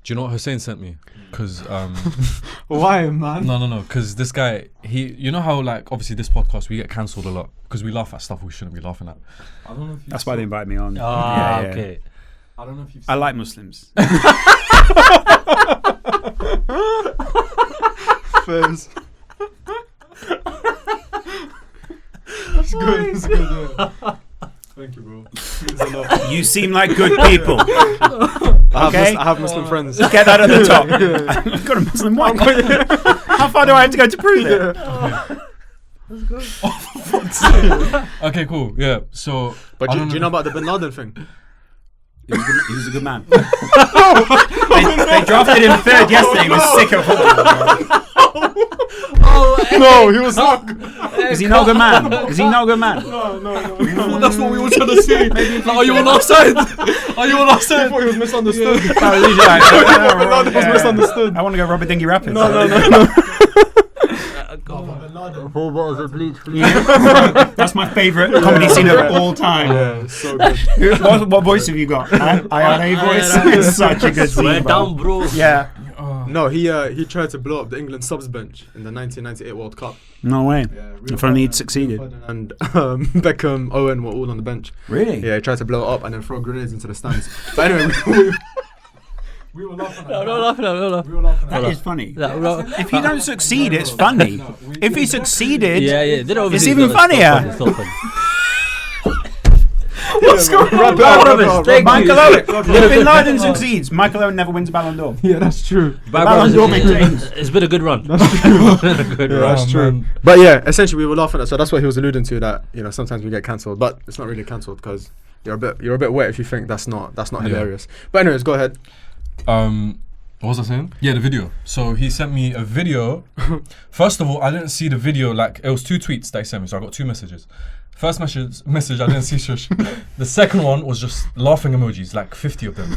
you know what Hussein sent me? Because why, man? No. Because this guy, you know how like obviously this podcast we get cancelled a lot because we laugh at stuff we shouldn't be laughing at. I don't know if that's why they invite me on. Okay. I don't know if you've I like Muslims. Fairs. That's good. That's good. Yeah. Thank you, bro. You seem like good people. Okay? I have Muslim friends. Get that at the top. I've got a Muslim wife. How far do I have to go to prove it? Okay, cool. Yeah. So, but do you know about the Bin Laden thing? He was a good man. they drafted him third yesterday. He was sick of football. No, he was not. Is he not a good man? Is he not a good man? No. That's what we were trying to say. Like, are you on our side? Are you on our side? I thought he was misunderstood. Bin Laden was misunderstood. I want to go Robert Dingy Rapids. No. 4 bottles of bleach, please. That's my favourite comedy scene of all time. Yeah, so good. What voice have you got? IRA voice? It's such a good Swear scene, down, bro. Yeah. No, he tried to blow up the England subs bench in the 1998 World Cup. No way. Yeah, if only he'd succeeded. And Beckham, Owen were all on the bench. Really? Yeah, he tried to blow it up and then throw grenades into the stands. But anyway, we were laughing at that. No, laughing. We were laughing at That is funny. No. If you don't succeed, it's funny. If he succeeded, it's even funnier. It's still funny. What's going on? Michael Owen. If Bin Laden succeeds, Michael Owen never wins a Ballon d'Or. Yeah, that's true. Ballon d'Or maintains. It's been a good run. That's true. That's true. But yeah, essentially we were laughing at. So that's what he was alluding to. That sometimes we get cancelled, but it's not really cancelled because you're a bit wet if you think that's not hilarious. But anyways, go ahead. What was I saying? Yeah, the video. So he sent me a video. First of all, I didn't see the video. Like it was 2 tweets that he sent me, so I got 2 messages. First message I didn't see shush. The second one was just laughing emojis, like 50 of them.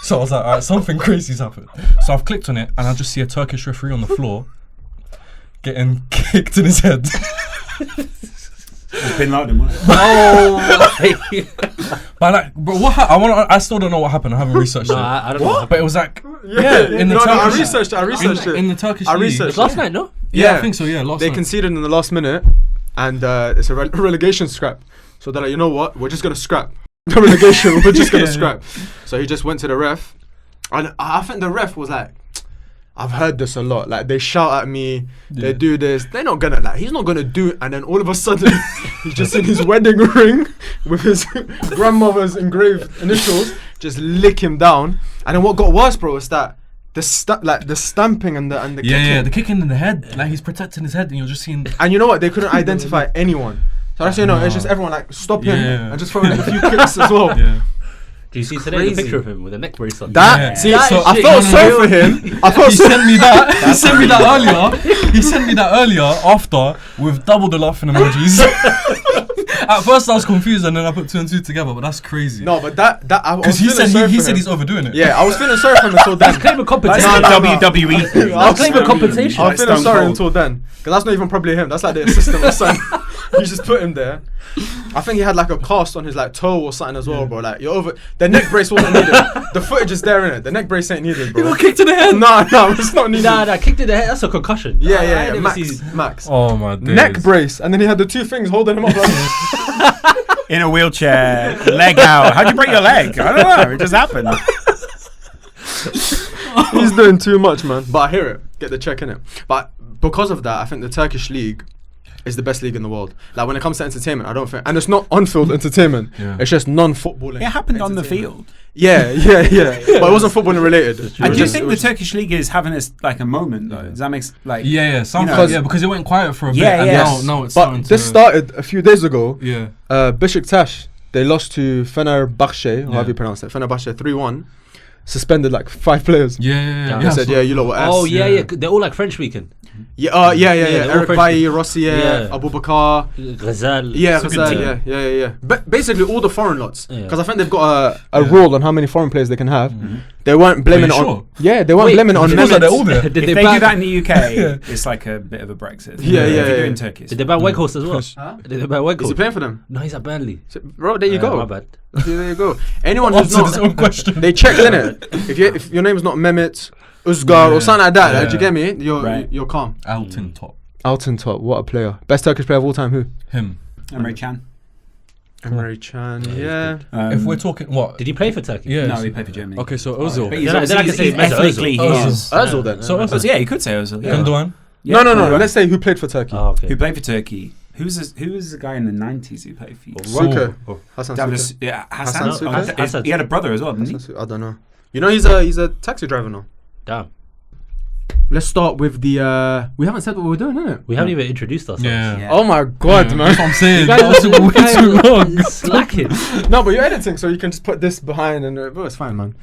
So I was like, alright, something crazy's happened. So I've clicked on it and I just see a Turkish referee on the floor getting kicked in his head. It's Bin Laden, wasn't it? Oh, But like, bro, I still don't know what happened. I haven't researched it. I don't know. But it was like, In the Turkish, I researched it. in the Turkish I league. researched Last night, no? Yeah, I think so. Yeah, last They night. conceded in the last minute, and it's a relegation scrap. So they're like, you know what? We're just gonna scrap the relegation. We're just gonna scrap. So he just went to the ref, and I think the ref was like, I've heard this a lot. Like they shout at me, they do this. They're not gonna he's not gonna do it. And then all of a sudden, he's just in his wedding ring with his grandmother's engraved initials, just lick him down. And then what got worse, bro, is that the stamping and the kicking. Yeah, the kicking in the head. Like he's protecting his head, and you're just seeing. And you know what? They couldn't identify anyone. So that's it's just everyone like stop him and just throwing a few kicks as well. Yeah. Do you see today the picture of him with a neck brace on? I felt sorry for him. He sent me that. He sent me that earlier. He sent me that earlier after with double the laughing emojis. At first I was confused and then I put 2 and 2 together, but that's crazy. No, but that because he said he's overdoing it. Yeah, I was feeling sorry for him until then. He's claiming compensation. That's the WWE thing. I was claiming compensation. I was feeling sorry until then, because that's not even probably him. That's like the assistant or something. You just put him there. I think he had like a cast on his like toe or something as well, bro. Like you're over. The neck brace wasn't needed. The footage is there, innit? The neck brace ain't needed, bro. You got kicked in the head. No, it's not needed. Nah, kicked in the head. That's a concussion. Yeah. Max. Oh my days. Neck brace, and then he had the 2 things holding him up. Like In a wheelchair, leg out. How'd you break your leg? I don't know. It just happened. He's doing too much, man. But I hear it. Get the check in it. But because of that, I think the Turkish league is the best league in the world. Like when it comes to entertainment, I don't think, and it's not on-field entertainment. It's just non-footballing. It happened on the field. Yeah. But it wasn't footballing related. And do you think the Turkish league is having a moment though? Does that make like? Yeah. Because it went quiet for a bit. Yeah, and yeah. now it's But starting to. this started a few days ago. Yeah. Besiktas, they lost to Fenerbahce, however you pronounce it. Fenerbahce 3-1. Suspended like 5 players. Yeah. They said, you lot were ass. Oh yeah. They're all like French speaking. Yeah, Yeah, Eric they're all Bailly, Rossier, Yeah. Abu Bakar. Ghazal. Yeah, It's a good Ghazal, team. yeah. But basically, all the foreign lots. Yeah. Because I think they've got a Yeah. rule on how many foreign players they can have. They weren't blaming it you on. sure? Yeah, they weren't Wait, blaming it on It feels like they're all Mehmet. there. Did If they they do ban? that in the UK, it's like a bit of a Brexit. Yeah, If yeah, you do yeah. it in Turkey, it's Did they ban Weghorst as well? Huh? Did they ban Weghorst? Is he playing for them? No, he's at Burnley. Bro, there you go. My bad. There you go. Anyone who's Answered his own not, question. they checked in it. If your name's not Mehmet, Uzgar, or something like that, Yeah. do you get me? Right. You're calm. Alton top. Alton Top, what a player. Best Turkish player of all time, who? Him. Emre Can. Emre Can, he's yeah. If we're talking what? Did he play for Turkey? Yeah. No, so- he played for Germany. Okay, so Ozil. But he's Then I obviously- can say he's Mesut ethnically, Ozil. he's... Ozil then. So Ozil. Yeah, you could say Ozil. Yeah. Gundogan. Yeah. No. Let's say who played for Turkey. Oh, okay. Who played for Turkey? Who was the guy in the 90s who played for you? Suker. Oh. Hassan David, Suker. yeah, Hassan Hassan. Suker? Hassan. He had a brother as well, didn't he? Hassan Suker, I don't know. You know he's a taxi driver now. Damn. Let's start with the. We haven't said what we're doing, innit? We haven't even introduced ourselves. Yeah. Yeah. Oh my god, Yeah, man. That's what I'm saying. You guys That was are way too long. slacking. No, but you're editing, so you can just put this behind, and it's fine, man.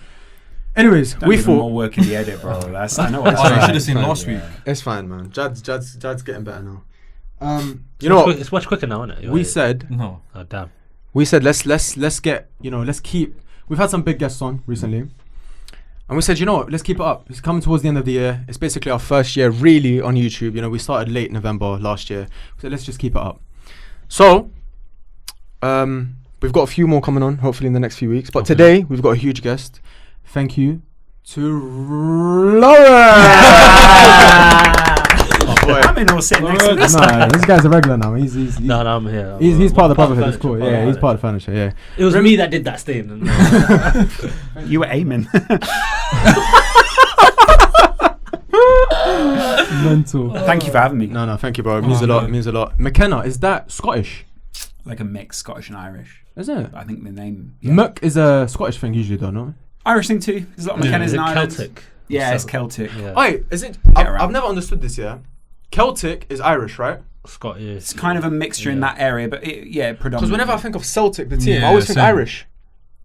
Anyways, Don't we give him more thought work in the edit, bro. That's, I know what Oh, you it's should have seen Fine, last yeah. week. it's fine, man. Jad's getting better now. You know what? It's much quicker now, isn't it? We said No. Oh, damn. let's get, let's keep. We've had some big guests on recently, and we said, you know what, let's keep it up. It's coming towards the end of the year. It's basically our first year really on YouTube. We started late November last year, so let's just keep it up. So, we've got a few more coming on, hopefully in the next few weeks. But Okay. today we've got a huge guest. Thank you to Laurence. Oh, boy. I'm in all sitting next to this. Nah, this guy's a regular now. He's No, I'm here. he's part of the Bruvvahood. It's furniture, cool. part of Yeah, the he's part of the furniture. Yeah. It was me that did that stain. You were aiming. Mental. Thank you for having me. No, thank you, bro. It means a lot. man. It means a lot. McKenna, is that Scottish? Like a mix, Scottish and Irish. Is it? I think the name. Muck is a Scottish thing usually, don't know. Irish thing too. There's a lot of Yeah. McKenna's Is it in Ireland. Celtic? Yeah, it's So- Celtic. Yeah. Wait, is it? Get around. I've never understood this. Yeah, Celtic is Irish, right? Scottish. It's kind of a mixture in Yeah. that area, but predominantly. Because whenever I think of Celtic, the team, Yeah, I always think same. Irish.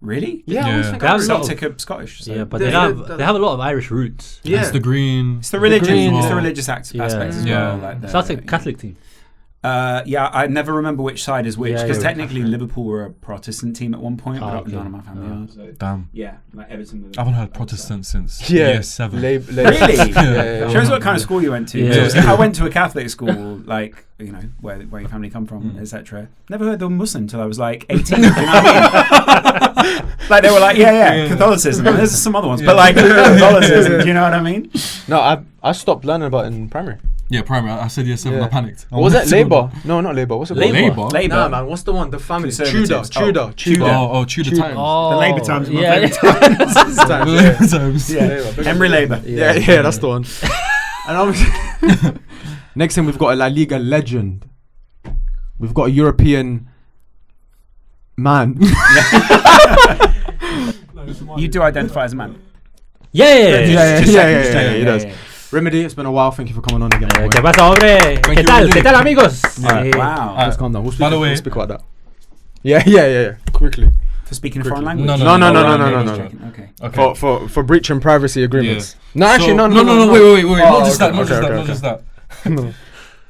Really? Yeah, I always Yeah. think They have Irish. a lot of- Celtic are Scottish. So. Yeah, but They- they they- have a lot of Irish roots. Yeah. It's the green. It's the religion. green It's as the well. religious Yeah. aspects as Yeah. well. Like the, Sounds like a Catholic team. Yeah, I never remember which side is which Yeah, because yeah. technically Liverpool were a Protestant team at one point, but okay. none of my family are. So. Damn. Yeah, like Everton. I haven't heard Protestant since Yeah. year 7. Really? Yeah. Shows what kind of school you went to. Yeah. So obviously I went to a Catholic school, like where your family come from, etc. Never heard they were Muslim until I was like 18. Do you know what I mean? Like they were like, yeah, Catholicism. And there's some other ones, but like Catholicism. Do you know what I mean? No, I stopped learning about it in primary. Yeah, primary. I said year 7. Yeah. I panicked. What was it? Labour? No, not Labour. What's it called? Labour. Labour? Nah, man. What's the one? The family. Conservatives. Tudor. Oh, Tudor Tudor. times. Oh, The Labour times are my yeah. favourite times. The Labour times. Yeah. Labour, big Henry up. Labour. Yeah, that's the one. And obviously, next thing we've got a La Liga legend. We've got a European man. You do identify as a man. Yeah. He does. Remedy, it's been a while. Thank you for coming on again. ¿Qué pasa, hombre? ¿Qué you, tal? Remedy. ¿Qué tal, amigos? Alright. Wow. Let's calm down. We'll speak, By the way- we'll speak about that. Yeah. Quickly. For speaking a foreign Quickly. language? No. Okay. Okay. For breaching privacy agreements. No, So- actually, no. Wait. Oh, Not just that. okay, Not just okay, that. okay. Not just that. No.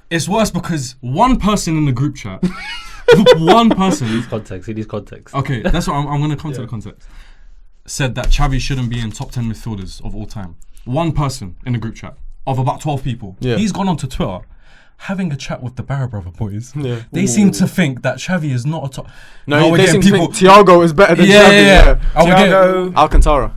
It's worse because one person in the group chat, one person. It needs context. Okay, that's what I'm going to come to the context. Said that Xavi shouldn't be in top 10 midfielders of all time. One person in the group chat of about 12 people. Yeah. He's gone onto Twitter having a chat with the Barra Bruvvas boys. Yeah. They seem to think that Xavi is not a top. Now No, we're they getting seem to think Thiago is better than Xavi. Yeah. Are we getting- Thiago, Alcantara.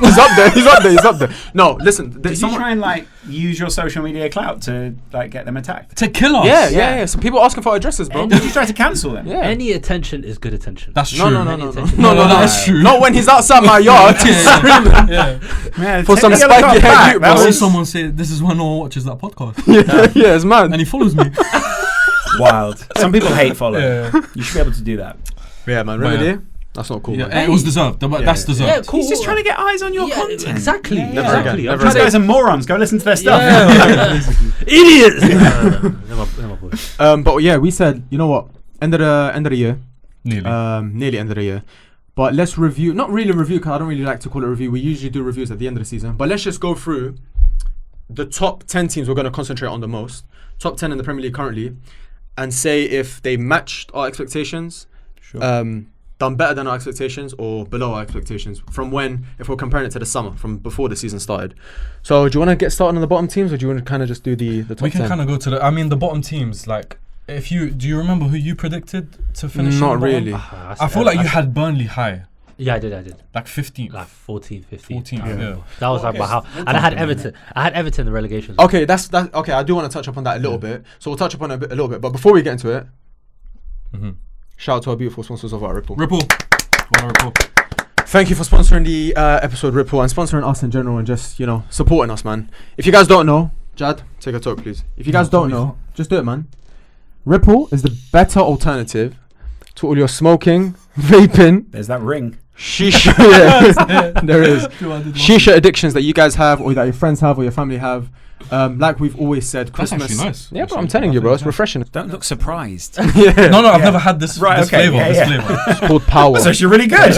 He's up there. No, listen. did you try and like use your social media clout to like get them attacked? to kill us. Yeah. So people asking for addresses, bro. Did you try to cancel them? Yeah. Any attention is good attention. That's true. No. Any attention. No, that's true. Not when he's outside my yard screaming. Yeah. Man, For take some the other spiky card head back. you, That I bro. see was someone say this is why no one watches that podcast, Yeah, it's mad. and he follows me. wild. Some people hate follow. Yeah. You should be able to do that. Yeah, man. But Remedy? That's not cool, Yeah, man. it was deserved. That's deserved. Yeah, cool. He's just trying to get eyes on your Yeah, content. exactly. Yeah. Never exactly. again, I'm never These trying guys are morons. Go listen to their stuff. Idiots. They're my boys. But yeah, we said, you know what? End of the year. Nearly. Nearly end of the year. But let's review. Not really review, because I don't really like to call it review. We usually do reviews at the end of the season. But let's just go through the top 10 teams we're going to concentrate on the most, top 10 in the Premier League currently, and say if they matched our expectations, done better than our expectations or below our expectations from when, if we're comparing it to the summer, from before the season started. So do you want to get started on the bottom teams, or do you want to kind of just do the top 10? We can kind of go to the bottom teams. Like, do you remember who you predicted to finish? Not really. I feel like you had Burnley high. Yeah, I did. Like 15. Like 14, 15. 14, yeah. That was like how. And I had Everton. I had Everton in the relegation. Okay, that's okay. I do want to touch upon that a little bit. So we'll touch upon it a little bit. But before we get into it, shout out to our beautiful sponsors of our Ripple. Ripple. Thank you for sponsoring the episode, Ripple, and sponsoring us in general, and just supporting us, man. If you guys don't know, Jad, take a talk, please. If you guys don't know, just do it, man. Ripple is the better alternative to all your smoking, vaping. There's that ring. Shisha, yeah, there is. Shisha addictions that you guys have, or that your friends have, or your family have. Like we've always said, Christmas. That's actually nice. Yeah, bro, I'm telling you, bro, it's refreshing. Don't look surprised. Yeah. No, I've never had this Right, okay, flavor. yeah, This yeah. flavor. It's called Power. That's actually really good.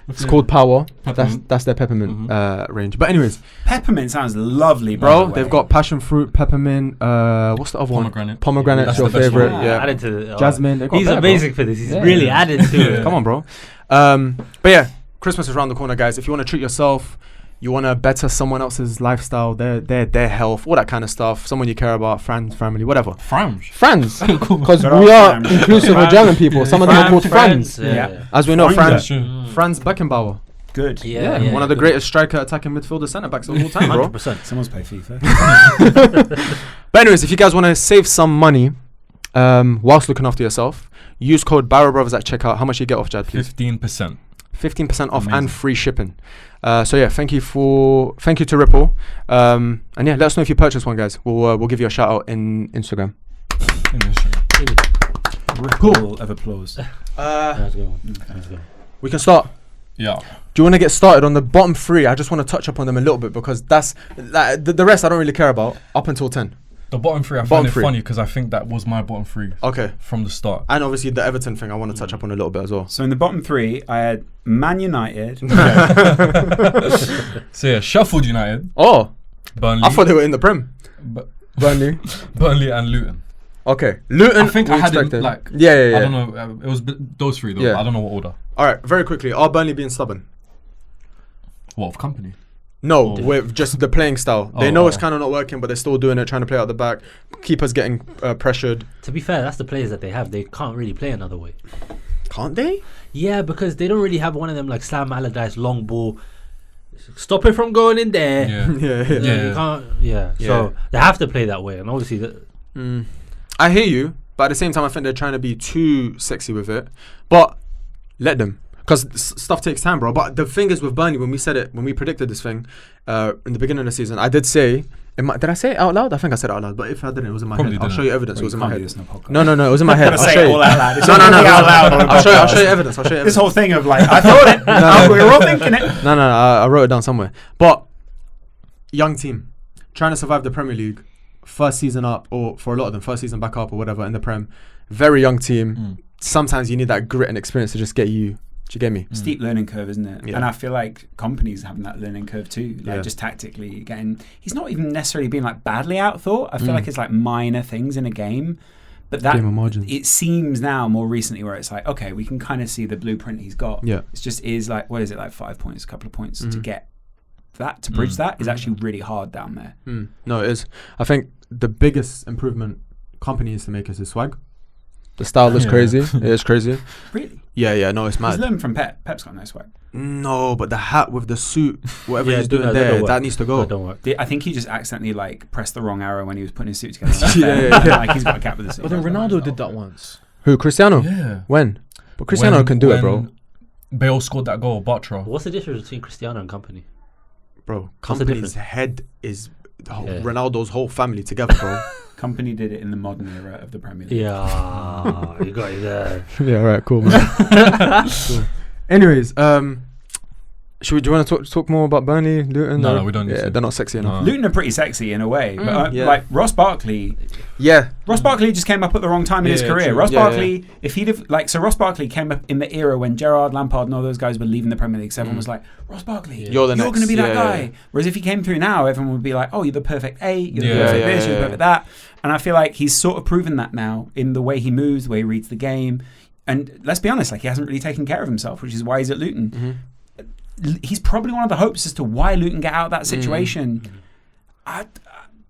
It's called Power. Peppermint. That's their peppermint range. But anyways, Peppermint sounds lovely, bro, by the they've way. got passion fruit, peppermint. What's the other one? Pomegranate. Pomegranate, That's your the best favorite. one. Yeah. Added to Jasmine. They've got He's better, amazing for this. He's Yeah. really added to it. Come on, bro. But yeah, Christmas is around the corner, guys. If you want to treat yourself, you want to better someone else's lifestyle, their health, all that kind of stuff. Someone you care about, friends, family, whatever. Franz. Friends, because Good we old are Franz. inclusive of German people. Some of them are called friends. Yeah. As we know, Franz. Franz Beckenbauer. Good. Yeah. One of the greatest striker, attacking midfielder, centre backs of all time, bro. 100%. Someone's play FIFA. But anyways, if you guys want to save some money whilst looking after yourself, use code Barra Bruvvas at checkout. How much you get off, Jad, please? 15%. 15% off Amazing. and free shipping. So yeah, thank you to Ripple. And yeah, let us know if you purchase one, guys. We'll give you a shout out in Instagram. Cool. Of applause. Let's go. We can start. Yeah. Do you want to get started on the bottom three? I just want to touch upon them a little bit because that's the rest I don't really care about up until 10. The bottom three, I find it funny because I think that was my bottom three Okay. from the start. And obviously the Everton thing I want to touch upon a little bit as well. So in the bottom three, I had Man United. So yeah, Sheffield United, Oh, Burnley, I thought they were in the Prem. Bu- Burnley. Burnley and Luton. Okay. Luton. I think we I had it expected. like Yeah. I don't know. It was those three though. Yeah. I don't know what order. All right, very quickly. Are Burnley being stubborn? What of company? No, Oh. with just the playing style. They Oh, know it's oh. kind of not working, but they're still doing it, trying to play out the back. Keepers getting pressured. To be fair, that's the players that they have. They can't really play another way. Can't they? Yeah, because they don't really have one of them like Sam Allardyce long ball. Stop it from going in there. Yeah. Yeah. You can't. Yeah. So they have to play that way, and obviously, I hear you, but at the same time, I think they're trying to be too sexy with it. But let them, because stuff takes time, bro. But the thing is with Burnley, when we predicted this thing in the beginning of the season, I did say, did I say it out loud? I think I said it out loud, but if I didn't, it was in my Probably head. I'll didn't. show you evidence. Well, it was you in my can't do head. this in a podcast. No, it was in my head. Gotta I'll say show it you. all out loud. It's No, not no, really out loud on a I'll show podcast. you evidence. I'll show you This evidence. whole thing of like, I thought it. We were all thinking it. No, I wrote it down somewhere. But young team trying to survive the Premier League, first season up, or for a lot of them, first season back up or whatever in the Prem. Very young team. Sometimes you need that grit and experience to just get you. Do you get me? Steep learning curve, isn't it? Yeah. And I feel like companies having that learning curve too. Like Yeah. just tactically getting. He's not even necessarily being like badly outthought. I feel like it's like minor things in a game. But that Game of margins. it seems now more recently where it's like, okay, we can kind of see the blueprint he's got. Yeah. It's just is like, what is it, like 5 points, a couple of points to get that, to bridge that is actually really hard down there. No, it is. I think the biggest improvement company needs to make is his swag. The style is Yeah. crazy. It is crazy. Really? Yeah, no, it's He's mad. learned from Pep. Pep's got no swag. No, but the hat with the suit, whatever Yeah, he's doing that there, don't work. that needs to go. That don't work. I think he just accidentally like pressed the wrong arrow when he was putting his suit together. Yeah. Like he's got a cap with the suit. But then Ronaldo did that once. Who? Cristiano? Yeah. When? But Cristiano When- can do it, bro. when Bale scored that goal, Bartra. What's the difference between Cristiano and company? Bro, What's the company's difference? head is Yeah. Ronaldo's whole family together, bro. Company did it in the modern era of the Premier League. Yeah, you got it there. Yeah, right, cool, man. Cool. Anyways, Do you want to talk more about Burnley, Luton? No, we don't need Yeah, to. they're not sexy enough. No. Luton are pretty sexy in a way, but yeah. like Ross Barkley. Yeah. Ross Barkley just came up at the wrong time in his Yeah, career. true. Ross Yeah, Barkley, if he'd have Ross Barkley came up in the era when Gerrard, Lampard, and all those guys were leaving the Premier League. So everyone was like, Ross Barkley, You're the going next. to be that Yeah, guy. yeah. Whereas if he came through now, everyone would be like, oh, you're the perfect 8, you're the Yeah, perfect yeah, this, yeah, you're the yeah. perfect that. And I feel like he's sort of proven that now in the way he moves, the way he reads the game. And let's be honest, like he hasn't really taken care of himself, which is why he's at Luton. Mm-hmm. He's probably one of the hopes as to why Luton get out of that situation. I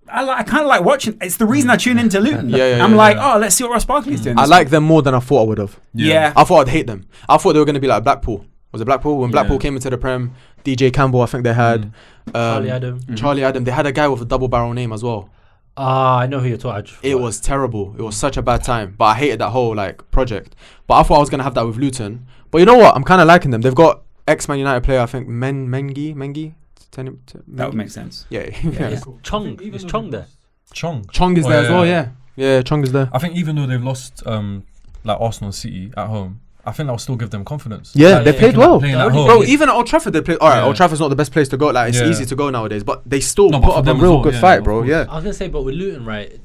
kind of like watching. It's the reason I tune into Luton. Yeah, I'm like, oh, let's see what Ross Barkley's doing. I this like them more than I thought I would have. Yeah. I thought I'd hate them. I thought they were going to be like Blackpool. Was it Blackpool? When Blackpool came into the Prem, DJ Campbell, I think they had. Charlie Adam. Charlie Adam. They had a guy with a double barrel name as well. I know who you're talking. It was terrible. It was such a bad time. But I hated that whole like project. But I thought I was going to have that with Luton. But you know what? I'm kind of liking them. They've got ex-Man United player, I think, Mengi. That would make sense. Yeah. Is Chong? Is Chong there? Chong. Chong is Oh, there as yeah. well, yeah. Yeah, Chong is there. I think even though they've lost like Arsenal and City at home, I think that'll still give them confidence. Yeah, Like, they played well. playing at Bro, home. Bro, even at Old Trafford they played. Alright, Yeah. Old Trafford's not the best place to go. Like, it's Yeah. easy to go nowadays. But they still No, but put for up a them as real well, good yeah, fight, of bro. course. Yeah. I was gonna say, but with Luton, right?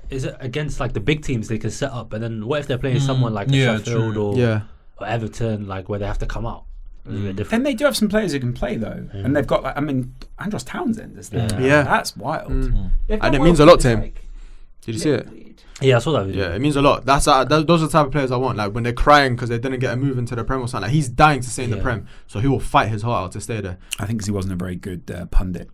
Is it against like the big teams they can set up, and then what if they're playing someone like yeah, Sheffield true. or Everton, like where they have to come out? It's a bit Then different. they do have some players who can play though, and they've got like Andros Townsend is there. Yeah. That's wild. They've And got it means a lot to him. like- Did you see it? Yeah, I saw that video. Yeah, it means a lot. Those are the type of players I want. Like when they're crying because they didn't get a move into the Prem or something. Like he's dying to stay in the Yeah. Prem, so he will fight his heart out to stay there. I think because he wasn't a very good pundit.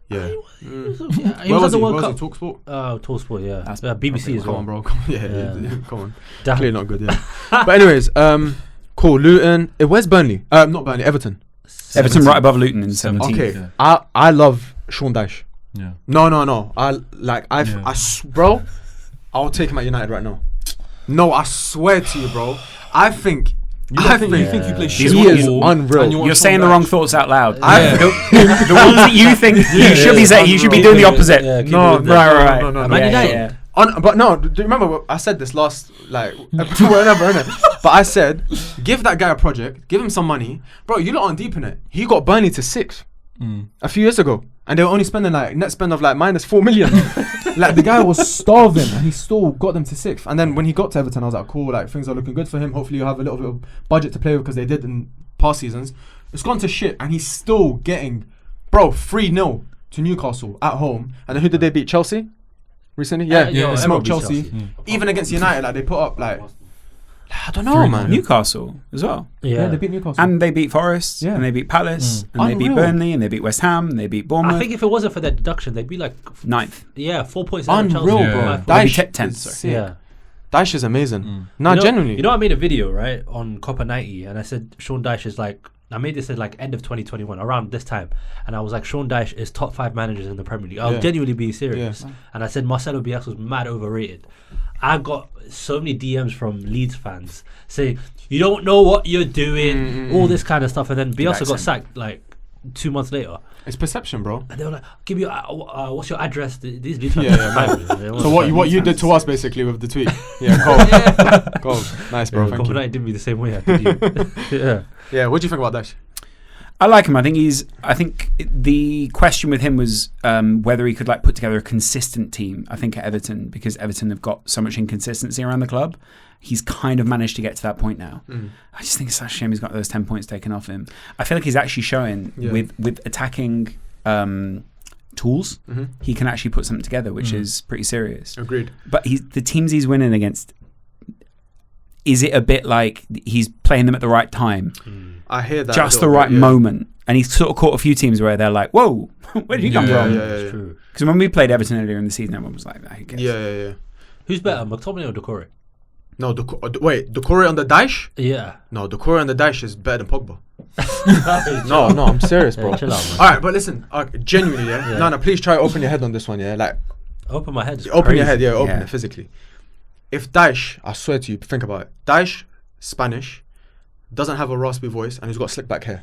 Yeah. He Where was was at he? the Where World was Cup. he? Talksport. Talksport, yeah. That's BBC as Come well. on, bro. Come on. Yeah, Yeah. come on. Damn. Clearly not good. Yeah. But anyways, cool. Luton. Where's Burnley? Not Burnley. Everton. Everton right above Luton in 17th. Okay. Yeah. I love Sean Dyche. Yeah. No. Bro, I'll take him at United right now. No, I swear to you, bro. I think You think you play shit he is football unreal. and you want You're Sean saying the Dyche? wrong thoughts out loud. Yeah. The ones that you think you should be saying, you should be doing the opposite. Yeah, keep No, it with Right. no. Man United. Yeah. But no, do you remember what I said this last, like, whenever, innit? But I said, give that guy a project, give him some money. Bro, you lot aren't deep in it. He got Burnley to 6 a few years ago. And they were only spending, like, net spend of, like, minus 4 million. Like, the guy was starving and he still got them to 6th. And then when he got to Everton, I was like, cool, like, things are looking good for him. Hopefully, you'll have a little bit of budget to play with because they did in past seasons. It's gone to shit and he's still getting, bro, 3-0 to Newcastle at home. And then who did they beat? Chelsea? Recently? Yeah, yeah, they everyone smoked beat Chelsea. Chelsea. Even against United, like, they put up, like, I don't know, 3-0. man. Newcastle as well. Yeah. They beat Newcastle. And they beat Forest, Yeah. and they beat Palace, and they beat Unreal. Burnley, and they beat West Ham, and they beat Bournemouth. I think if it wasn't for that deduction, they'd be like, 9th. 4 points out of Chelsea. Unreal, Yeah. bro. Five Maybe Dyche 10th, is sorry. sick. Yeah. Dyche is amazing. No, You know- genuinely. You know, I made a video, right, on Copper 90, and I said Sean Dyche is like, I made this at like end of 2021, around this time, and I was like, Sean Dyche is top 5 managers in the Premier League. I was Yeah. genuinely being serious. Yeah. And I said Marcelo Bielsa was mad overrated. I got so many DMs from Leeds fans saying, you don't know what you're doing, all this kind of stuff, and then Bielsa got accent. sacked like 2 months later. It's perception, bro. And they were like, give you, what's your address? These Leeds fans Yeah, are yeah, mad with me. They want So to what fight you Leeds did fans. to us basically with the tweet. Yeah, cool. Cool. Nice, bro. Yeah, Thank Copper you. 90 did me the same way. I did you. Yeah. Yeah, what do you think about Dyche? I like him. I think the question with him was whether he could like put together a consistent team. I think at Everton, because Everton have got so much inconsistency around the club, he's kind of managed to get to that point now. I just think it's such a shame he's got those 10 points taken off him. I feel like he's actually showing with attacking tools, he can actually put something together, which is pretty serious. Agreed. But the teams he's winning against, is it a bit like he's playing them at the right time? I hear that. Just a the little right bit, yeah. moment. And he's sort of caught a few teams where they're like, whoa, where did he come Yeah, from? yeah. It's true. Because when we played Everton earlier in the season, everyone was like, who cares? Yeah. Who's better, McTominay or Doucouré? No, wait, Doucouré on the Dyche? Yeah. No, Doucouré on the Dyche is better than Pogba. No, I'm serious, bro. Yeah, chill out, man. All right, but listen, genuinely, yeah? Yeah. No, please try to open your head on this one, yeah? Like, Open my head. open your head, yeah, open Yeah. it physically. If Dyche, I swear to you, think about it. Dyche, Spanish, doesn't have a raspy voice, and he's got slick back hair.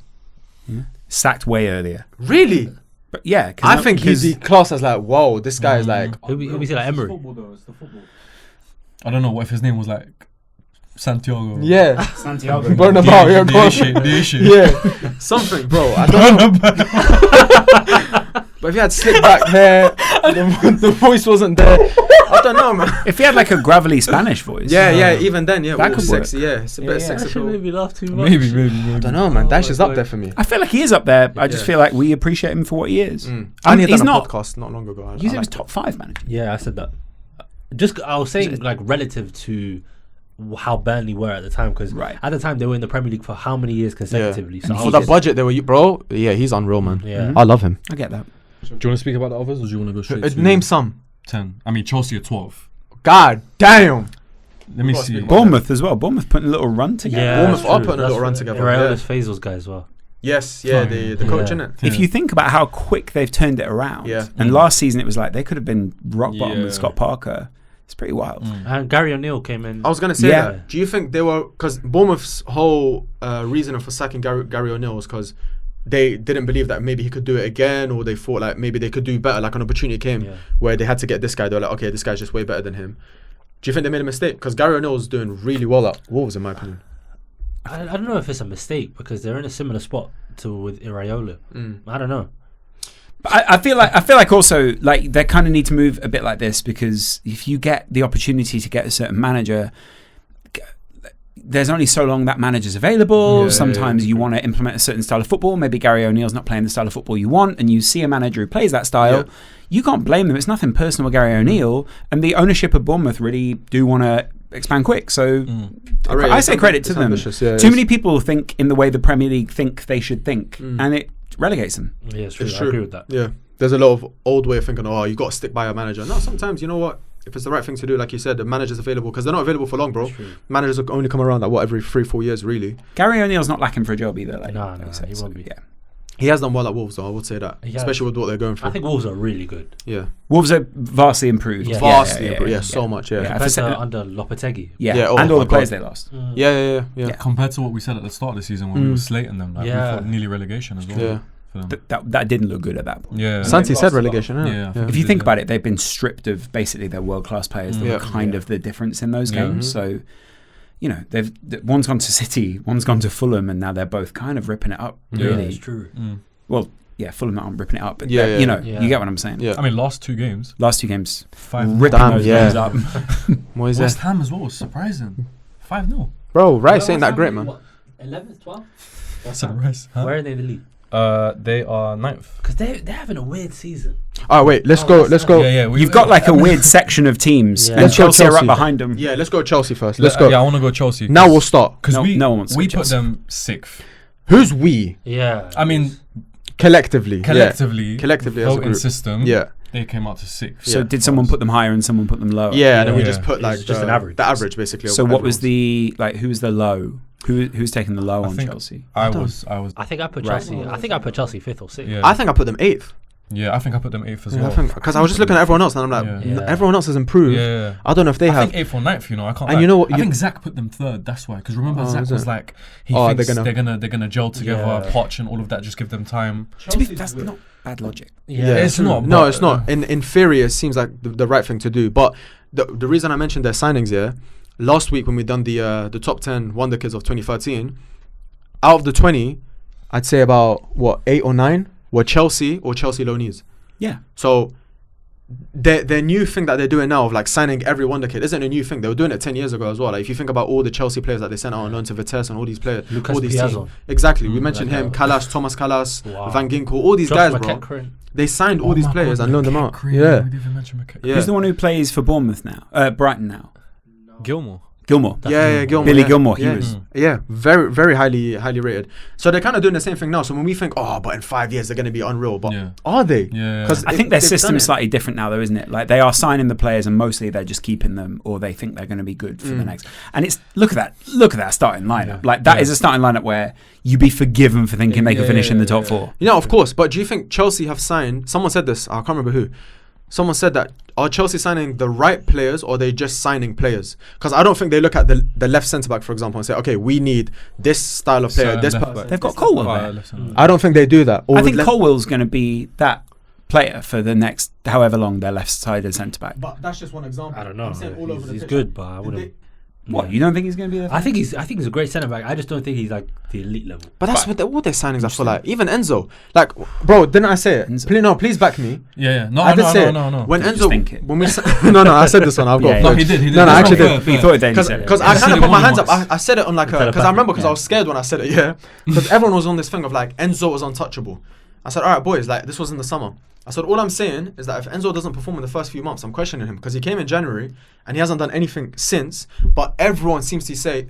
Sacked way earlier. Really? But yeah. I think he's the class as like, whoa, this guy is like, He'll be like Emery. I don't know what if his name was like Santiago. Yeah. Santiago. Bernabeu, yeah, go on. The issue. Yeah. Something, bro. I don't know. But if he had slick back hair, the voice wasn't there. I don't know, man. If he had like a gravelly Spanish voice. Yeah, even then, yeah. That That could sexy, work. yeah. It's a bit Yeah. sexy. That should make me laugh too much. Maybe. I don't know, man. Dash is my up God. there for me. I feel like he is up there. I just Yeah. feel like we appreciate him for what he is. And he had he's done a not. podcast not long ago. You said he was top 5 manager. Yeah, I said that. Just I was saying like relative to how Burnley were at the time, because Right. at the time they were in the Premier League for how many years consecutively. So I For was the just- budget they were, bro. Yeah, he's unreal, man. Yeah. I love him. I get that. Do you want to speak about the others, or do you want to go straight to Name some. 10? I mean, Chelsea are 12. God damn. Let me gotta see. speak about Bournemouth as well. Bournemouth putting a little run together. Yeah, Bournemouth that's are true. putting a That's little run true. together, Iraola's yeah. Faisal's guy as well. Yes, yeah, the coach, Yeah. innit? If you think about how quick they've turned it around, Yeah. and last season it was like they could have been rock bottom Yeah. with Scott Parker. It's pretty wild. And Gary O'Neill came in. I was gonna say Yeah. that. Do you think they were, because Bournemouth's whole reason for sacking Gary O'Neill was because they didn't believe that maybe he could do it again, or they thought like maybe they could do better. Like an opportunity came Yeah. where they had to get this guy. They were like, okay, this guy's just way better than him. Do you think they made a mistake? Because Gary O'Neill was doing really well at Wolves, in my opinion. I don't know if it's a mistake because they're in a similar spot to with Iraola. I don't know. But I feel like also like they kind of need to move a bit like this, because if you get the opportunity to get a certain manager, there's only so long that manager's available. Yeah, Sometimes you want to implement a certain style of football. Maybe Gary O'Neill's not playing the style of football you want, and you see a manager who plays that style. Yeah. You can't blame them. It's nothing personal with Gary O'Neill, and the ownership of Bournemouth really do want to expand quick. So I say credit to It's them. ambitious, yeah, Too it's- many people think in the way the Premier League think they should think, and it relegates them. Yeah, it's true. It's I true. agree with that. Yeah, there's a lot of old way of thinking. Oh, you got to stick by a manager. No, sometimes you know what. If it's the right thing to do, like you said, the manager's available, because they're not available for long, bro. True. Managers will only come around like every 3-4 years, really. Gary O'Neill's not lacking for a job either. Like, No, like you said, he so, won't be. Yeah. He has done well at Wolves, though. I would say that, He has. especially with what they're going through. I think Wolves are really good. Yeah, Wolves are vastly improved. Yeah. vastly improved. Yeah, so much. Yeah, Yeah. Compared said- to under Lopetegui. Yeah, Yeah, oh and all my the players God. they lost. yeah. Yeah. Compared to what we said at the start of the season when we were slating them, like Yeah. we thought nearly relegation as well. Yeah. For them. That didn't look good at that point. Yeah. Santi lost said a lot. relegation. Yeah. Yeah. If you think about it, they've been stripped of basically their world-class players. They Yeah. were kind of the difference in those Yeah. games. So, you know, one's gone to City, one's gone to Fulham, and now they're both kind of ripping it up. Yeah, Really, it's true. well, yeah, Fulham aren't ripping it up, but Yeah, they're- yeah. you know, Yeah. you get what I'm saying. Yeah. I mean, last 2 games, Last 2 games, 5. ripping Damn, those yeah. games up. Moises. West Ham as well was surprising. 5-0. Bro, Rice ain't that great, man. 11th, 12th? That's a rest. Huh? Where are they in the league? They are 9th. Because they're having a weird season. All right, wait. Let's Oh, go. that's Let's nice. go. Yeah, yeah. You've got like a weird section of teams, Yeah. and Let's go Chelsea are right Chelsea. behind them. Yeah, let's go Chelsea first. Let's go. Yeah, I want to go Chelsea. Now we'll start. because No- we no one wants to we go put Chelsea. them 6th. Who's we? Yeah. I mean, Collectively. collectively, Collectively as a voting group. system. Yeah. They came out to 6th. So Yeah. did someone put them higher and someone put them lower? Yeah, and then we Yeah. just put It's like just an average. The average, basically. So of what was everyone's. who was the low? Who's taking the low I on think Chelsea? I was. I think I put Right. Chelsea. I think I put Chelsea 5th or 6th. Yeah. I think I put them 8th. Yeah, I think I put them 8th as Yeah, well. because I was just looking at everyone else, and I'm like, Yeah. Yeah. everyone else has improved. Yeah. I don't know if they I have. think 8th or 9th, you know, I can't. And lie. you know what, I you- think Zach put them 3rd. That's why. Because remember, Oh, Zach is was it? like, he Oh, thinks they're they're gonna gel together, Yeah. Poch and all of that. Just give them time. To be, that's not bad logic. Yeah, it's not. No, but, it's not. In theory, it seems like the right thing to do. But the reason I mentioned their signings here, last week when we done the top 10 Wonder Kids of 2013, out of the 20, I'd say about 8 or 9 were Chelsea or Chelsea loanees. Yeah. So their new thing that they're doing now of like signing every Wonder Kid isn't a new thing. They were doing it 10 years ago as well. Like if you think about all the Chelsea players that they sent out on loan to Vitesse and all these players, Lucas all these Piazza. teams. Exactly. We mentioned like him, that. Kalas, Thomas Kalas, Wow. Van Ginkel, all these Josh guys, bro. McEachran. They signed all Oh these my players God, and loaned them out. McEachran. Yeah. We didn't even mention McEachran. Yeah. Who's the one who plays for Bournemouth now? Brighton now. Gilmore. Gilmore. Yeah, Gilmore. Billy yeah. Gilmore, he yeah. was- Yeah, very, very highly rated. So they're kind of doing the same thing now. So when we think, oh, but in 5 years they're going to be unreal, but Yeah. are they? Yeah. 'Cause I think their they've done system's it. slightly different now, though, isn't it? Like they are signing the players, and mostly they're just keeping them, or they think they're going to be good for the next. And it's look at that starting lineup. Like that is a starting lineup where you'd be forgiven for thinking they could finish in the top 4. Yeah, of course. But do you think Chelsea have signed? Someone said this. I can't remember who. Someone said that are Chelsea signing the right players or are they just signing players? Because I don't think they look at the left centre back, for example, and say, okay, we need this style of player. Certain This left person. back. They've got Colwell there. Listen. I don't think they do that. Or I think let- Colwell's going to be that player for the next however long their left-sided centre back. But that's just one example. I don't know. I'm saying all over the He's pitch. good, but I Did wouldn't. What, you don't think he's going to be there? I think he's a great centre back. I just don't think he's like the elite level. But that's what all their signings are for. Like even Enzo, like bro, didn't I say it? Please back me. Yeah. No, I did say no. When Did you Enzo, just think it? when we no, I said this one. I've got. Yeah, No, footage. he did. No, I actually Fair, did. We thought then you said it. Because I He said kind of it put my more hands than up. once. I said it on like a because I remember because I was scared when I said it. Yeah, because everyone was on this thing of like Enzo was untouchable. I said, all right, boys, like this was in the summer. I said, all I'm saying is that if Enzo doesn't perform in the first few months, I'm questioning him because he came in January and he hasn't done anything since. But everyone seems to say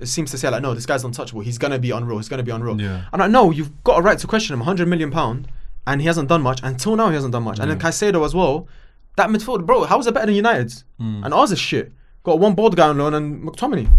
like, no, this guy's untouchable. He's gonna be unreal. Yeah. I'm like, no, you've got a right to question him. £100 million, and he hasn't done much until now. He hasn't done much. And then Caicedo as well. That midfield, bro, how is it better than United's? And ours is shit. Got one bald guy on loan and McTominay.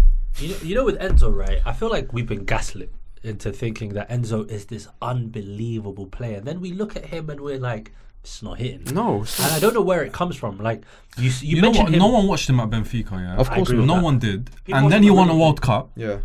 You know, with Enzo, right? I feel like we've been gaslit into thinking that Enzo is this unbelievable player. Then we look at him and we're like, it's not hitting. No. And I don't know where it comes from. Like you know mentioned what? him. No one watched him at Benfica. Yeah, Of course agree with no that. one did. People And then he won a really World Cup. Yeah.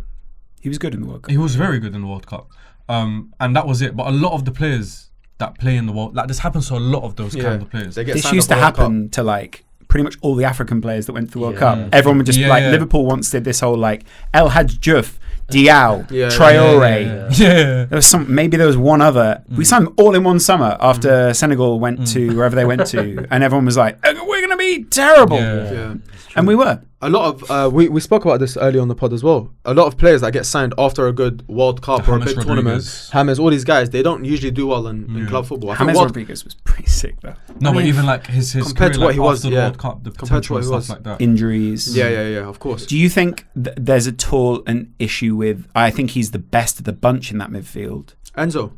He was good in the World Cup. He was very good in the World Cup. And that was it. But a lot of the players that play in the World, like this happens to a lot of those kind of players. They get This signed used up to for World happen to like pretty much all the African players that went to the World Yeah. Cup. Everyone would just Yeah. Liverpool once did this whole like El Hadj Diouf, Diao, Yeah. Traore. Yeah. There was maybe there was one other. We signed them all in one summer after Senegal went to wherever they went to, and everyone was like, "We're gonna be terrible," Yeah. and we were. A lot of we spoke about this earlier on the pod as well. A lot of players that get signed after a good World Cup or a James big tournament, Rodriguez. James, all these guys, they don't usually do well in club football. I think James World- Rodriguez was pretty sick though. No, I but mean, even like his compared career, to what like, he was, after the yeah. World Cup, the Compared to potential what and he stuff was. like that. Injuries. Yeah, of course. Do you think there's at all an issue with? I think he's the best of the bunch in that midfield. Enzo.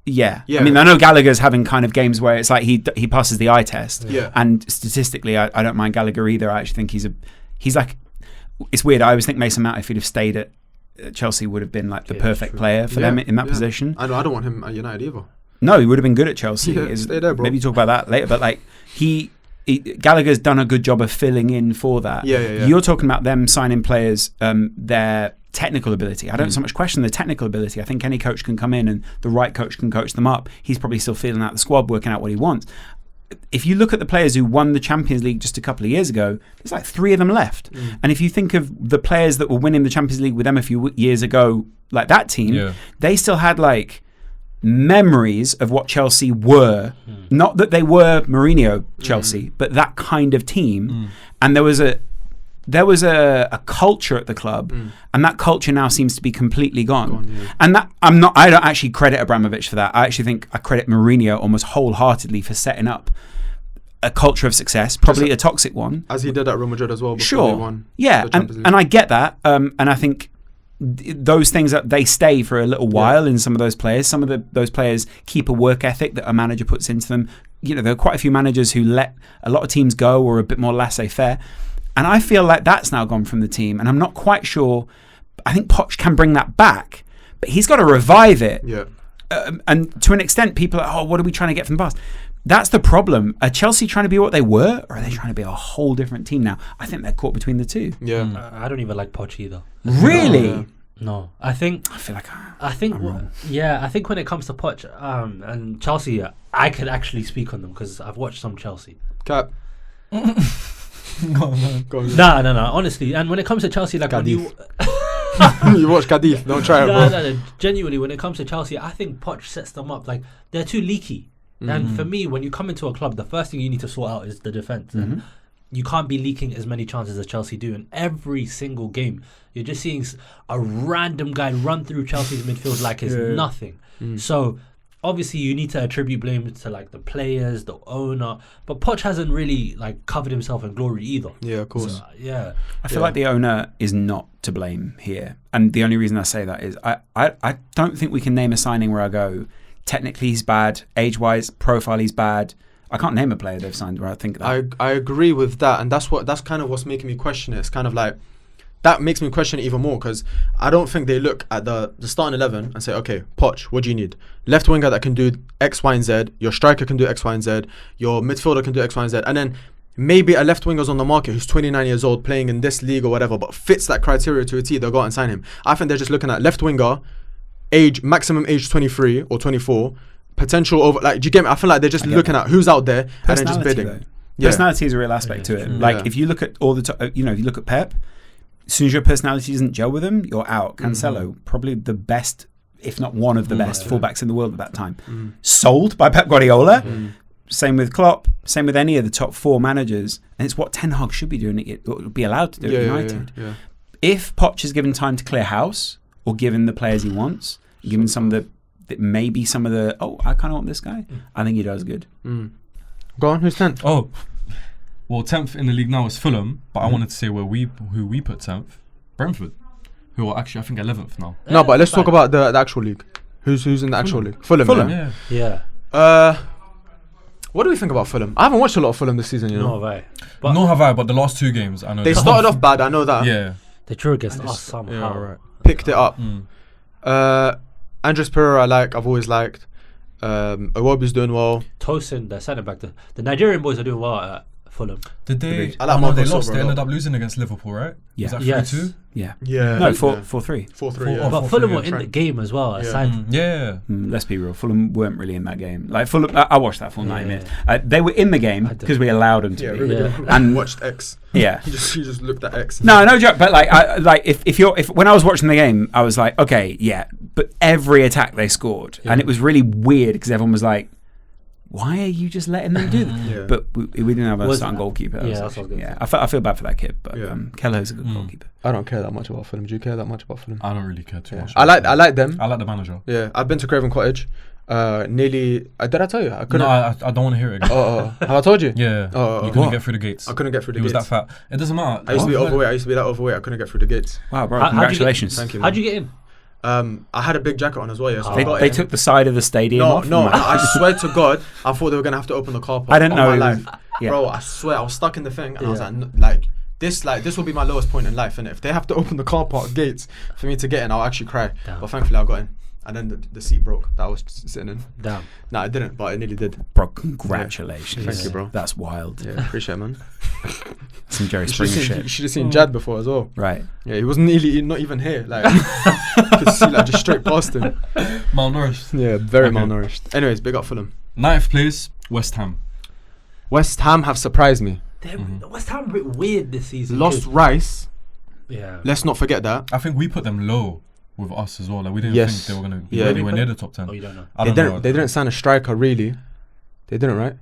Yeah. Yeah. I mean, I know Gallagher's having kind of games where it's like he passes the eye test. Yeah. And statistically, I don't mind Gallagher either. I actually think he's like, it's weird. I always think Mason Mount, if he'd have stayed at Chelsea, would have been like the perfect player for them in that position. I don't want him at United either. No, he would have been good at Chelsea. Yeah, stay there, bro. Maybe talk about that later. But like Gallagher's done a good job of filling in for that. Yeah. You're talking about them signing players, their technical ability. I don't so much question the technical ability. I think any coach can come in and the right coach can coach them up. He's probably still feeling out the squad, working out what he wants. If you look at the players who won the Champions League just a couple of years ago, there's like 3 of them left. And if you think of the players that were winning the Champions League with them a few years ago, like that team, they still had like memories of what Chelsea were. Not that they were Mourinho Chelsea, but that kind of team. And there was a culture at the club, and that culture now seems to be completely gone. And that I don't actually credit Abramovich for that. I actually think I credit Mourinho almost wholeheartedly for setting up a culture of success, probably a toxic one, as he did at Real Madrid as well. Before sure, they won yeah, the Champions League. and I get that, and I think those things that they stay for a little while in some of those players. Some of those players keep a work ethic that a manager puts into them. You know, there are quite a few managers who let a lot of teams go or are a bit more laissez-faire. And I feel like that's now gone from the team. And I'm not quite sure. I think Poch can bring that back, but he's got to revive it. Yeah. And to an extent, people are, what are we trying to get from the past? That's the problem. Are Chelsea trying to be what they were, or are they trying to be a whole different team now? I think they're caught between the two. Yeah. I don't even like Poch either. Really? No, I think I think when it comes to Poch and Chelsea, I could actually speak on them because I've watched some Chelsea. Cap. Go on. No. Honestly, and when it comes to Chelsea, like when you You watch Cadiz, don't try it, bro. no, genuinely, when it comes to Chelsea, I think Poch sets them up like they're too leaky. And for me, when you come into a club, the first thing you need to sort out is the defense. And you can't be leaking as many chances as Chelsea do. In every single game, you're just seeing a random guy run through Chelsea's midfield like it's nothing. So obviously you need to attribute blame to like the players, the owner, but Poch hasn't really like covered himself in glory either. Yeah, of course. So, I feel like the owner is not to blame here. And the only reason I say that is I don't think we can name a signing where I go, technically he's bad, age-wise, profile he's bad. I can't name a player they've signed where I think that. I agree with that, and that's kind of what's making me question it. It's kind of like that makes me question it even more because I don't think they look at the starting 11 and say, okay, Poch, what do you need? Left winger that can do X, Y, and Z. Your striker can do X, Y, and Z. Your midfielder can do X, Y, and Z. And then maybe a left winger's on the market who's 29 years old playing in this league or whatever, but fits that criteria to a T. They'll go out and sign him. I think they're just looking at left winger, maximum age 23 or 24. Potential over, like, do you get me? I feel like they're just looking at who's out there and then just bidding. Though. Personality is a real aspect to it. Like if you look at all the if you look at Pep, as soon as your personality doesn't gel with them, you're out. Cancelo, probably the best, if not one of the best fullbacks in the world at that time. Sold by Pep Guardiola. Same with Klopp. Same with any of the top 4 managers. And it's what Ten Hag should be doing. It would be allowed to do at United. If Poch is given time to clear house, or given the players he wants, given some of maybe some of the, I kind of want this guy, I think he does good. Go on, who's 10th? Oh, well, 10th in the league now is Fulham, but I wanted to say who we put 10th, Brentford, who are actually I think 11th now. No, but let's talk about the actual league. Who's in the actual league? Fulham. Yeah. What do we think about Fulham? I haven't watched a lot of Fulham this season, you know. Nor have Nor have I, but the last 2 games, I know. They started off bad, I know that. Yeah. They drew against us somehow. Yeah, right. Picked it up. Andres Pereira, I've always liked. Iwobi's doing well. Tosin, the centre back, the Nigerian boys are doing well at Fulham. Did they? I like no, Marco they Silva lost. a They lot. ended up losing against Liverpool, right? Yeah. Was that 3-2? Yes. Yeah. Yeah. No, 4-3. 4-3. Oh, But 4-3, Fulham yeah, were in right. the game as well. Yeah. Aside, Yeah. Let's be real. Fulham weren't really in that game. Like Fulham, I watched that full 90 Yeah. minutes. They were in the game did. because we allowed them to. Yeah, be. really Yeah. good. And watched X. Yeah. He just looked at X. No joke. But if when I was watching the game, I was like, okay, yeah. But every attack they scored, and it was really weird because everyone was like, why are you just letting them do that? Yeah. But we didn't have a Was starting that- goalkeeper. yeah, that's what I was gonna say. I feel bad for that kid, but Yeah. Kelleher's a good goalkeeper. I don't care that much about Fulham. Do you care that much about Fulham? I don't really care too much. I like them. I like the manager. Yeah, I've been to Craven Cottage. Nearly. Did I tell you? I couldn't. No, I don't want to hear it again. Have I told you? Yeah. Oh, You couldn't what? get through the gates. I couldn't get through the He was gates. that fat. It doesn't matter. I used to be overweight. I used to be that overweight. I couldn't get through the gates. Wow, bro! How'd you get- Congratulations. Thank you. how'd you get in? I had a big jacket on as well. Yeah, so I They, got they in. took the side of the stadium off. No, from my- I swear to God, I thought they were gonna have to open the car park. I didn't know My it was- life. yeah. Bro, I swear, I was stuck in the thing, and I was Yeah. this will be my lowest point in life. And if they have to open the car park gates for me to get in, I'll actually cry. Damn. But thankfully, I got in, and then the seat broke that I was sitting in. Damn. Nah, it didn't, but it nearly did. Bro, congratulations. Thank you, bro. That's wild. Yeah, appreciate it, man. Some Jerry You Springer shit. should have seen Jad before as well. Right. Yeah, he wasn't not even here. Like, you could see just straight past him. Malnourished. Yeah, very Okay. malnourished. Anyways, big up Fulham. 9th place, West Ham. West Ham have surprised me. West Ham a bit weird this season. Lost too. Rice. Yeah. Let's not forget that. I think we put them low with us as well. Like we didn't Yes. think they were going to be Yeah. anywhere near the top 10. Oh, you don't know. I They don't didn't. know. They didn't sign a striker, really. They didn't, right?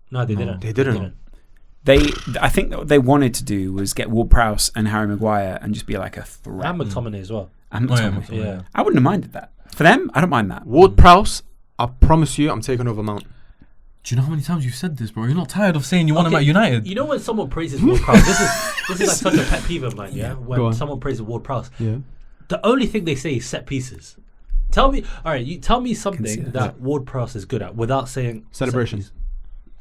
No, they No. didn't. They didn't. I think what they wanted to do was get Ward-Prowse and Harry Maguire and just be like a threat. And McTominay as well. And Oh, yeah, McTominay. McTominay. Yeah. I wouldn't have minded that. For them, I don't mind that. Ward-Prowse, I promise you, I'm taking over Mount. Do you know how many times you've said this, bro? You're not tired of saying you want him at United? You know when someone praises Ward-Prowse, this is like such a pet peeve of mine. Yeah. Go When on. someone praises Ward-Prowse, Yeah. the only thing they say is set pieces. Tell me, all right, you tell me something see that. that Ward-Prowse is good at without saying Celebrations. set piece.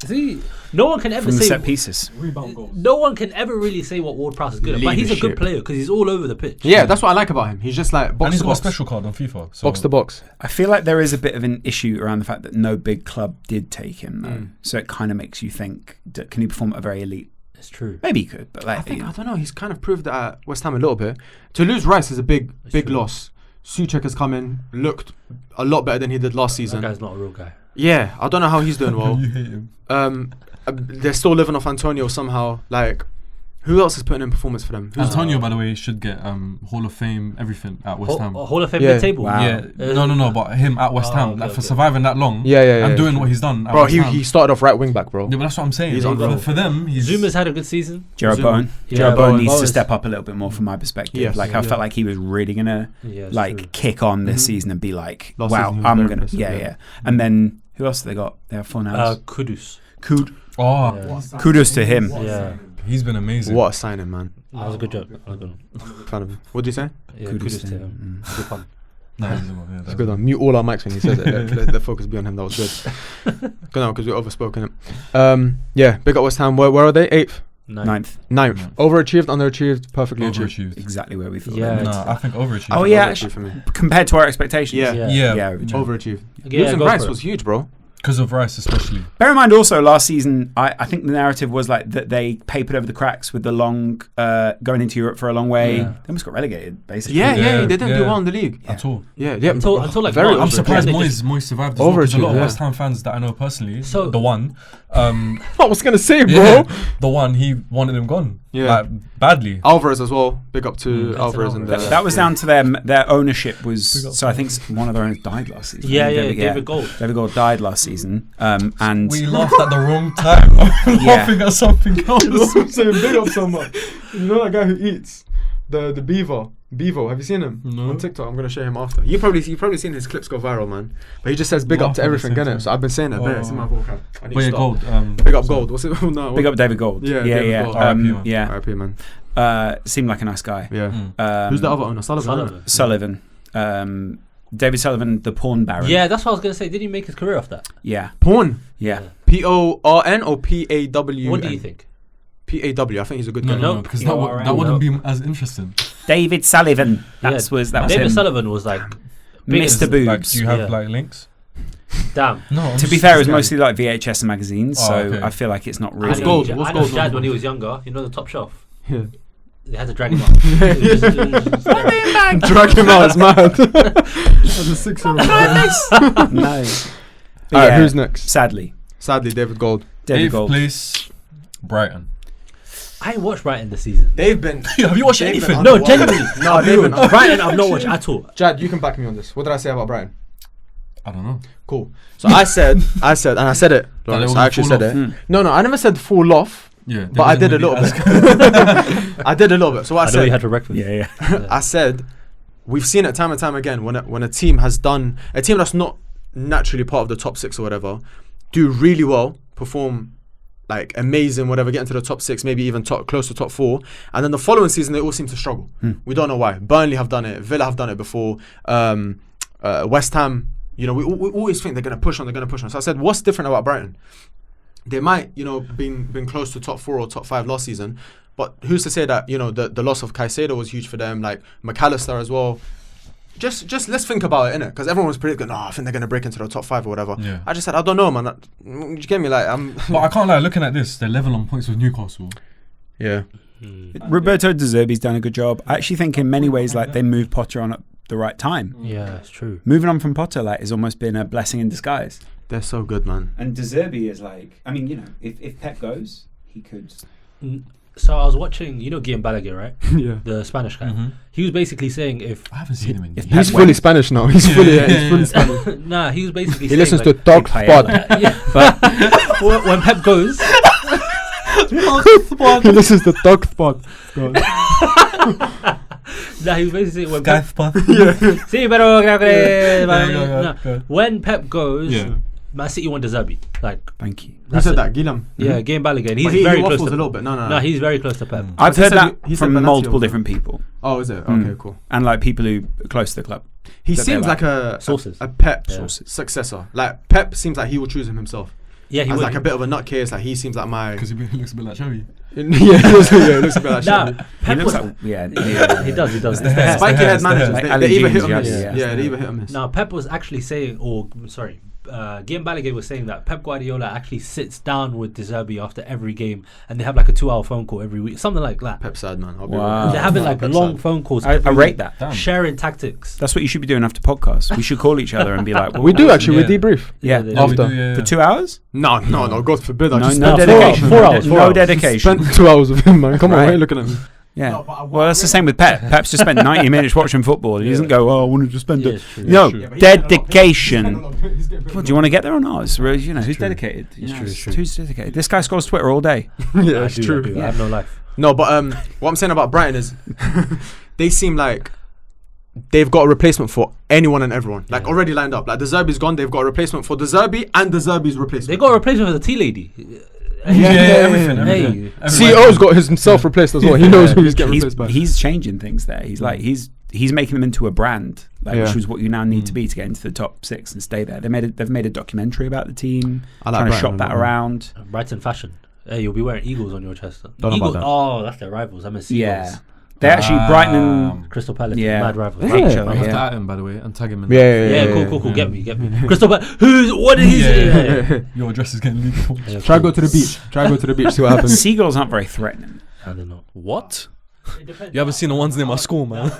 See, no one can ever From the say set pieces. Rebound goals. no one can ever really say what Ward-Prowse is good at, but he's a good Leadership. player because he's all over the pitch. Yeah, that's what I like about him. He's just like And box he's to got a box. special card on FIFA. So Box to box. I feel like there is a bit of an issue around the fact that no big club did take him, though. So it kind of makes you think, can he perform at a very elite? It's true. Maybe he could, but like, I don't know. He's kind of proved that at West Ham a little bit. To lose Rice is a big true. loss. Suchek has come in, looked a lot better than he did last That season. guy's not a real guy. Yeah, I don't know how he's doing well. You hate him. They're still living off Antonio somehow. Like, who else is putting in performance for them? Who's Antonio, by the way, should get Hall of Fame everything at West Ham. Hall of Fame Yeah. mid-table. Wow. Yeah, no, but him at West Oh, Ham, okay, like for okay. surviving that long, Yeah, and doing what he's done. At Bro, West Ham. he started off right wing back, bro. Yeah, but that's what I'm saying. He's For- unreal. for them, he's Zuma's had a good season. Jared Zuma. Bowen. Yeah, Jared Bowen Bowen. needs to Bowen's- step up a little bit more from my perspective. Yes, like, I yeah. felt like he was really going to Yeah, it's like true. kick on this season and be like, Last wow, season he was I'm very going to, impressive, yeah, yeah. yeah. And then, who else have they got? They have four names. Kudus. oh, Yeah. Kudos to him. Yeah. he's been amazing. What a signing, man. That was a good job. That was a good one. Fan of him. What do you say? Yeah, Kudos kudos to to him. him. Good fun. No, yeah, It's that's good one. Mute all our mics when he says it. Let the focus be on him. That was good. Good on, because we overspoken it. Yeah, big up West Ham. Where are they? 8th? Ninth. 9th. Yeah. Overachieved, underachieved, perfectly achieved. overachieved. Exactly where we thought. Yeah. they would. No, I think overachieved. Oh, yeah, Overachieved actually, for me. compared to our expectations. Yeah. Yeah, Yeah. Overachieved. Yeah, Losing go Rice for it. was huge, bro. because of Rice especially. Bear in mind also last season, I think the narrative was like that they papered over the cracks with the long going into Europe for a long way. Yeah. They almost got relegated, basically. Yeah, Yeah, they didn't do yeah. well in the league. At all. Yeah. Until like very March. I'm overachieved. surprised They just- Moyes survived as well, 'cause a lot of Overachieved, West Ham fans that I know personally, So- the one, I was gonna say, bro. Yeah, the one he wanted him gone. Yeah. Like, badly. Alvarez as well. Big up to That's Alvarez an and Alvarez. That was down to their ownership was. Big up So I think one of their owners died last season. Yeah, David Gold. David Gold died last season. And We laughed at the wrong time. Laughing at something else. I'm saying big up so much. You know that guy who eats the beaver. Bevo, have you seen him No. on TikTok? I'm gonna show him after. You've probably seen his clips go viral, man. But he just says big up to Laugh at the everything, same innit? time. So I've been saying that. Oh. It's in my vocab. I need But to yeah, stop. Gold. Big up Gold. What's it? No. big up David Gold. Yeah, yeah, David yeah. Gold. RIP, man. Yeah. RIP, man. Seemed like a nice guy. Yeah. Who's the other owner? Sullivan. Sullivan. David Sullivan, the porn baron. Yeah, that's what I was gonna say. Did he make his career off that? Yeah. Porn. Yeah. PORN or PAW? What do you think? PAW. I think he's a good No, guy. no, No, because no, that wouldn't be as interesting. David Sullivan. That Yeah. was David him. Sullivan was like big Mr. as- Boobs. Like, do you have Yeah. like links? Damn. No. I'm To be just- fair, it was mostly like VHS and magazines, Oh, so okay. I feel like it's not I really. What's gold? know, What's I know gold Jad number? when he was younger. You know the top shelf. Yeah. They had to drag him up. Drag him out. It's mad. As a 6-year-old. Nice. Alright, who's next? Sadly, Sadly, David Gold. David 8th Gold. place, Brighton. I ain't watched Brighton this season. They've been. Have you watched They've been anything? No, underwater. genuinely. No, they've been. Brighton, I've not watched at all. Jad, you can back me on this. What did I say about Brighton? I don't know. Cool. So I said, and I said it. That Lawrence, they I actually fall said off. it. No, I never said fall off, Yeah. but I did a little bit. I did a little bit. So what I I know you said, had for breakfast. Yeah. I said, we've seen it time and time again when a team has done a team that's not naturally part of the top 6 or whatever, do really well, perform like amazing, whatever, get into the top 6, maybe even close to top 4, and then the following season they all seem to struggle. We don't know why. Burnley have done it, Villa have done it before, West Ham. You know, we always think they're gonna push on. So I said, what's different about Brighton? They might, you know, been close to top 4 or top 5 last season, but who's to say that, you know, the loss of Caicedo was huge for them, like McAllister as well. Just let's think about it, innit? Because everyone was predicting, I think they're gonna break into the top 5 or whatever. Yeah. I just said, I don't know, man. You get me? Like, I'm. But I can't lie. Looking at this, they're level on points with Newcastle. Yeah. Roberto De Zerbi's done a good job. I actually think in many ways, like, they moved Potter on at the right time. Yeah, it's true. Moving on from Potter, like, has almost been a blessing in disguise. They're so good, man. And De Zerbi is like, I mean, you know, if Pep goes, he could. So I was watching, you know, Guillaume Balaguer, right? Yeah. The Spanish guy. Mhm. He was basically saying if I haven't seen him in If years. Pep He's went- fully Spanish now. He's fully Yeah. Spanish. nah, he was basically He saying listens like, to Talk Big Spot. yeah, but when Pep goes, He listens to Talk Spot. nah, he was basically saying when Guy Pep, Spot. sí, pero creo que Yeah, no. go. When Pep goes, Yeah. Man City want De Zerbi. Like, Thank you. Who that's said it. that? Guillaume. Yeah, Guillaume Balaguer. And he's But he very waffles close to a little bit. No. No, he's very close to Pep. I've He heard said- that he said from Benatia multiple also. different people. Oh, is it? Mm. Okay, cool. And like people who are close to the club. He That seems they're like a Sources. Pep Yeah. successor. Like Pep seems like he will choose him himself. Yeah, he As would. like a bit of a nutcase. Like he seems like my. Because he looks a bit like Xavi. Yeah, he looks a bit like Nah, Xavi. He Pep looks was. like, yeah. He does. He does. It's the hair. Spiky hair, head it's the hair. managers. Like They Ali either hit James, or miss. yeah. Yeah, they either hit or miss. Now Pep was actually saying, Guillaume Balaguer was saying that Pep Guardiola actually sits down with De Zerbi after every game, and they have like a 2-hour phone call every week, something like that. Pep sad, man. I'll be Wow. real. They're having like Pep long sad. phone calls. I every rate week, that. Damn. sharing tactics. That's what you should be doing after podcasts. We should call each other and be like, We do actually. Yeah. We debrief. Yeah. they do. After. We do, yeah, For yeah. 2 hours? No. God forbid. I No, just no spent dedication. 4 hours. No dedication. Spent 2 hours with him, man. Come on, Right. why are you looking at me? Yeah. No, but Well, that's the same with Pep. Pep's just spent 90 minutes watching football. He doesn't go, I wanted to spend Yeah, it. it's true. No, true. dedication. Well, do you want to get there or not? It's really, you know, who's dedicated? You know, true, it's true. Who's dedicated? This guy scrolls Twitter all day. Yeah, I it's do, true. I do. I have no life. No, but what I'm saying about Brighton is they seem like they've got a replacement for anyone and everyone. Like Yeah. already lined up. Like De Zerbi's gone, they've got a replacement for De Zerbi and De Zerbi's replacement. They got a replacement for the tea lady. Everything. Hey. CEO's got himself replaced as well. He knows who he's getting replaced by. He's changing things there. He's like he's making them into a brand, like, Yeah. which is what you now need to be to get into the top 6 and stay there. They've made a documentary about the team, I like trying to Brighton shop a that lot, man. around. Brighton fashion. Hey, you'll be wearing Eagles on your chest. Don't know Eagles. about that. Oh, that's their rivals. I'm a Seagulls. Yeah, they actually Brighton and Crystal Palace. Yeah. Mad rivals. Yeah. hate each I other. have to Yeah. at him, by the way, and tag him in. Yeah, cool. Yeah. Get me. Crystal Palace. What did he say? Yeah. Your address is getting leaked. Try go to the beach. See what happens. Seagulls aren't very threatening. I don't know. What? It depends. You haven't seen the ones near my school, man.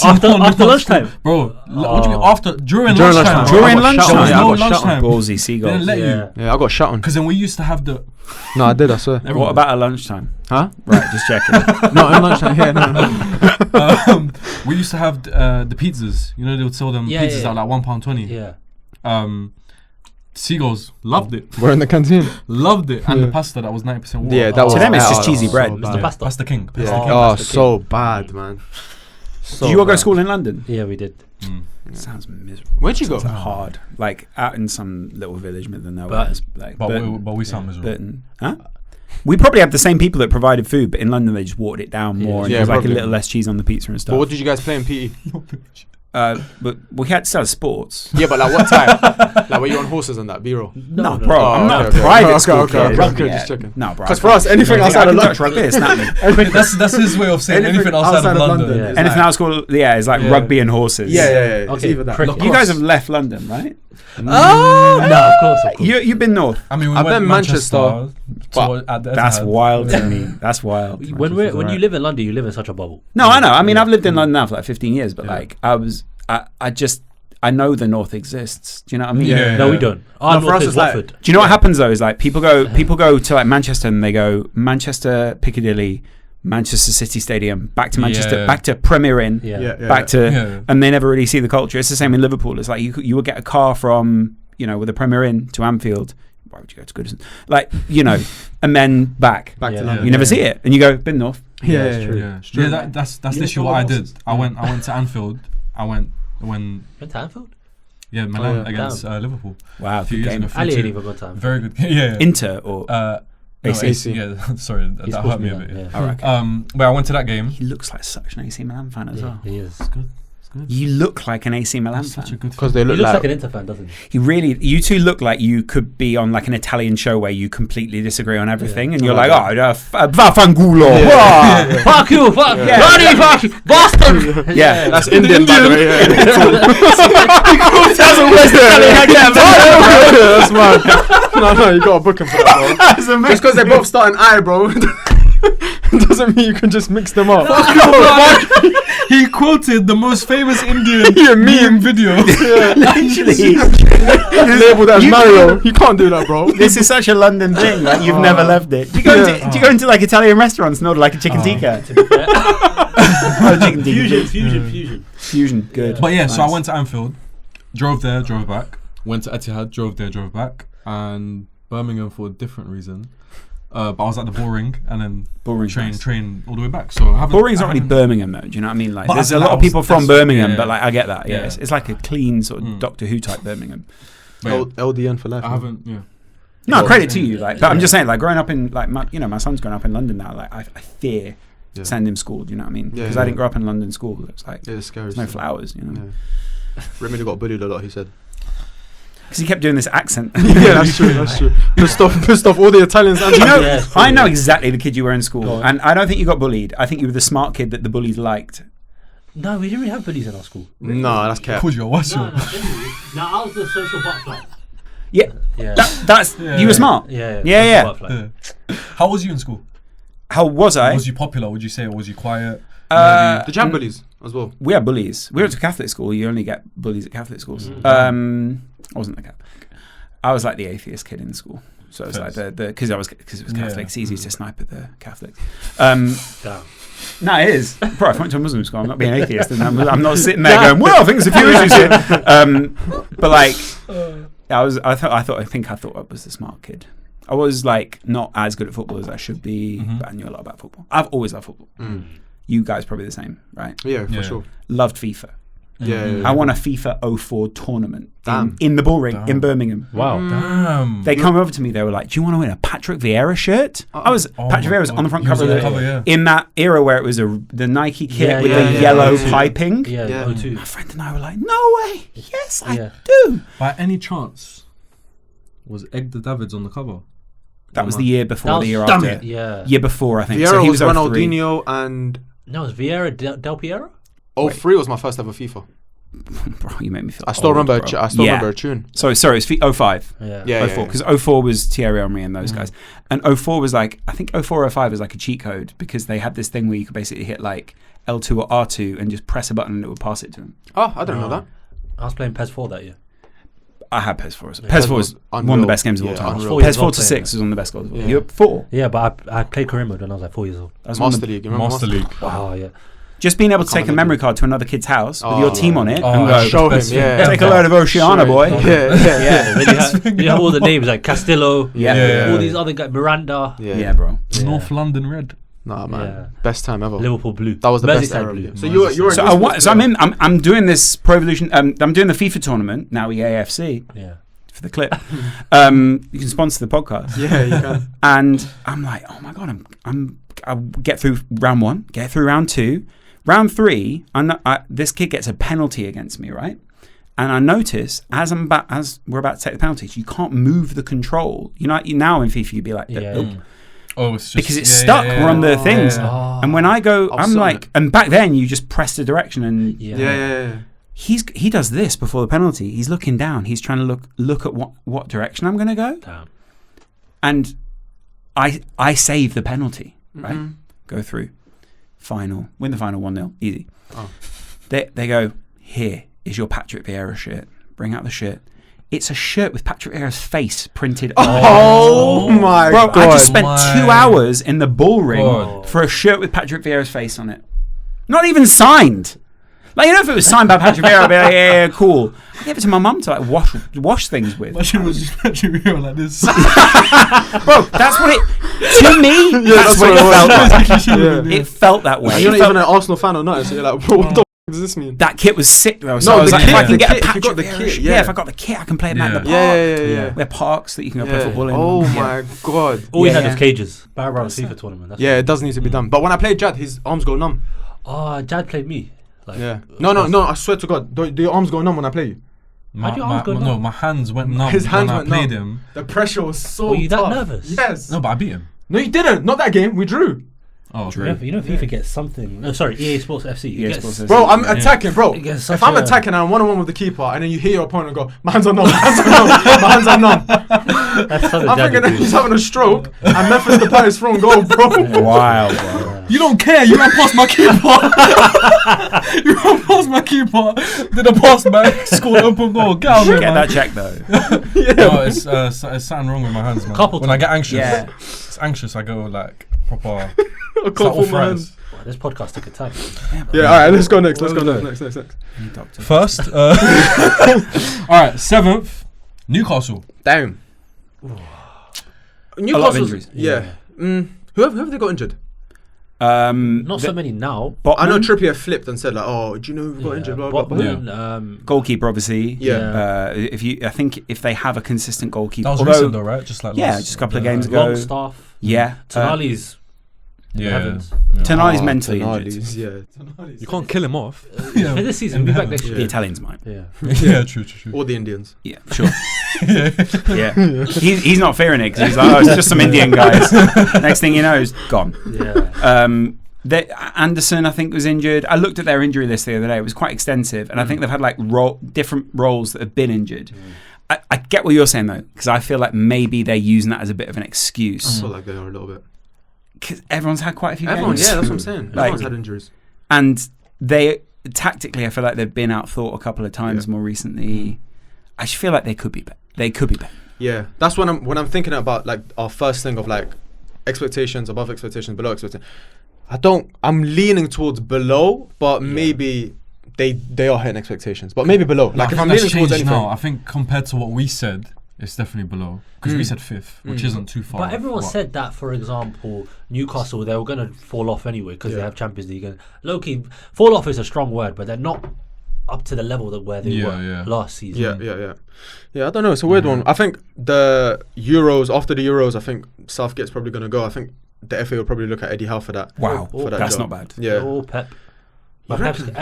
After lunchtime. Bro, what do you mean after? During During lunchtime. lunchtime. During I got lunchtime. shot on. There Yeah, I was got no shot on. lunchtime. Ballsy They seagulls. didn't let Yeah. you. Yeah, I got shot on. Because then we used to have the. No, I did. I swear. What about at lunchtime? Huh? Right, just checking. No, at lunchtime. Yeah, no. We used to have the pizzas. You know, they would sell them Yeah, pizzas yeah. at like £1.20. Yeah. Seagulls loved it. We're in the canteen. Loved it. And Yeah. the pasta that was 90% water. Yeah, that was. To them, it's that just was cheesy so bread. bad. Mr. Pasta. Pasta King. Pasta Yeah. King. Oh, Pasta so bad, man. So Did you all go to bad. school in London? Yeah, we did. Sounds miserable. Where'd you go? Sounds hard. Like out in some little village mid the nowhere. But- It's like But Burton. we sound miserable. Burton. Huh? We probably had the same people that provided food, but in London they just watered it down more, and Yeah, there was like probably. a little less cheese on the pizza and But stuff. what did you guys play in PE? But we had to sports. Yeah, but like what time? Like were you on horses and that? B-roll. No, bro, Oh, I'm not okay, a private okay, school okay, kid. okay, Yeah. just checking. No, bro. 'Cause for us, anything outside of touch London- rugby, snap me. That's his way of saying anything outside of London. Yeah. is Anything like- else called is like Yeah. rugby and horses. Yeah. It's Okay, either that. cricket. You guys have left London, right? No, of course. You've been north. I mean, we I've went been Manchester. but at the That's Etihad. wild to me. That's wild. When you live in London, you live in such a bubble. No, I know. I mean, I've lived in London now for like 15 years, but Yeah. like I know the north exists. Do you know what I mean? Yeah. No, we don't. Our No, for north us is it's like- Watford. Do you know what happens though? Is like people go to like Manchester and they go Manchester Piccadilly, Manchester City Stadium, back to Manchester, Yeah. back to Premier Inn, Yeah. back to, Yeah. and they never really see the culture. It's the same in Liverpool. It's like you would get a car from with a Premier Inn to Anfield. Why would you go to Goodison? Like and then back. Back to Yeah. London. You never see it, and you go been north. Yeah, it's true. Yeah, that's You literally follow what I did. horses? I went to Anfield. I went when Went to Anfield? Milan yeah. against Liverpool. Wow, A few good years game. ago. Ali ain't even got time. Very good. Yeah. Inter or No, AC. AC. Yeah, sorry, He's that supposed hurt to me be a that, bit. yeah. All right. Okay. But I went to that game. He looks like such an AC Milan fan as Yeah, well. he is. It's good. You look like an AC Milan Such a fan. good. Because they He look looks like. like an Inter fan, doesn't he? He really, you two look like you could be on like an Italian show where you completely disagree on everything, and you're like, vaffanculo. Yeah. Fuck you, fuck Yeah. bloody fuck you, Boston. Yeah. That's Indian, by the way. That's mad. No, you gotta book him for that, bro. Just because they both start an I, bro, doesn't mean you can just mix them up. He quoted the most famous Indian Yeah, meme video. Actually, Labeled as Mario. You can't do that, bro. this is such a London thing. Like you've never left it. Do you go into like Italian restaurants and order like a chicken tikka? Chicken tikka. Fusion. Good. But yeah, so I Nice. went to Anfield, drove there, drove back. Went to Etihad, drove there, drove back, and Birmingham for a different reason. But I was at the Bullring and then Bullring's train nice. all the way back. So I haven't. Bullring's I not really haven't- Birmingham though. Do you know what I mean? Like, But there's I a think lot of that people was- from that's- Birmingham, yeah. but like I get that. Yeah, Yeah. it's like a clean sort of Doctor Who type Birmingham. But yeah, LDN for life. I haven't. Yeah. No, Well, credit to you. Like, but I'm just saying, like, growing up in like my son's growing up in London now. Like, I fear Yeah. send him school. Do you know what I mean? Yeah, Because yeah. I didn't grow up in London school. It's like Yeah, it's scary. there's no flowers. You know, Yeah. Remedy got bullied a lot, he said. because he kept doing this accent. Yeah, that's true. That's true. Pissed off all the Italians. And Do you know, Yeah, it's I know probably- exactly the kid you were in school, Go on. and I don't think you got bullied. I think you were the smart kid that the bullies liked. No, we didn't really have bullies in our school. No, that's cap. Called you a what's No, your? I was the social butterfly. Yeah, Yeah. that's you were smart. Yeah. Yeah. social butterfly. Yeah. How was you in school? How was I? Was you popular? Would you say, or was you quiet? Did you have bullies as well? We had bullies. We went to Catholic school. You only get bullies at Catholic schools. I wasn't a Catholic. I was like the atheist kid in school. So it was like because it was Catholic. Yeah. It's easy to snipe at the Catholics. Damn. No, it is. Bro, if I went to a Muslim school, I'm not being atheist, and I'm not sitting there going, "Well, I think there's a few issues here." But like, I thought I was the smart kid. I was like not as good at football as I should be, but I knew a lot about football. I've always loved football. You guys probably the same, right? Yeah, for Yeah. sure. Loved FIFA. Yeah. I won a FIFA 04 tournament Damn. in the Bullring in Damn. Birmingham. Wow. Damn. They come over to me. They were like, "Do you want to win a Patrick Vieira shirt?" I was Oh Patrick my Vieira was God. on the front He was cover on of the the cover, yeah. in that era where it was the Nike kit Yeah, with yeah, the yeah, yellow yeah. piping. Yeah, Yeah. O2. My friend and I were like, "No way! Yes, I Yeah. do." By any chance, was Egg the Davids on the cover? That was the year before, That the year was- after. damn it. Yeah. Year before, I think. Vieira so he was was 03. Ronaldinho and No, it was Vieira Del Piero? 03 was my first ever FIFA. Bro, you make me feel. I still old, remember. bro. I still remember a tune. Sorry, it's 05. Yeah. 04, because 04 was Thierry Henry and those guys, and 04 was like, I think 04 or 05 was like a cheat code because they had this thing where you could basically hit like L2 or R2 and just press a button and it would pass it to him. Oh, I didn't know that. I was playing PES 4 that year. I had PES 4. Yeah. PES 4 was one of the Unreal. best games of all Yeah, time. unreal. PES 4 to 6 was one of the best goals. Yeah. You're 4. Yeah, but I played career mode when I was like 4 years old. That was one of Master the- League. You remember Master League. Oh yeah. Just being able to take a Can't memory believe card to another kid's house with Oh, your team on it Oh, and go, that's Show him, best thing. yeah. take a load of Oceana, boy. Yeah, yeah, Yeah. Then you have all the names like Castillo. Yeah. All these other guys, Miranda. Yeah, bro. Yeah. North London Red. Nah, man. Yeah. Best time ever. Liverpool blue. That was the best Merseyside era. blue. So you're So I'm doing this Pro Evolution. I'm doing the FIFA tournament now. EAFC Yeah. for the clip. You can sponsor the podcast. Yeah, you can. And I'm like, oh my god, I'll get through round 1, get through round 2, round 3. This kid gets a penalty against me, right? And I notice as we're about to take the penalties, you can't move the control. You know, now in FIFA you'd be like, Yeah. "Oop," Oh, it's just because it's stuck. We're on the things. yeah. And when I go, I've I'm seen like, it. and back then you just press the direction and Yeah. he does this before the penalty. He's looking down. He's trying to look at what direction I'm going to go. Damn. And I save the penalty, right? Mhm. Go through. Win the final 1-0. Easy. Oh. They go, here is your Patrick Vieira shirt. Bring out the shirt. It's a shirt with Patrick Vieira's face printed on it. Oh my Bro, god! I just spent my 2 hours in the bull ring God. for a shirt with Patrick Vieira's face on it. Not even signed. Like, you know, if it was signed by Patrick Vieira, I'd be like, yeah, cool. I gave it to my mum to like wash things with. Imagine it was just Patrick Vieira like this. Bro, that's what it. To me, that's what it felt like. Yeah. It felt that way. You're It not felt- even an Arsenal fan or nothing, so you're like, bro, what the f- does this mean? that kit was sick though. So No, I was the like, if I kit, can the get kit, a if you Patrick got the Vieira kit, shirt- yeah. if I got the kit, I can play it at the park. Yeah. We're parks that you can go play football in. Oh Yeah. my god. All we Yeah. had was cages. Barra Bruvvas FIFA tournament. That's Yeah, it does need to be done. But when I played Jad, his arms go numb. Oh, Jad played me. Like, Yeah. No. I swear to God, do your arms go numb when I play you? My, How'd your arms go no, numb? my hands went numb His hands when went I played numb. him. The pressure was so Were you that tough. nervous? Yes. No, but I beat him. No, you didn't. Not that game. We drew. Oh, You know FIFA gets something. No, sorry, EA Sports FC. EA Sports FC. Bro, I'm Yeah. attacking, bro. It gets If such I'm a- attacking and I'm one-on-one with the keeper, and then you hear your opponent go, my hands are numb, my hands are numb, my hands are numb. That's something I'm Jad thinking would that do. he's having a stroke, and Memphis Depay is thrown goal, bro. Wild, bro. You don't care. You ran past my keeper. You ran past my keeper. Did a pass back. Scored open goal. Get out of here, Get man. that check though. No, it's something wrong with my hands, man. Couple when I get anxious, Yeah. it's anxious. I go like proper. I It's can't like feel my hands. arthritis. Wow, this podcast took a time. Yeah, alright, let's go next. Let's go next. Doctor. First, all right, 7th, Newcastle. Damn. A lot of Newcastle's injuries. Yeah. Who have they got injured? Not so many now. I know Botman, Trippier flipped and said like, "Oh, do you know who got injured?" Blah blah blah. Botman, goalkeeper, obviously. Yeah. I think if they have a consistent goalkeeper, That was although, recent though, right? Just like yeah, last- just a couple of games ago. Longstaff. Yeah, Tonali's. Yeah. Heavens. Tonali's Oh, mentally Tonali's, injured. yeah. You can't kill him off. For this season, we'll be back next The year. Italians might. Yeah. Yeah, true. Or the Indians. Yeah, sure. Yeah, he's not fearing it because he's like, oh, it's just some Indian guys. Next thing you know, he's gone. Yeah. Anderson, I think, was injured. I looked at their injury list the other day. It was quite extensive, and I think they've had like different roles that have been injured. I get what you're saying though, because I feel like maybe they're using that as a bit of an I excuse. feel like they are a little bit. Because everyone's had quite a few Everyone, games. yeah, that's what I'm saying. Like- Everyone's had injuries. And they tactically, I feel like they've been outthought a couple of times more recently. I just feel like they could be better. They could be better. Yeah, that's when I'm thinking about like our first thing of like expectations, above expectations, below expectations. I'm leaning towards below, but maybe they are hitting expectations, but maybe below. Like if I'm leaning towards anything, now, I think compared to what we said, it's definitely below because we said 5th, which isn't too far. But everyone off. said that, for example, Newcastle, they were going to fall off anyway because they have Champions League. And low-key, fall off is a strong word, but they're not up to the level that where they were last season. Yeah. I don't know. It's a weird one. I think the Euros, after the Euros, I think Southgate's probably going to go. I think the FA will probably look at Eddie Howe for that. Wow, for that that's job. not bad. Yeah. Or Pep. But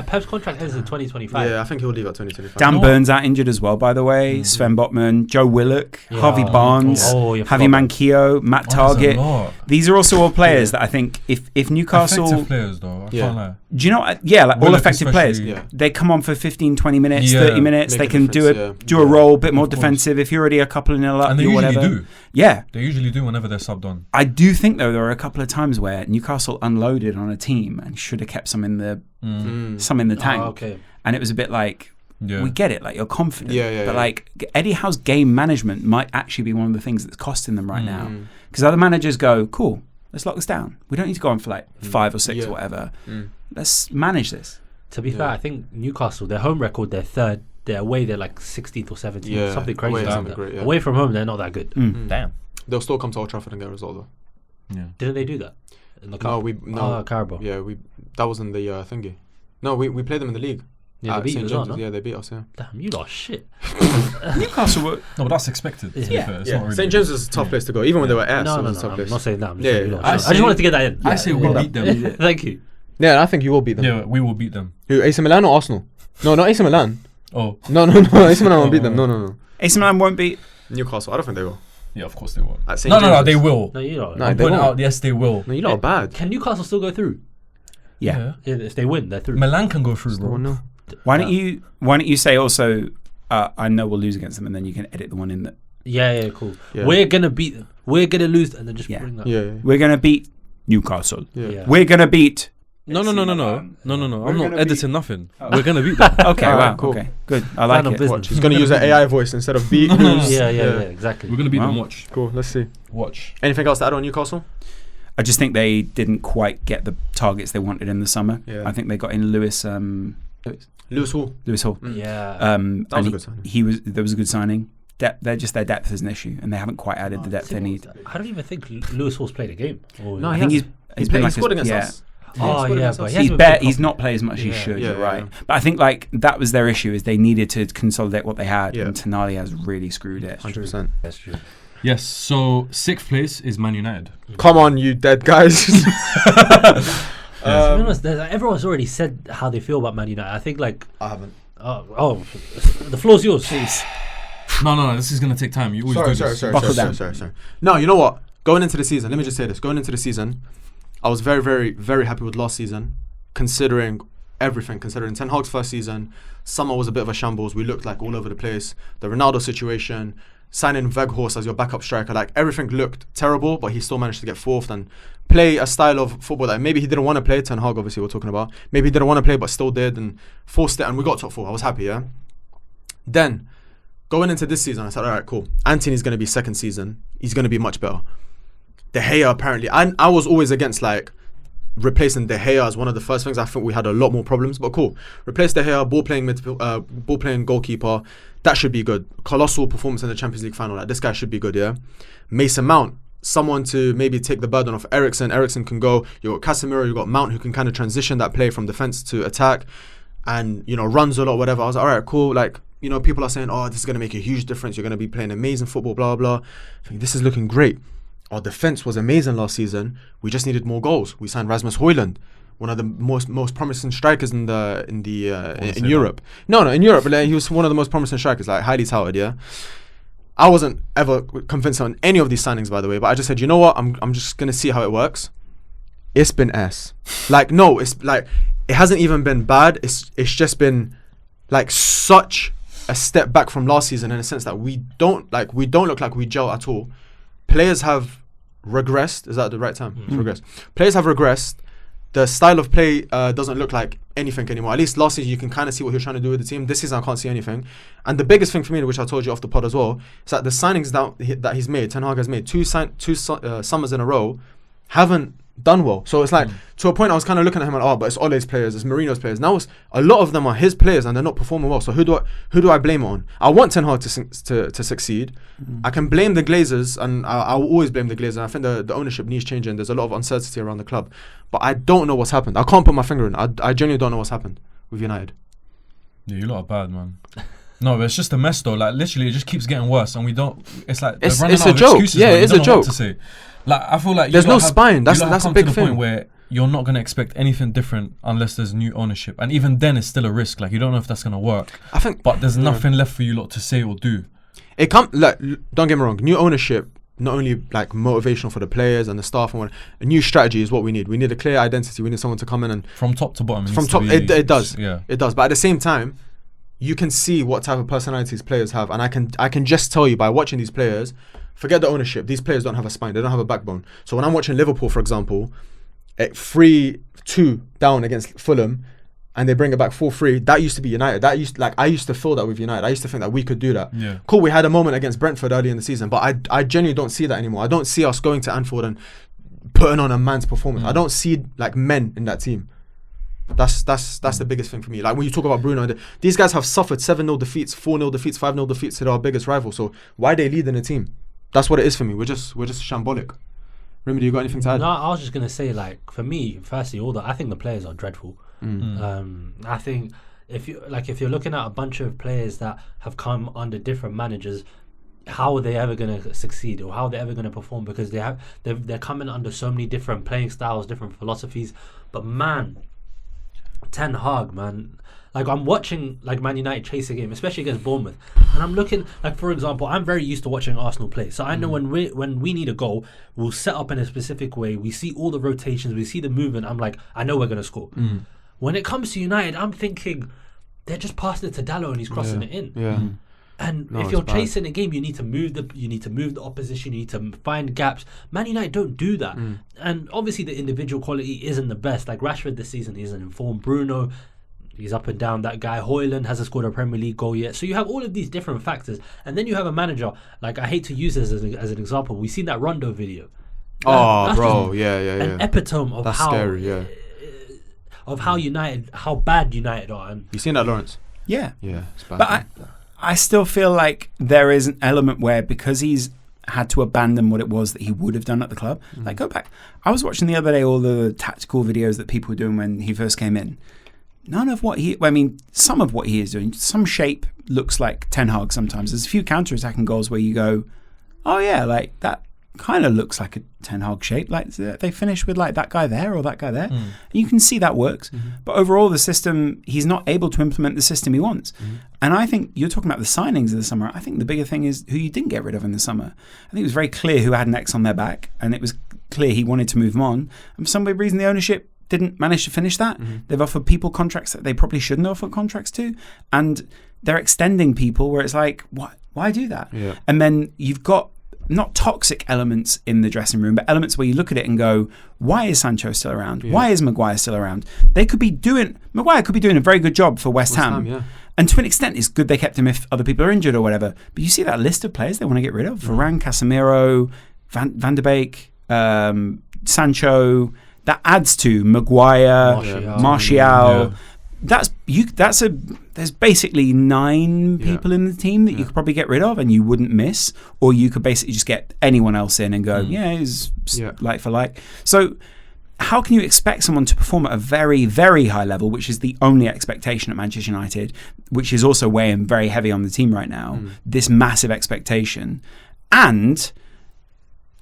Pep's contract ends in 2025. Yeah, I think he'll leave at 2025. Dan Burns out injured as well, by the way. Sven Botman, Joe Willock, Yeah. Harvey Barnes, Oh, yeah, Javi forgot. Manquillo, Matt Oh, that's a Target. lot. These are also all players that I think if Newcastle... Effective players though, I Yeah. can't lie. Do you know what? Yeah, like all Willock effective players. especially. Yeah. They come on for 15, 20 minutes, Yeah. 30 minutes. Make They a can difference, do a role, a bit more Of course. defensive. If you're already a couple of nil up, And they or usually whatever. do. Yeah. They usually do whenever they're subbed on. I do think, though, there were a couple of times where Newcastle unloaded on a team and should have kept some in the tank. okay. And it was a bit like, Yeah. we get it, like you're confident. Yeah, but yeah. like Eddie Howe's game management might actually be one of the things that's costing them right now. Mm. Because other managers go, cool, let's lock this down. We don't need to go on for like 5 or 6 Yeah. or whatever. Mm. Let's manage this. To be Yeah. fair, I think Newcastle, their home record, they're third. They're away, they're like 16th or 17th, Yeah, something crazy. away like isn't that. great, yeah. Away from home, they're not that good. Damn. They'll still come to Old Trafford and get a result though. Yeah. Didn't they do that in the No, cup? Carabao. Yeah, that was in the thingy. No, we played them in the league. Yeah, they At beat St. you as well, James's. no? Yeah, they beat us. Yeah. Damn, you lot shit. Newcastle were. No, but that's expected. To be Yeah. fair. It's not really. St. James is a tough place to go, even when they were ass. No, it no, was a no. tough I'm place. not saying that. I'm just Yeah, saying you yeah. lot I shit. I just say- wanted to get that in. I say we'll beat them. Thank you. Yeah, I think you will beat them. Yeah, we will beat them. Who? AC Milan or Arsenal? No, not AC Milan. Oh, No, AC Milan won't beat them. No. AC Milan won't beat. Newcastle. I don't think they will. yeah, of course they will. At St. No, James's. they will. No, you lot. No, I'm they putting it won't. out. Yes, they will. No, you lot are bad. Can Newcastle still go through? Yeah. Yeah, if they win, they're through. Milan can go through, bro. No. Why don't you say also? I know we'll lose against them, and then you can edit the one in that Yeah, cool. Yeah. We're gonna beat them. We're gonna lose, and then just Yeah. bring that. Yeah. we're gonna beat Newcastle. Yeah. We're gonna beat. No. I'm We're not gonna editing nothing. We're gonna beat them. Okay, Alright, wow, cool. okay, good. I like Plan of it. business. Watch. He's gonna use an AI voice instead of beat. lose. Yeah, exactly. We're gonna beat them. Wow. Watch. Cool. Let's see. Watch. Anything else to add on Newcastle? I just think they didn't quite get the targets they wanted in the summer. Yeah. I think they got in Lewis Hall. Lewis Hall. Yeah. That was And a good signing. there was a good signing. Their depth is an issue, and they haven't quite added the depth they need. I don't even think Lewis Hall's played a game. Or- No, I he think hasn't. he's He been like scored a- against yeah. us. Oh scored yeah, against but us. he He's hasn't been he's not played as much as he Yeah. should. Yeah, You're right, yeah. but I think like that was their issue is they needed to consolidate what they had, Yeah. and Tonali has really screwed it. 100%. That's true. Yes. So 6th place is Man United. Come on, you dead guys. To be honest, everyone's already said how they feel about Man United. I think like I haven't. the floor's yours. No. This is gonna take time. You always do this. Sorry. No, you know what? Going into the season, let me just say this. Going into the season, I was very, very, very happy with last season, considering everything. Considering Ten Hag's first season, summer was a bit of a shambles. We looked like all over the place. The Ronaldo situation, signing Weghorst as your backup striker, like everything looked terrible, but he still managed to get fourth and play a style of football that maybe he didn't want to play. Ten Hag, obviously, we're talking about. Maybe he didn't want to play, but still did and forced it, and we got top 4. I was happy, yeah? Then, going into this season, I said, all right, cool. Anthony's going to be second season. He's going to be much better. De Gea, apparently. I was always against, like, replacing De Gea as one of the first things. I think we had a lot more problems, but cool. Replace De Gea, ball playing goalkeeper. That should be good. Colossal performance in the Champions League final. Like, this guy should be good, yeah? Mason Mount, someone to maybe take the burden off Eriksen. Eriksen can go. You got Casemiro, you got Mount who can kind of transition that play from defense to attack and, you know, runs a lot, whatever. I was like, all right, cool. Like, you know, people are saying, oh, this is going to make a huge difference. You're going to be playing amazing football, blah, blah. I think this is looking great. Our defense was amazing last season. We just needed more goals. We signed Rasmus Højlund, one of the most promising strikers in Europe. No, in Europe, like, he was one of the most promising strikers, like highly touted. Yeah, I wasn't ever convinced on any of these signings, by the way. But I just said, you know what? I'm just gonna see how it works. It's been ass. Like, no, it's like it hasn't even been bad. It's just been like such a step back from last season in a sense that we don't look like we gel at all. Players have regressed. Is that the right term? It's regressed. Players have regressed. The style of play doesn't look like anything anymore. At least last season you can kind of see what he was trying to do with the team. This season I can't see anything. And the biggest thing for me, which I told you off the pod as well, is that the signings that he's made, Ten Hag has made, two summers in a row, haven't done well. So it's like to a point I was kind of looking at him and but it's Ole's players, it's Mourinho's players. Now a lot of them are his players and they're not performing well. So who do I blame it on? I want Ten Hag to succeed. I can blame the Glazers and I will always blame the Glazers. I think the ownership needs changing. There's a lot of uncertainty around the club, but I don't know what's happened. I can't put my finger in. I genuinely don't know what's happened with United. Yeah, you lot are bad, man. No, but it's just a mess though. Like literally, it just keeps getting worse, and we don't. It's like It's running out a of joke. excuses, Yeah, man. You it's don't a know what joke. to say. Like I feel like There's you no lot have- spine. you That's lot have a come big to the thing. point where you're not gonna expect anything different unless there's new ownership, and even then, it's still a risk. Like you don't know if that's gonna work. I think, But there's nothing left for you lot to say or do. don't get me wrong. New ownership not only like motivational for the players and the staff and what. A new strategy is what we need. We need a clear identity. We need someone to come in and from top to bottom. from top. It does. Yeah. It does. But at the same time, you can see what type of personalities players have, and I can just tell you by watching these players. Forget the ownership. These players don't have a spine. They don't have a backbone. So when I'm watching Liverpool, for example, at 3-2 down against Fulham, and they bring it back 4-3, that used to be United. I used to feel that with United. I used to think that we could do that. Yeah. Cool, we had a moment against Brentford early in the season, but I genuinely don't see that anymore. I don't see us going to Anfield and putting on a man's performance. I don't see like men in that team. That's the biggest thing for me. Like when you talk about Bruno, these guys have suffered 7-0 defeats, 4-0 defeats, 5-0 defeats to our biggest rival. So why they lead in a team? That's what it is for me. We're just shambolic. Remedy, you got anything to add? No, I was just gonna say, like, for me, firstly, I think the players are dreadful. I think if you're looking at a bunch of players that have come under different managers, how are they ever going to succeed, or how are they ever going to perform? Because they're coming under so many different playing styles, different philosophies. But man, Ten Hag, man, like I'm watching like Man United chase a game, especially against Bournemouth, and I'm looking, like, for example, I'm very used to watching Arsenal play, so I know when we need a goal, we'll set up in a specific way. We see all the rotations, we see the movement. I'm like, I know we're going to score. When it comes to United, I'm thinking they're just passing it to Dallo and he's crossing it in. Yeah. And No, if you're it's bad. chasing a game, you need to move the opposition. You need to find gaps. Man United don't do that. And obviously, the individual quality isn't the best. Like Rashford this season, he isn't in form. Bruno, he's up and down. That guy Højlund hasn't scored a Premier League goal yet. So you have all of these different factors, and then you have a manager. Like, I hate to use this as an example. We've seen that Rondo video. Oh, That's bro, just yeah. an epitome of That's how scary, yeah. Of how how bad United are. And You seen that, Laurence? Yeah. Yeah, it's bad. But I still feel like there is an element where, because he's had to abandon what it was that he would have done at the club. Like, go back. I was watching the other day all the tactical videos that people were doing when he first came in. Some of what he is doing, some shape looks like Ten Hag sometimes. There's a few counter-attacking goals where you go, oh yeah, like that kind of looks like a Ten Hag shape. Like they finish with like that guy there or that guy there. And you can see that works. But overall, the system, he's not able to implement the system he wants. And I think you're talking about the signings of the summer. I think the bigger thing is who you didn't get rid of in the summer. I think it was very clear who had an X on their back, and it was clear he wanted to move them on. And for some weird reason, the ownership didn't manage to finish that. They've offered people contracts that they probably shouldn't offer contracts to. And they're extending people where it's like, why do that? Yeah. And then you've got not toxic elements in the dressing room, but elements where you look at it and go, why is Sancho still around? Yeah. Why is Maguire still around? Maguire could be doing a very good job for West Ham. yeah. And to an extent, it's good they kept him if other people are injured or whatever. But you see that list of players they want to get rid of. Varane, Casemiro, Van de Beek, Sancho. That adds to Maguire, Martial. Yeah. There's basically 9 people in the team that you could probably get rid of and you wouldn't miss, or you could basically just get anyone else in and go, it's like for like. So how can you expect someone to perform at a very, very high level, which is the only expectation at Manchester United, which is also weighing very heavy on the team right now, this massive expectation, and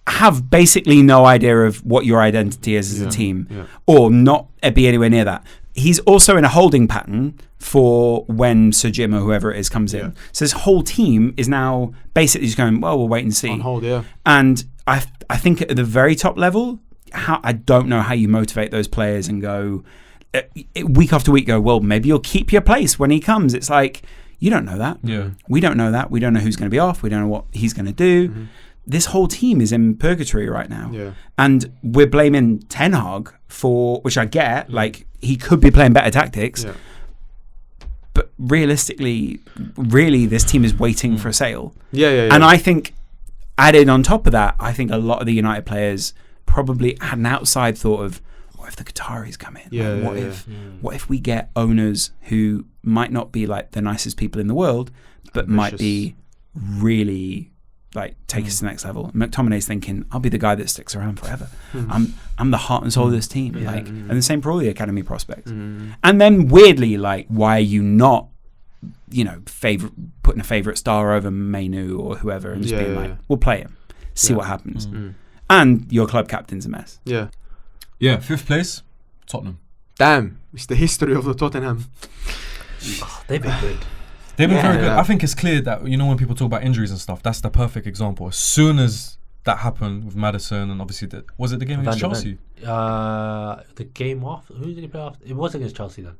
have basically no idea of what your identity is as a team, or not be anywhere near that. He's also in a holding pattern for when Sir Jim or whoever it is comes in. So his whole team is now basically just going, well, we'll wait and see. On hold, yeah. And I think at the very top level, I don't know how you motivate those players and go, week after week, go, well, maybe you'll keep your place when he comes. It's like, you don't know that. Yeah. We don't know that. We don't know who's going to be off. We don't know what he's going to do. This whole team is in purgatory right now. Yeah. And we're blaming Ten Hag for, which I get, like, he could be playing better tactics. Yeah. But realistically, really, this team is waiting for a sale. Yeah. And I think, added on top of that, I think a lot of the United players probably had an outside thought of, what if the Qataris come in? What if we get owners who might not be like the nicest people in the world, but might be really like take us to the next level? McTominay's thinking, I'll be the guy that sticks around forever. I'm the heart and soul of this team. And the same for all the academy prospects. And then weirdly, like, why are you not, putting a favourite star over Mainu or whoever and just being like, we'll play him, see what happens. And your club captain's a mess. Yeah. Yeah, 5th place, Tottenham. Damn, it's the history of the Tottenham. They've been good. They've been very good. I think it's clear that, when people talk about injuries and stuff, that's the perfect example. As soon as that happened with Madison and obviously was it the game against Van de Chelsea? The game off. Who did he play off? It was against Chelsea then.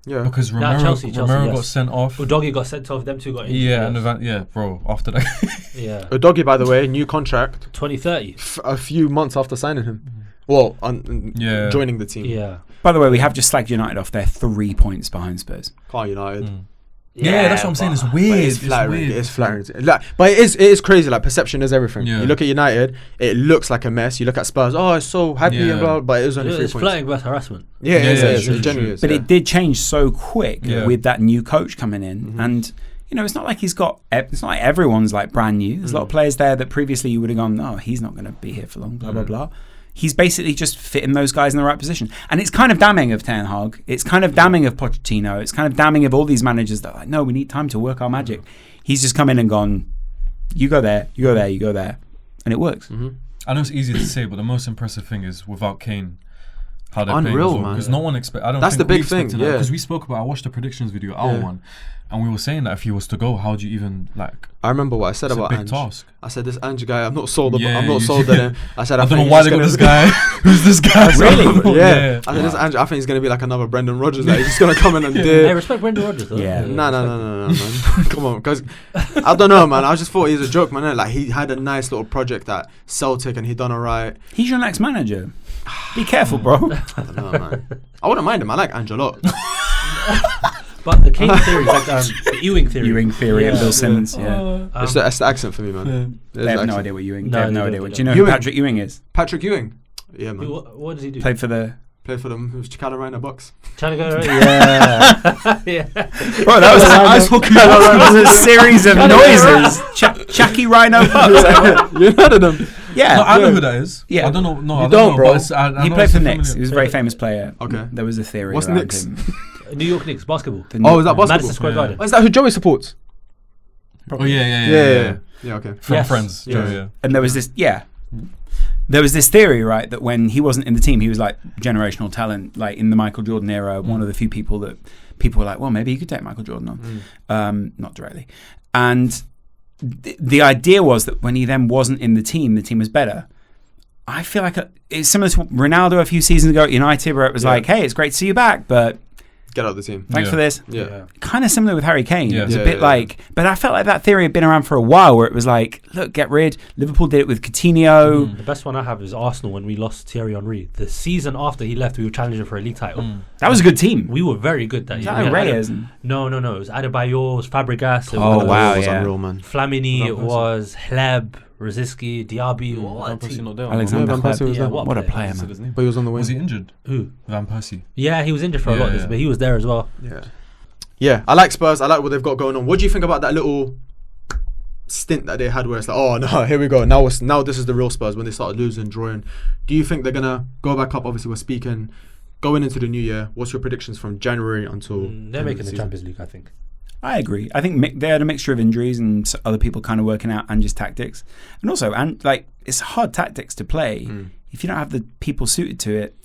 Yeah. Because Romero, Chelsea, Romero got yes. sent off. Udogie got sent off. Them two got injured. Yeah, yes. and bro. After that, Yeah. Udogie, by the way, new contract 2030. a few months after signing him. Well, Yeah. joining the team. Yeah. By the way, we have just slagged United off. They're 3 points behind Spurs. Car United. yeah, that's what I'm saying. It's But weird. it's flattering. weird. It's flattering. Like, but it is crazy. Like, perception is everything. Yeah. You look at United, it looks like a mess. You look at Spurs, oh, it's so happy Yeah. and blah, but it was only 3 It's points. flirting versus harassment. Yeah, it is. Yeah, It is. true, It genuinely true. is. But yeah. it did change so quick Yeah. with that new coach coming in. And, you know, it's not like it's not like everyone's like brand new. There's a lot of players there that previously you would have gone, oh, he's not going to be here for long, blah, blah, blah. He's basically just fitting those guys in the right position. And it's kind of damning of Ten Hag. It's kind of damning of Pochettino. It's kind of damning of all these managers that are like, no, we need time to work our magic. He's just come in and gone, you go there, you go there, you go there. And it works. I know it's easy to say, but the most impressive thing is without Kane, how they're Unreal, playing man. Because no one expect. I don't. That's think the we big thing, expected that. yeah. Because we spoke about. I watched the predictions video, our one, and we were saying that if he was to go, how do you even like? I remember what I said It's a about big Ange. task. I said, this Ange guy, I'm not sold. Yeah, I'm not you- sold at him. I said, I don't think know why he's they got gonna- this guy. Who's this guy? Really? Yeah. I said, this Ange, I think he's gonna be like another Brendan Rodgers. Like, he's just gonna come in and Hey, dip. respect Brendan Rodgers though. Yeah. No, man. Come on, because I don't know, man. I just thought he was a joke, man. Like, he had a nice little project at Celtic and he done alright. He's your next manager. Be careful, bro. I don't know, man. I wouldn't mind him. I like Ange a lot. But the Kane theory is like the Ewing theory. Ewing theory and Yeah. Bill Simmons. Yeah. It's the accent for me, man. They have no idea what Ewing. No, They have no they idea don't, what. they Do you know don't. who Ewing. Patrick Ewing is? Patrick Ewing. Yeah, man. What does he do? Played for the. Played for them. It was Carolina Bucks. Trying to go right? Yeah. Yeah. Bro, that was I was talking about that was a series of noises. Chucky Rhino Bucks. You heard of them? Yeah. No, I know who that is. Yeah. I don't know. No, You I don't, don't know, bro. but I He know played it's for familiar. Knicks. He was a very famous player. Okay. There was a theory. What's around Knicks? him. New York Knicks basketball. The Oh, is that Knicks- basketball? Madison Square Yeah. Garden. Oh, is that who Joey supports? Oh yeah. Yeah, okay. From Yes. Friends. Yeah. Yeah. And there was this, there was this theory, right, that when he wasn't in the team, he was like generational talent, like in the Michael Jordan era, one of the few people that people were like, well, maybe he could take Michael Jordan on. Not directly. And the idea was that when he then wasn't in the team was better. I feel like it's similar to Ronaldo a few seasons ago at United, where it was like, hey, it's great to see you back, but Get out of the team. thanks for this. Yeah. Kind of similar with Harry Kane. Yeah. It was Yeah, a bit yeah, like, but I felt like that theory had been around for a while, where it was like, look, get rid. Liverpool did it with Coutinho. The best one I have is Arsenal when we lost Thierry Henry. The season after he left, we were challenging for a league title. That was a good team. We were very good that year. that We had Reyes? No. It was Adebayor, it was Fabregas. It Oh, was wow, It was yeah. unreal, man. Flamini, Van it Persie. was Hleb, Rosicky, Diaby. What a Van Persie team. not there. Alexander Van Persie Hleb. was there. What a player, Said man. his name. But he was on the wing. Was he injured? Who? Van Persie. Yeah, he was injured for a lot of this, Yeah. but he was there as well. Yeah, I like Spurs. I like what they've got going on. What do you think about that little stint that they had where it's like, oh no, here we go. Now this is the real Spurs when they started losing, drawing. Do you think they're gonna go back up? Obviously, we're speaking going into the new year. What's your predictions from January until They're end of making the season? Champions League, I think. I agree. I think they had a mixture of injuries and other people kind of working out and just tactics. And also, like, it's hard tactics to play. If you don't have the people suited to it,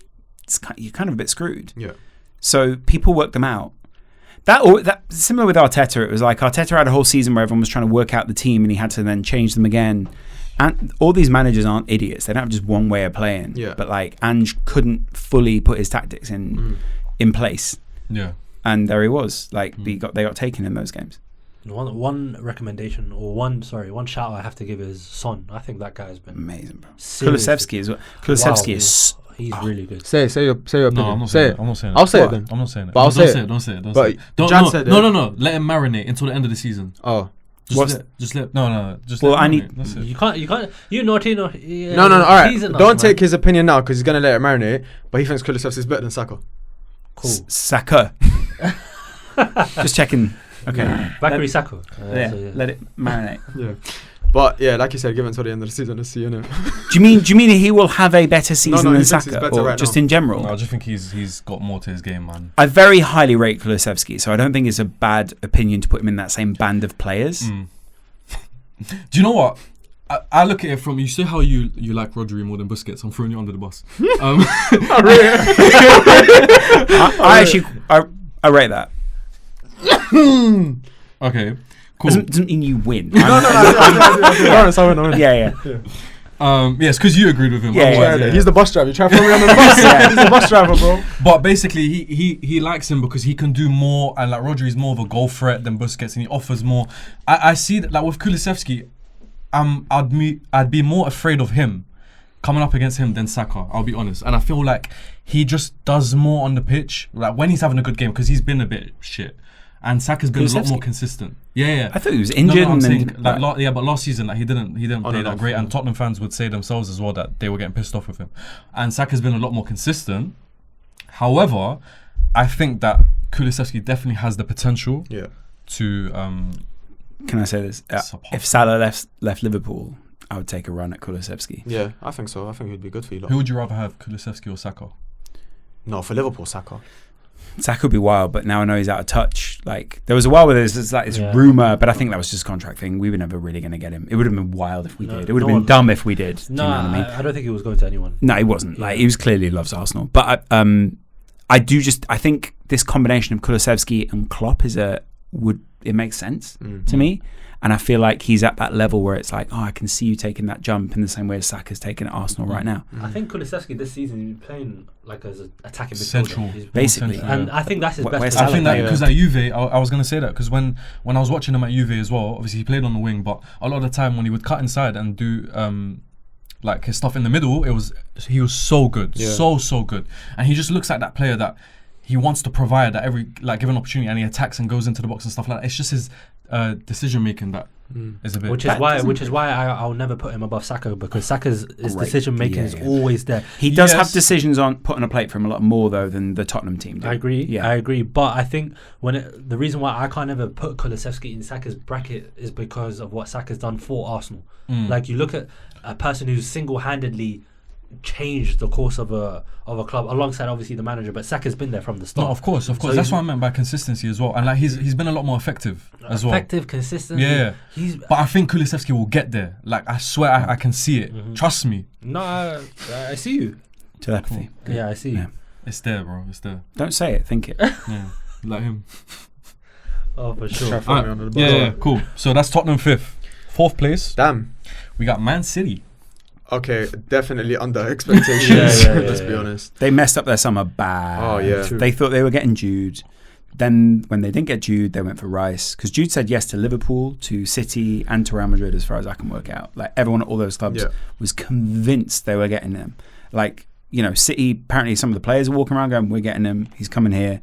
you're kind of a bit screwed. Yeah. So people work them out. That similar with Arteta. It was like Arteta had a whole season where everyone was trying to work out the team and he had to then change them again. And all these managers aren't idiots. They don't have just one way of playing. Yeah. But like Ange couldn't fully put his tactics in place. Yeah. And there he was. Like they got taken in those games. One recommendation or one shout I have to give is Son. I think that guy has been Amazing, bro. seriously- Kulusevski as well. Kulusevski Wow, is he's really good. Say your opinion. No, I'm not say saying it. it. I'm not saying it. I'll say it What? then. I'm not saying it. But I'll don't say say it. it. Don't say it. Don't But say it. Don't, Jan no, said it. no. Let him marinate until the end of the season. Oh. Just let. No. Just Well, let I him need- marinate. That's it. You can't. You naughty. Yeah, No. All right. he's enough, Don't man. take his opinion now because he's gonna let it marinate. But he thinks Kulusevski is better than Saka. Cool. Saka. Just checking. Okay. Bakary Sako. Let it marinate. Yeah. But yeah, like you said, give it until the end of the season. Let's see, innit? Do you mean he will have a better season he than thinks he's Saka, better or right just now. in general? No, I just think he's got more to his game, man. I very highly rate Kulusevski, so I don't think it's a bad opinion to put him in that same band of players. Do you know what? I look at it from, you say how you like Rodri more than Busquets. I'm throwing you under the bus. I rate that. Okay, cool. Doesn't mean you win. No. I win. Yeah. Yes, because you agreed with him. Yeah, Otherwise, He's the bus driver. You try to throw me under the bus. He's the bus driver, bro. But basically, he likes him because he can do more, and like Rodri is more of a goal threat than Busquets, and he offers more. I see that like with Kulusevski, I'd be more afraid of him coming up against him than Saka. I'll be honest, and I feel like he just does more on the pitch, like when he's having a good game, because he's been a bit shit. And Saka's been a lot more consistent. Yeah. I thought he was injured. I'm and saying, then, but last season, like he didn't play that great. Yeah. And Tottenham fans would say themselves as well that they were getting pissed off with him. And Saka's been a lot more consistent. However, I think that Kulusevski definitely has the potential to. Can I say this? If Salah left Liverpool, I would take a run at Kulusevski. Yeah, I think so. I think he'd be good for you lot. Who would you rather have, Kulusevski or Saka? No, for Liverpool, Saka. Saka would be wild, but now I know he's out of touch. Like there was a while where there's this rumor, but I think that was just a contract thing. We were never really going to get him. It would have been wild if we did. It would have been dumb if we did. No, do you know what I mean? I don't think he was going to anyone. No, he wasn't. Like he was clearly loves Arsenal, but I think this combination of Kulusevski and Klopp it makes sense to me. And I feel like he's at that level where it's like, I can see you taking that jump in the same way as Saka's taking at Arsenal right now. I think Kulusevski this season he's playing like as an attacking Central, midfielder. Basically. Central, And I think that's his best. I think that because at Juve, I was going to say that because when I was watching him at Juve as well, obviously he played on the wing, but a lot of the time when he would cut inside and do like his stuff in the middle, he was so good, so good, and he just looks like that player that he wants to provide at every given opportunity, and he attacks and goes into the box and stuff like that. It's just his decision making that is a bit. Which is why I'll never put him above Saka, because Saka's decision making is always there. He does have decisions on put on a plate for him a lot more though than the Tottenham team do. I agree. But I think the reason why I can't ever put Kulusevski in Saka's bracket is because of what Saka's done for Arsenal. Like you look at a person who's single-handedly changed the course of a club alongside obviously the manager, but Saka's been there from the start. No, of course. So that's what I meant by consistency as well, and like he's been a lot more effective as well. Consistent. Yeah. But I think Kulusevski will get there. Like I swear, I can see it. Trust me. No, I see you. Telepathy. Cool. Yeah, I see you. It's there, bro. It's there. Don't say it. Think it. Yeah, like him. Oh, for sure. Yeah, cool. So that's Tottenham 5th. 4th place. Damn. We got Man City. Okay, definitely under expectations. Let's be honest. They messed up their summer bad. Oh yeah. They thought they were getting Jude. Then when they didn't get Jude, they went for Rice, because Jude said yes to Liverpool, to City, and to Real Madrid, as far as I can work out. Like everyone at all those clubs was convinced they were getting him. Like, you know, City, apparently some of the players are walking around going, we're getting him, he's coming here.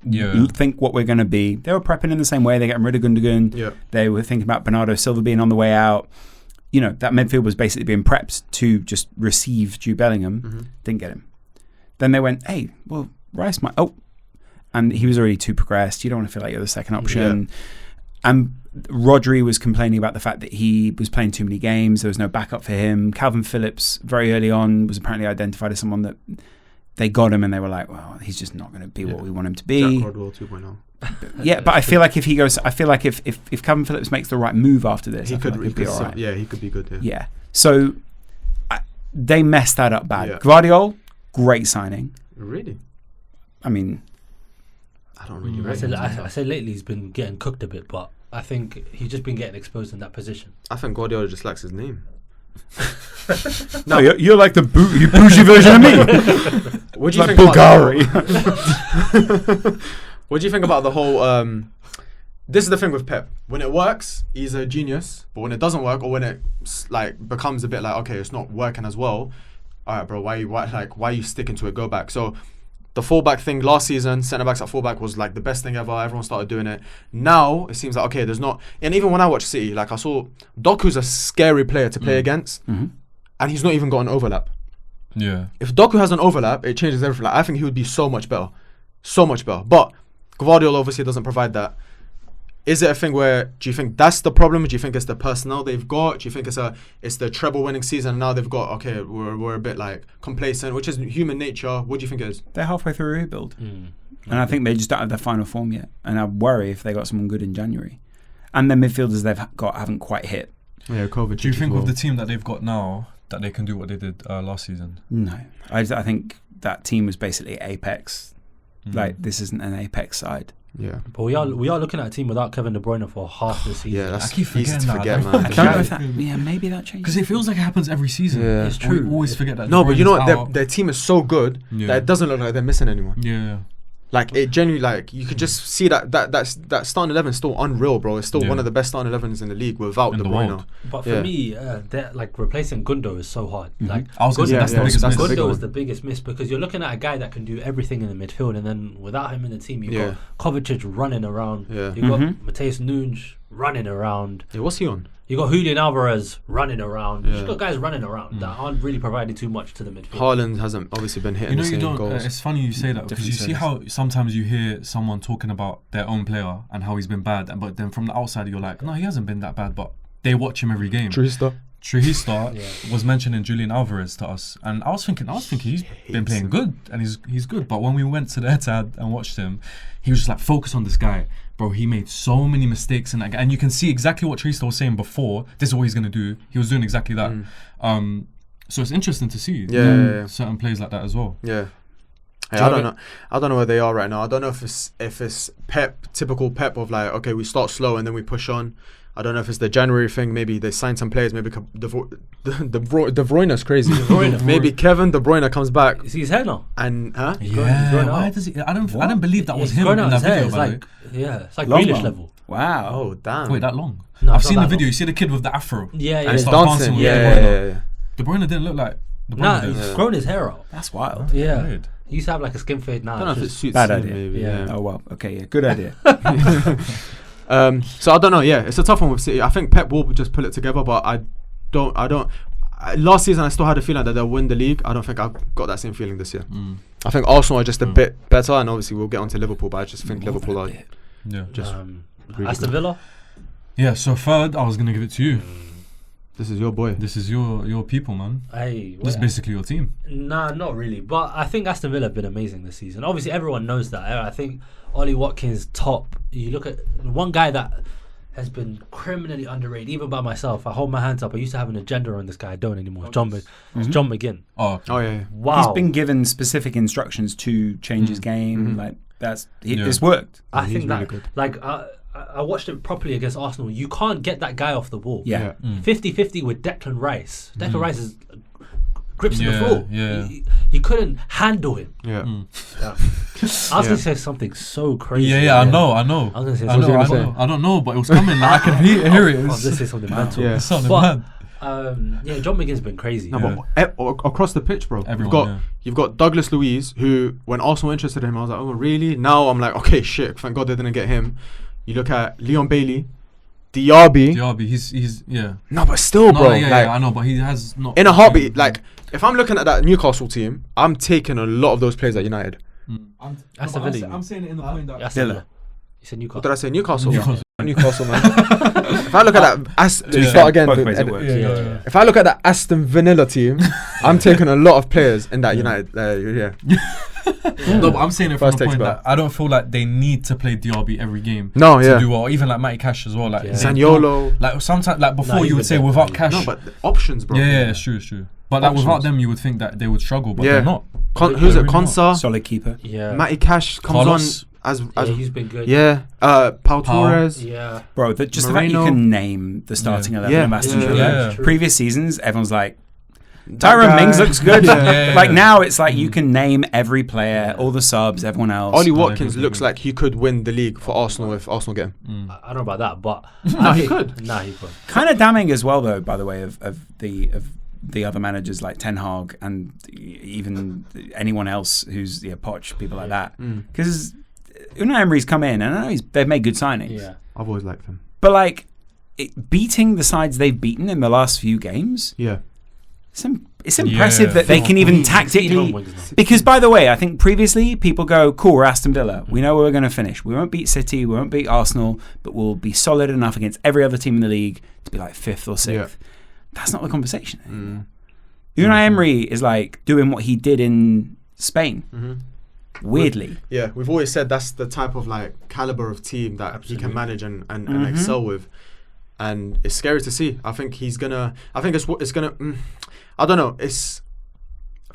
Yeah. Think what we're going to be. They were prepping in the same way. They getting rid of Gundogan. Yeah. They were thinking about Bernardo Silva being on the way out. You know, that midfield was basically being prepped to just receive Jude Bellingham. Didn't get him. Then they went, hey, well, Rice might... Oh. And he was already too progressed. You don't want to feel like you're the second option. Yeah. And Rodri was complaining about the fact that he was playing too many games. There was no backup for him. Calvin Phillips, very early on, was apparently identified as someone that they got him and they were like, well, he's just not going to be what we want him to be. Jack Rodwell 2.0. Yeah, but I feel like if he goes, I feel like if Calvin Phillips makes the right move after this, he could be all right. Yeah, he could be good. Yeah. So they messed that up bad. Yeah. Guardiola, great signing. Really? I mean, I don't really rate him. I say lately he's been getting cooked a bit, but I think he's just been getting exposed in that position. I think Guardiola just likes his name. No, you're like the bougie version of me. What do you like think Bulgari. What do you think about the whole? This is the thing with Pep. When it works, he's a genius. But when it doesn't work, or when it like becomes a bit like, okay, it's not working as well. All right, bro. Why are you sticking to it? Go back. So the fullback thing last season, centre backs at fullback was like the best thing ever. Everyone started doing it. Now it seems like, okay, there's not. And even when I watch City, like I saw Doku's a scary player to play against, and he's not even got an overlap. Yeah. If Doku has an overlap, it changes everything. Like, I think he would be so much better. But Guardiola obviously doesn't provide that. Is it a thing where, do you think that's the problem? Do you think it's the personnel they've got? Do you think it's the treble winning season and now they've got, okay, we're a bit like complacent, which is human nature. What do you think it is? They're halfway through a rebuild. And I think they just don't have their final form yet. And I worry if they got someone good in January. And the midfielders they've got haven't quite hit. Yeah, COVID. Do you think with the team that they've got now that they can do what they did last season? No. I think that team was basically Apex. Like, this isn't an Apex side. Yeah. But we are looking at a team without Kevin De Bruyne for half the season. Yeah, that's I keep easy to forgetting forget, that. man. I don't know if that. Yeah, maybe that changes. Because it feels like it happens every season. Yeah. It's true. We always forget that. No, De but you know Bruyne's what? out. Their team is so good Yeah. that it doesn't look like they're missing anyone. Yeah. Like it genuinely, like you could just see that starting 11 is still unreal, bro. It's still Yeah. one of the best starting 11s in the league without In De the Bruyne. world. But for Yeah. me, they're like replacing Gundo is so hard. Like I was going to say Yeah, that's yeah, the biggest that's miss. the big Gundo one. is the biggest miss because you're looking at a guy that can do everything in the midfield, and then without him in the team, you've Yeah. got Kovacic running around. Yeah. You've got Mateus Nunes running around. Yeah, what's he on? You got Julian Alvarez running around. Yeah. You've got guys running around that aren't really providing too much to the midfield. Haaland hasn't obviously been hitting You know, the you same don't. goals. It's funny you say that because you see how sometimes you hear someone talking about their own player and how he's been bad, but then from the outside you're like, no, he hasn't been that bad, but they watch him every game. Trista. Trujista Yeah. was mentioning Julian Alvarez to us, and I was thinking he's been playing good and he's good. But when we went to the Etihad and watched him, he was just like, focus on this guy, bro. He made so many mistakes in that, and you can see exactly what Trujista was saying before. This is what he's gonna do. He was doing exactly that. So it's interesting to see Yeah. certain plays like that as well. Yeah. Hey, Do I you don't have know. I don't know where they are right now. I don't know if it's typical Pep of like, okay, we start slow and then we push on. I don't know if it's the January thing. Maybe they signed some players. Maybe De Bruyne's crazy. Maybe Kevin De Bruyne comes back You see his hair now? and he's growing Why out. does he? I didn't believe that was He's him growing in out that his hair. video. It's By the like, yeah, it's like Long greenish one. level. Wow. oh damn. way. Wait, that long? No, I've it's seen not the that video. long. You see the kid with the afro. Yeah, And yeah. he's starts dancing. dancing with Yeah, De yeah, Bruyne. yeah. De Bruyne didn't look like De Bruyne Nah, did. he's grown his hair out. That's wild. Yeah. Weird. He used to have like a skin fade now. I don't know if it it's just- suits Bad him, idea. maybe. Yeah. Oh well. Okay. Yeah. Good idea. So I don't know. Yeah, it's a tough one with City. I think Pep will just pull it together, but I don't. Last season, I still had a feeling that they'll win the league. I don't think I've got that same feeling this year. I think Arsenal are just a bit better, and obviously we'll get onto Liverpool, but I just think Liverpool are Yeah. just. really Aston good. Villa. Yeah. So third, I was gonna give it to you. This is your boy. This is your people, man. Hey, This is basically your team. Nah, not really. But I think Aston Villa have been amazing this season. Obviously, everyone knows that. I think Ollie Watkins top. You look at one guy that has been criminally underrated, even by myself. I hold my hands up. I used to have an agenda on this guy. I don't anymore. It's John McGinn. Oh, Oh yeah. Wow. He's been given specific instructions to change his game. Like it's worked. I he's think really that good. like I watched it properly against Arsenal. You can't get that guy off the ball. Yeah. 50-50 with Declan Rice. Declan Rice is grips in the Yeah, floor. yeah. You couldn't handle him. Yeah. Yeah. I was gonna say something so crazy. yeah. I know. I was gonna say I something. know. I don't know, but it was coming. Like, I can hear it. I was gonna say something mental. Yeah. It's something But mad. John McGinn's been crazy. No, but across the pitch, bro. Everyone, You've got Douglas Luiz, who when Arsenal were interested in him, I was like, oh really? Now I'm like, okay, shit. Thank God they didn't get him. You look at Leon Bailey, Diaby. Diaby, he's yeah. No, but still, bro. No, yeah, like, I know, but he has not. in a heartbeat, like if I'm looking at that Newcastle team, I'm taking a lot of those players at United. Aston Villa. I'm saying it in the point that Aston Villa. Villa. You said What Newcastle. did I say? Newcastle. Newcastle. Newcastle, man. If I look at that, Yeah. start again. Both ways it works. Yeah. If I look at that Aston Vanilla team, I'm taking a lot of players in that United. Yeah. No, but I'm saying it from First the takes point back. that I don't feel like they need to play Diaby every game No, to yeah. do well. Even like Matty Cash as well. Like Yeah. they Zaniolo. don't- Like sometimes, like before, Nah, you would even say that, without yeah. Cash. No, but the options, bro. yeah, it's true, it's true. But like without Options. them, you would think that they would struggle, but Yeah. they're not. Who's They're it? really not. Konsa. Solid keeper. Yeah. Matty Cash comes Carlos. on as Yeah, he's been good. Pau Torres. Yeah. Bro, just the fact you Moreno. can name the starting 11 Yeah. of Aston Yeah. Villa. Yeah. It's true. Previous seasons, everyone's like, That Tyrone guy. Mings looks good. Yeah. Like now, it's like you can name every player, all the subs, everyone else. Ollie No, Watkins they looks could. like he could win the league for Arsenal if Arsenal get him. I don't know about that, but No, he could. Nah, he could. Kind of damning as well, though. By the way, of the other managers like Ten Hag and even anyone else who's Poch, people like that. Because Unai Emery's come in, and I know they've made good signings. Yeah. I've always liked him. But like beating the sides they've beaten in the last few games, Yeah. it's impressive that they can even tactically. Wings now. Because by the way, I think previously people go, cool, we're Aston Villa. We know where we're going to finish. We won't beat City, we won't beat Arsenal, but we'll be solid enough against every other team in the league to be like 5th or 6th. Yeah. That's not the conversation anymore. Unai Emery is like doing what he did in Spain. Weirdly. Yeah, we've always said that's the type of like caliber of team that he can manage and excel with, and it's scary to see. I think he's gonna. I think it's gonna. I don't know.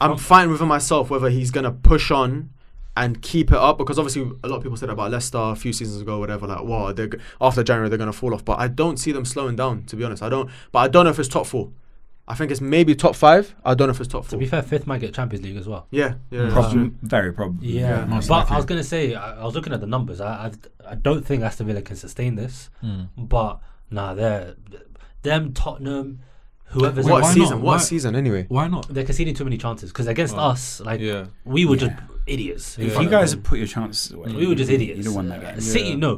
I'm fighting within myself whether he's gonna push on and keep it up, because obviously a lot of people said about Leicester a few seasons ago, whatever, like, wow, after January they're going to fall off. But I don't see them slowing down, to be honest. I don't know if it's top 4. I think it's maybe top 5. I don't know if it's top 4. To be fair, 5th might get Champions League as well. Yeah. That's true. Very probably. Yeah, most but likely. I was gonna say, I was looking at the numbers. I don't think Aston Villa can sustain this. But them Tottenham, whoever's Why not? What season anyway? Why not? they're conceding too many chances because against us, like we were just idiots. If in you front guys of have them. put your chances away, We were just idiots. You don't won that game.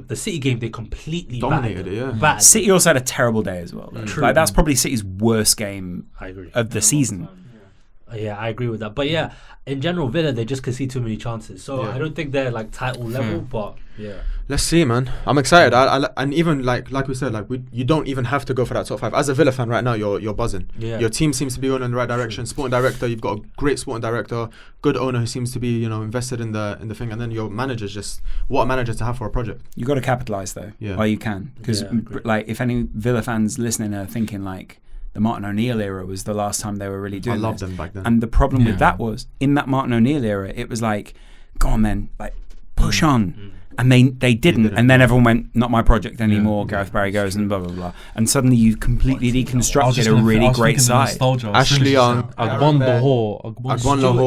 The City game, they completely Dominated battered it, yeah. Battered. City also had a terrible day as well. True. Like that's probably City's worst game I agree. of the season. Yeah, I agree with that. But yeah, in general, Villa, they just concede too many chances. So I don't think they're like title level, but yeah. Let's see, man. I'm excited. And even like we said, like you don't even have to go for that top 5. As a Villa fan right now, you're buzzing. Yeah. Your team seems to be going in the right direction. Sporting director, you've got a great sporting director, good owner who seems to be invested in the thing, and then your manager's just what a manager to have for a project. You got to capitalize though, while you can, because like if any Villa fans listening are thinking like the Martin O'Neill era was the last time they were really doing. I loved this. them back then. And the problem with that was in that Martin O'Neill era, it was like, go on then, like push on. And they didn't, and then everyone went, not my project anymore. Gareth Barry goes, and blah blah blah, and suddenly you completely deconstructed a really great side. Ashley Young, Agbon Lahore,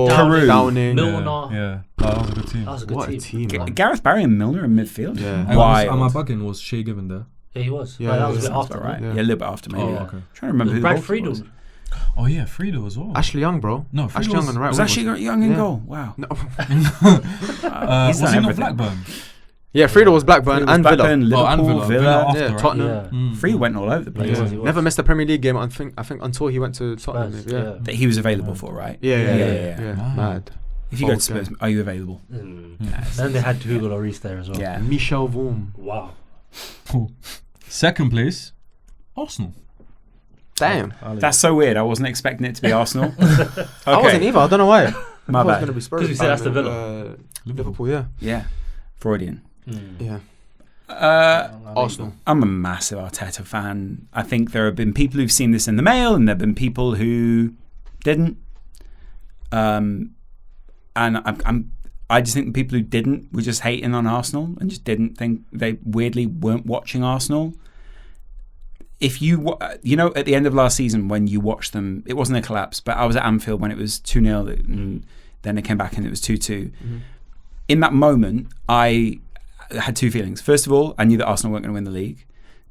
Carew, Downing, Milner. Yeah, that was a good team. That was a good What a team. team, man. Gareth Barry and Milner in midfield. Yeah. Why? Am I bugging? Was Shea Given there? Yeah, he was. Yeah, But that was a yeah, bit That's after, about right. right? Yeah, a little bit after maybe. Oh, I'm okay. trying to remember who the Brad goalkeeper Friedel. was. Oh yeah, Friedel as well. Ashley Young, bro. No, Ashley Friedel Young on the right. Was wing. actually Young in Yeah. goal. Wow. No. He's Was done he not everything. Blackburn? Yeah, Friedel was Blackburn and Villa. Blackburn, Liverpool, and Villa. Villa. After, Yeah, right? Tottenham. Yeah. Friedel went all over the place. He was. Never missed a Premier League game. I think until he went to Tottenham. Spurs, Yeah. That he was available for, right? Yeah. Wow. Mad. If you go to Bold Spurs, game. are you available? Then they had Hugo Lloris there as well. Yeah. Michel Vorm. Wow. Second place, Arsenal. Damn. That's so weird. I wasn't expecting it to be Arsenal. Okay. I wasn't either. I don't know why. My I thought it was bad. going to be Spurs. 'Cause we said Aston Villa. Liverpool, yeah. Yeah. Freudian. Yeah. Arsenal. I'm a massive Arteta fan. I think there have been people who've seen this in the mail, and there have been people who didn't. And I just think the people who didn't were just hating on Arsenal and just didn't think they weirdly weren't watching Arsenal. If you at the end of last season when you watched them, it wasn't a collapse, but I was at Anfield when it was 2-0 and then it came back and it was 2-2. In that moment, I had two feelings. First of all, I knew that Arsenal weren't going to win the league.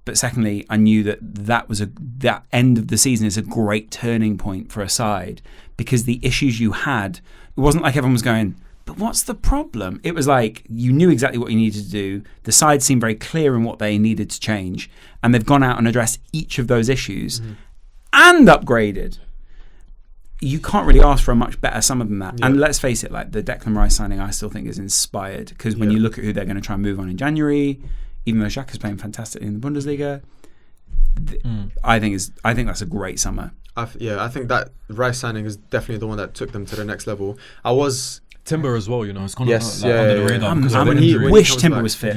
But secondly, I knew that end of the season is a great turning point for a side, because the issues you had, it wasn't like everyone was going, but what's the problem? It was like you knew exactly what you needed to do. The side seemed very clear in what they needed to change, and they've gone out and addressed each of those issues and upgraded. You can't really ask for a much better summer than that. Yeah. And let's face it, like the Declan Rice signing, I still think is inspired, because when you look at who they're going to try and move on in January, even though Xhaka's playing fantastically in the Bundesliga, I think that's a great summer. I think that Rice signing is definitely the one that took them to the next level. Timber as well, it's gone under the radar. I wish Timber was fit.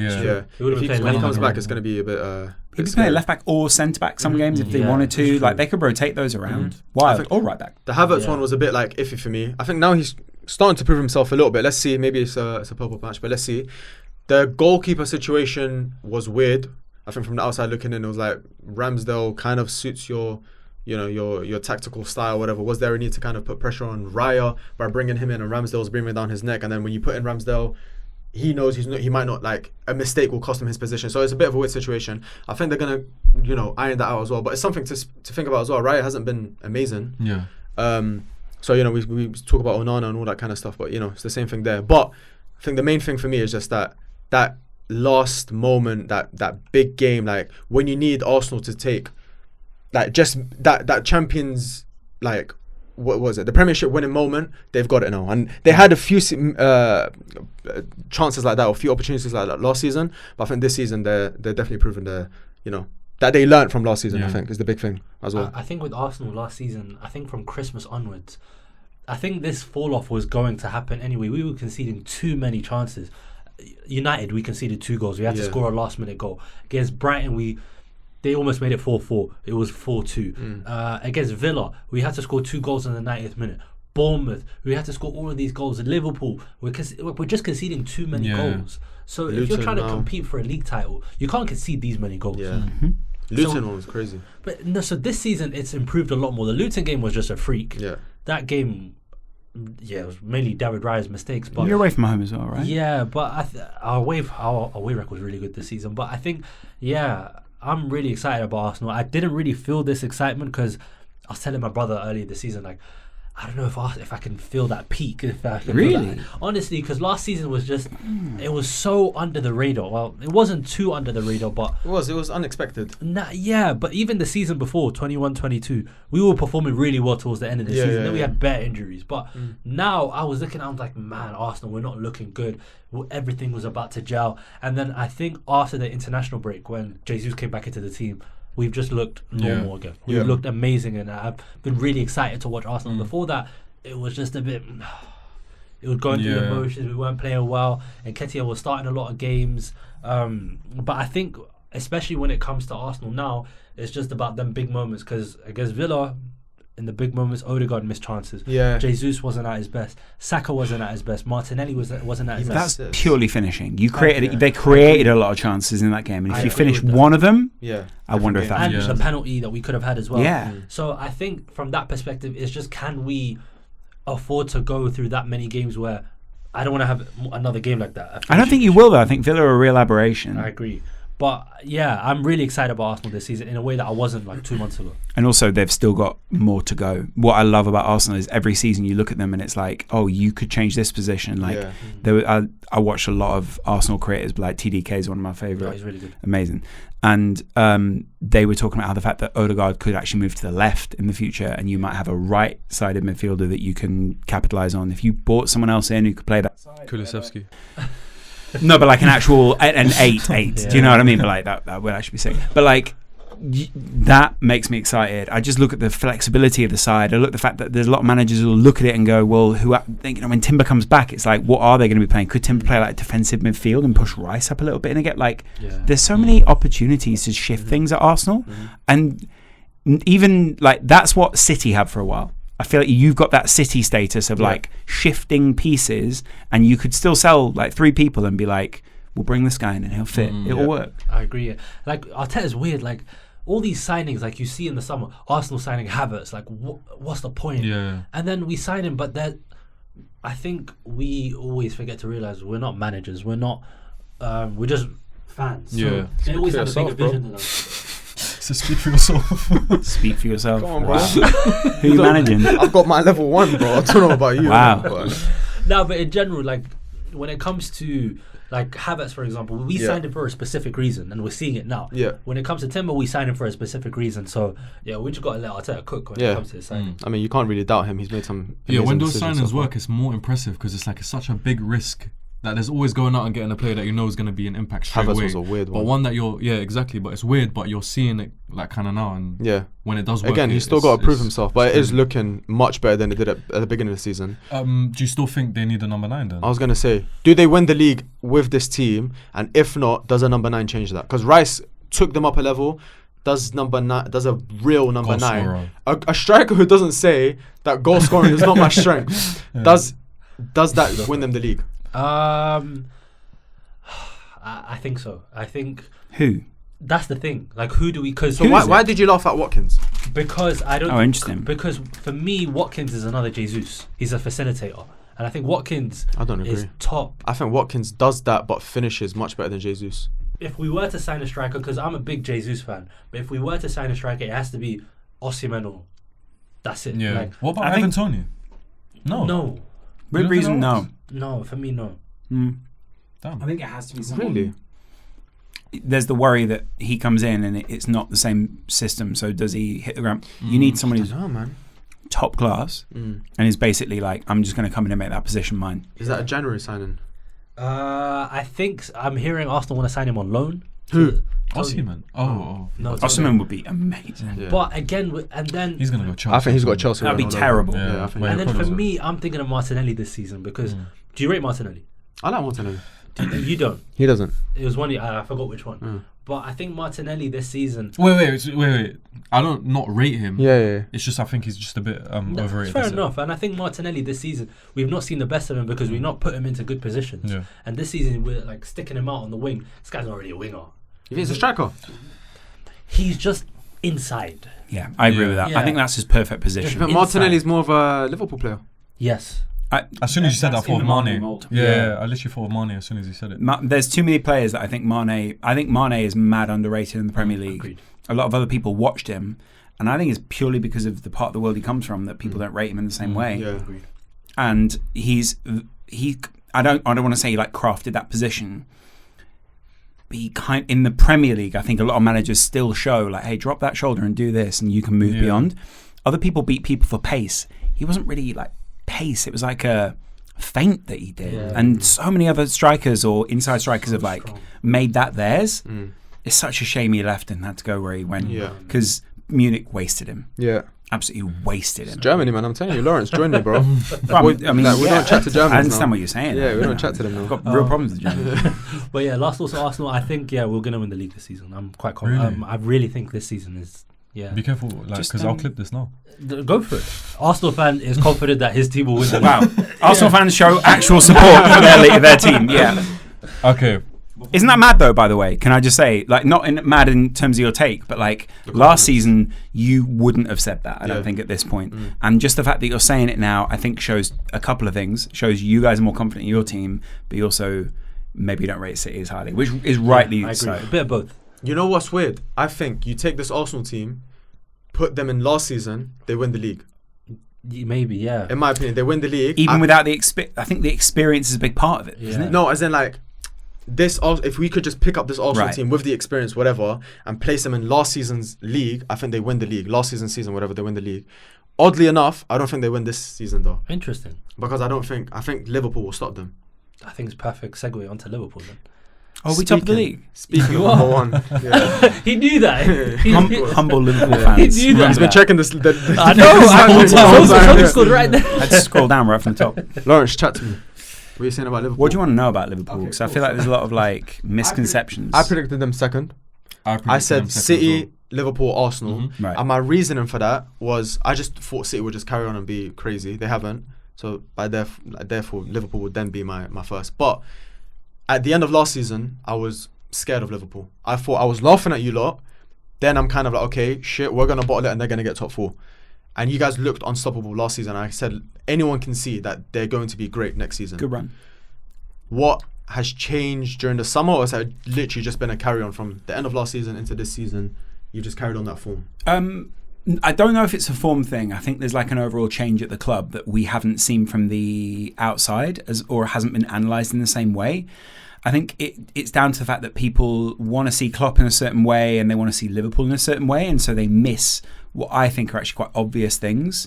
When he comes back, it's going to be a bit. He'd be playing left back or centre back some games if they wanted to. Like they could rotate those around. Wild or right back. The Havertz one was a bit like iffy for me. I think now he's starting to prove himself a little bit. Let's see. Maybe it's a purple match, but let's see. The goalkeeper situation was weird. I think from the outside looking in, it was like Ramsdale kind of suits your tactical style, whatever. Was there a need to kind of put pressure on Raya by bringing him in, and Ramsdale's bringing down his neck, and then when you put in Ramsdale, he knows he might not, like, a mistake will cost him his position. So it's a bit of a weird situation. I think they're gonna iron that out as well. But it's something to think about as well. Raya hasn't been amazing. Yeah. So we talk about Onana and all that kind of stuff, but it's the same thing there. But I think the main thing for me is just that last moment, that big game, like when you need Arsenal to take, like, just that Champions, like, what was it, the Premiership winning moment, they've got it now. And they had a few chances like that, or a few opportunities like that last season, but I think this season they're definitely proven that they learned from last season. I think is the big thing as well. I think with Arsenal last season, I think from Christmas onwards, I think this fall off was going to happen anyway. We were conceding too many chances. United, we conceded 2 goals. We had to score a last minute goal. Against Brighton, they almost made it 4-4. It was 4-2. Against Villa, we had to score 2 goals in the 90th minute. Bournemouth, we had to score all of these goals. In Liverpool, we're just conceding too many goals. So if you're Luton trying to now. compete for a league title, you can't concede these many goals. Yeah. Luton one was crazy. But no, so this season it's improved a lot more. The Luton game was just a freak. Yeah. That game, it was mainly David Raya's mistakes. But You're away from home as well, right? yeah, but our away record was really good this season. But I think, I'm really excited about Arsenal. I didn't really feel this excitement because I was telling my brother earlier this season, like, I don't know if I can feel that peak. If I can feel that. Honestly, because last season was just, it was so under the radar. Well, it wasn't too under the radar, but It was unexpected. but even the season before, 21-22, we were performing really well towards the end of the season. Then we had bare injuries. But now I was like, man, Arsenal, we're not looking good. Everything was about to gel. And then I think after the international break, when Jesus came back into the team, we've just looked normal again. We've looked amazing, and I've been really excited to watch Arsenal. Before that, it was just a bit... It was going through the motions. We weren't playing well. And Nketiah was starting a lot of games. But I think, especially when it comes to Arsenal now, it's just about them big moments. Because against Villa, in the big moments, Odegaard missed chances. Yeah. Jesus wasn't at his best. Saka wasn't at his best. Martinelli wasn't at his best. That's purely finishing. They created a lot of chances in that game, and if you finish one of them, I wonder if that's And the penalty that we could have had as well. Yeah. So I think from that perspective, it's just, can we afford to go through that many games where I don't want to have another game like that? I don't think you will, though. I think Villa are a real aberration. I agree. But yeah, I'm really excited about Arsenal this season in a way that I wasn't like 2 months ago. And also, they've still got more to go. What I love about Arsenal is every season you look at them and it's like, oh, you could change this position. Like, I watched a lot of Arsenal creators, like TDK is one of my favourite. He's really good. Amazing. And they were talking about how the fact that Odegaard could actually move to the left in the future, and you might have a right-sided midfielder that you can capitalise on. If you bought someone else in who could play that side. Kulusevski. No, but like an actual an 8. Yeah. Do you know what I mean? But like that would actually be sick. But like that makes me excited. I just look at the flexibility of the side. I look at the fact that there's a lot of managers who will look at it and go, well, when Timber comes back, it's like, what are they going to be playing? Could Timber play like defensive midfield and push Rice up a little bit? And again, like, there's so many opportunities to shift things at Arsenal, and even like that's what City had for a while. I feel like you've got that City status of like shifting pieces, and you could still sell like 3 people and be like, we'll bring this guy in and he'll fit. It'll work. I agree. Like, Arteta's weird. Like, all these signings, like you see in the summer, Arsenal signing Havertz, like what's the point? Yeah. And then we sign him, but I think we always forget to realize we're not managers. We're not. We're just fans. Yeah. So they always for have yourself, a bigger vision than us. So speak for yourself. Speak for yourself. Come on, bro. Who you managing? I've got my level 1, bro. I don't know about you. Wow. But No, but in general, like when it comes to like Havertz, for example, we signed him for a specific reason, and we're seeing it now. Yeah. When it comes to Timber, we signed him for a specific reason. So yeah, we just got to let Arteta cook when it comes to his signing. I mean, you can't really doubt him. He's made some. Yeah, when amazing those decisions signings so far. work, it's more impressive because it's such a big risk that there's always going out and getting a player that you know is going to be an impact straight Havertz away. was a weird But one. one that exactly. But it's weird, but you're seeing it like kind of now, and when it does work, Again, he's still got to prove himself, but it is looking much better than it did at the beginning of the season. Do you still think they need a number 9 then? I was going to say, do they win the league with this team? And if not, does a number 9 change that? Because Rice took them up a level. Does a real number Goal 9, scorer. a striker who doesn't say that goal scoring is not my strength, does that win them the league? I think so. I think Who? that's the thing. Like, who do we? Because So why did you laugh at Watkins? because I don't. Oh, interesting. Because for me, Watkins is another Jesus. He's a facilitator, and I think Watkins I don't is agree. top. I think Watkins does that, but finishes much better than Jesus. If we were to sign a striker, because I'm a big Jesus fan, but if we were to sign a striker, it has to be Osimhen or that's it. Yeah. Like, What about I Ivan think- Toney? No. no, Good don't reason, think no. no. For me, no. Damn. I think it has to be someone. Really? There's the worry that he comes in and it's not the same system. So does he hit the ground? You need someone who's No, man. top class and is basically like, I'm just going to come in and make that position mine. Is that a January signing? I think I'm hearing Arsenal want to sign him on loan. Who? Osimhen. Oh. No, Osimhen would be amazing. Yeah. But again, and then He's gonna go Chelsea. I think he's got Chelsea. That'd be running all terrible. over. Yeah, I think. Yeah. and then for probably. me, I'm thinking of Martinelli this season because do you rate Martinelli? I like Martinelli. You don't. He doesn't. It was one. I forgot which one. But I think Martinelli this season. Wait. I don't not rate him. Yeah. It's just I think he's just a bit overrated. Fair enough. And I think Martinelli this season, we've not seen the best of him because we've not put him into good positions. Yeah. And this season, we're like sticking him out on the wing. This guy's not really a winger. You think he's a striker? He's just inside. Yeah, I agree with that. Yeah. I think that's his perfect position. But Martinelli's more of a Liverpool player. Yes. As soon as you said that, I That's thought in of the Mane. mould. Yeah, I literally thought of Mane as soon as you said it. There's too many players that I think Mane is mad underrated in the Premier League. Agreed. A lot of other people watched him, and I think it's purely because of the part of the world he comes from that people don't rate him in the same way. Yeah. Agreed. And I don't want to say he like crafted that position. But in the Premier League, I think a lot of managers still show like, hey, drop that shoulder and do this, and you can move beyond. Other people beat people for pace. He wasn't really like pace. It was like a feint that he did. Yeah. And so many other strikers or inside strikers have like strong. made that theirs. It's such a shame he left and had to go where he went. Yeah. Because Munich wasted him. Yeah. Absolutely wasted him. Germany, man. I'm telling you, Lawrence, join me, bro. Well, we don't chat to Germans I understand now. what you're saying. Yeah, we don't chat to them now. I've got real problems with Germany. But yeah, last also Arsenal. I think we're going to win the league this season. I'm quite confident. Really? I really think this season is. Yeah. Be careful, like, Just, because I'll clip this now. Go for it. Arsenal fan is confident that his team will win the league. Wow. Arsenal fans show actual support for their team. Yeah. Okay. Isn't that mad though, by the way? Can I just say, like, not mad in terms of your take, but like last season, you wouldn't have said that, I don't think, at this point. And just the fact that you're saying it now, I think shows a couple of things. Shows you guys are more confident in your team, but you also maybe don't rate City as highly, which is rightly I agree. so. A bit of both. You know what's weird? I think you take this Arsenal team, put them in last season, they win the league. Maybe, yeah. In my opinion, they win the league. Even without I think the experience is a big part of it, isn't Yeah. it? No, as in like this. If we could just pick up this Arsenal Right. team with the experience, whatever, and place them in last season's league, I think they win the league. Last season, whatever, they win the league. Oddly enough, I don't think they win this season though, Interesting. because I think Liverpool will stop them. I think it's perfect segue onto Liverpool then. Oh, we top of the league. Speaking of number one, yeah. He knew that. Humble Liverpool fans. He knew that. He's been checking this. I know. I scored right there. I'd scroll down right from the top. Lawrence, chat to me. What are you saying about Liverpool? What do you want to know about Liverpool? Okay, Because I cool. feel like there's a lot of like misconceptions. I predicted them second. I said City, Liverpool, Arsenal. Right. And my reasoning for that was I just thought City would just carry on and be crazy. They haven't. So therefore, Liverpool would then be my first. But at the end of last season, I was scared of Liverpool. I thought I was laughing at you lot. Then I'm kind of like, okay, shit, we're going to bottle it and they're going to get top four. And you guys looked unstoppable last season. I said anyone can see that they're going to be great next season. Good run. What has changed during the summer, or has it literally just been a carry on from the end of last season into this season? You've just carried on that form. I don't know if it's a form thing. I think there's like an overall change at the club that we haven't seen from the outside or hasn't been analysed in the same way. I think it's down to the fact that people want to see Klopp in a certain way and they want to see Liverpool in a certain way, and so they miss what I think are actually quite obvious things.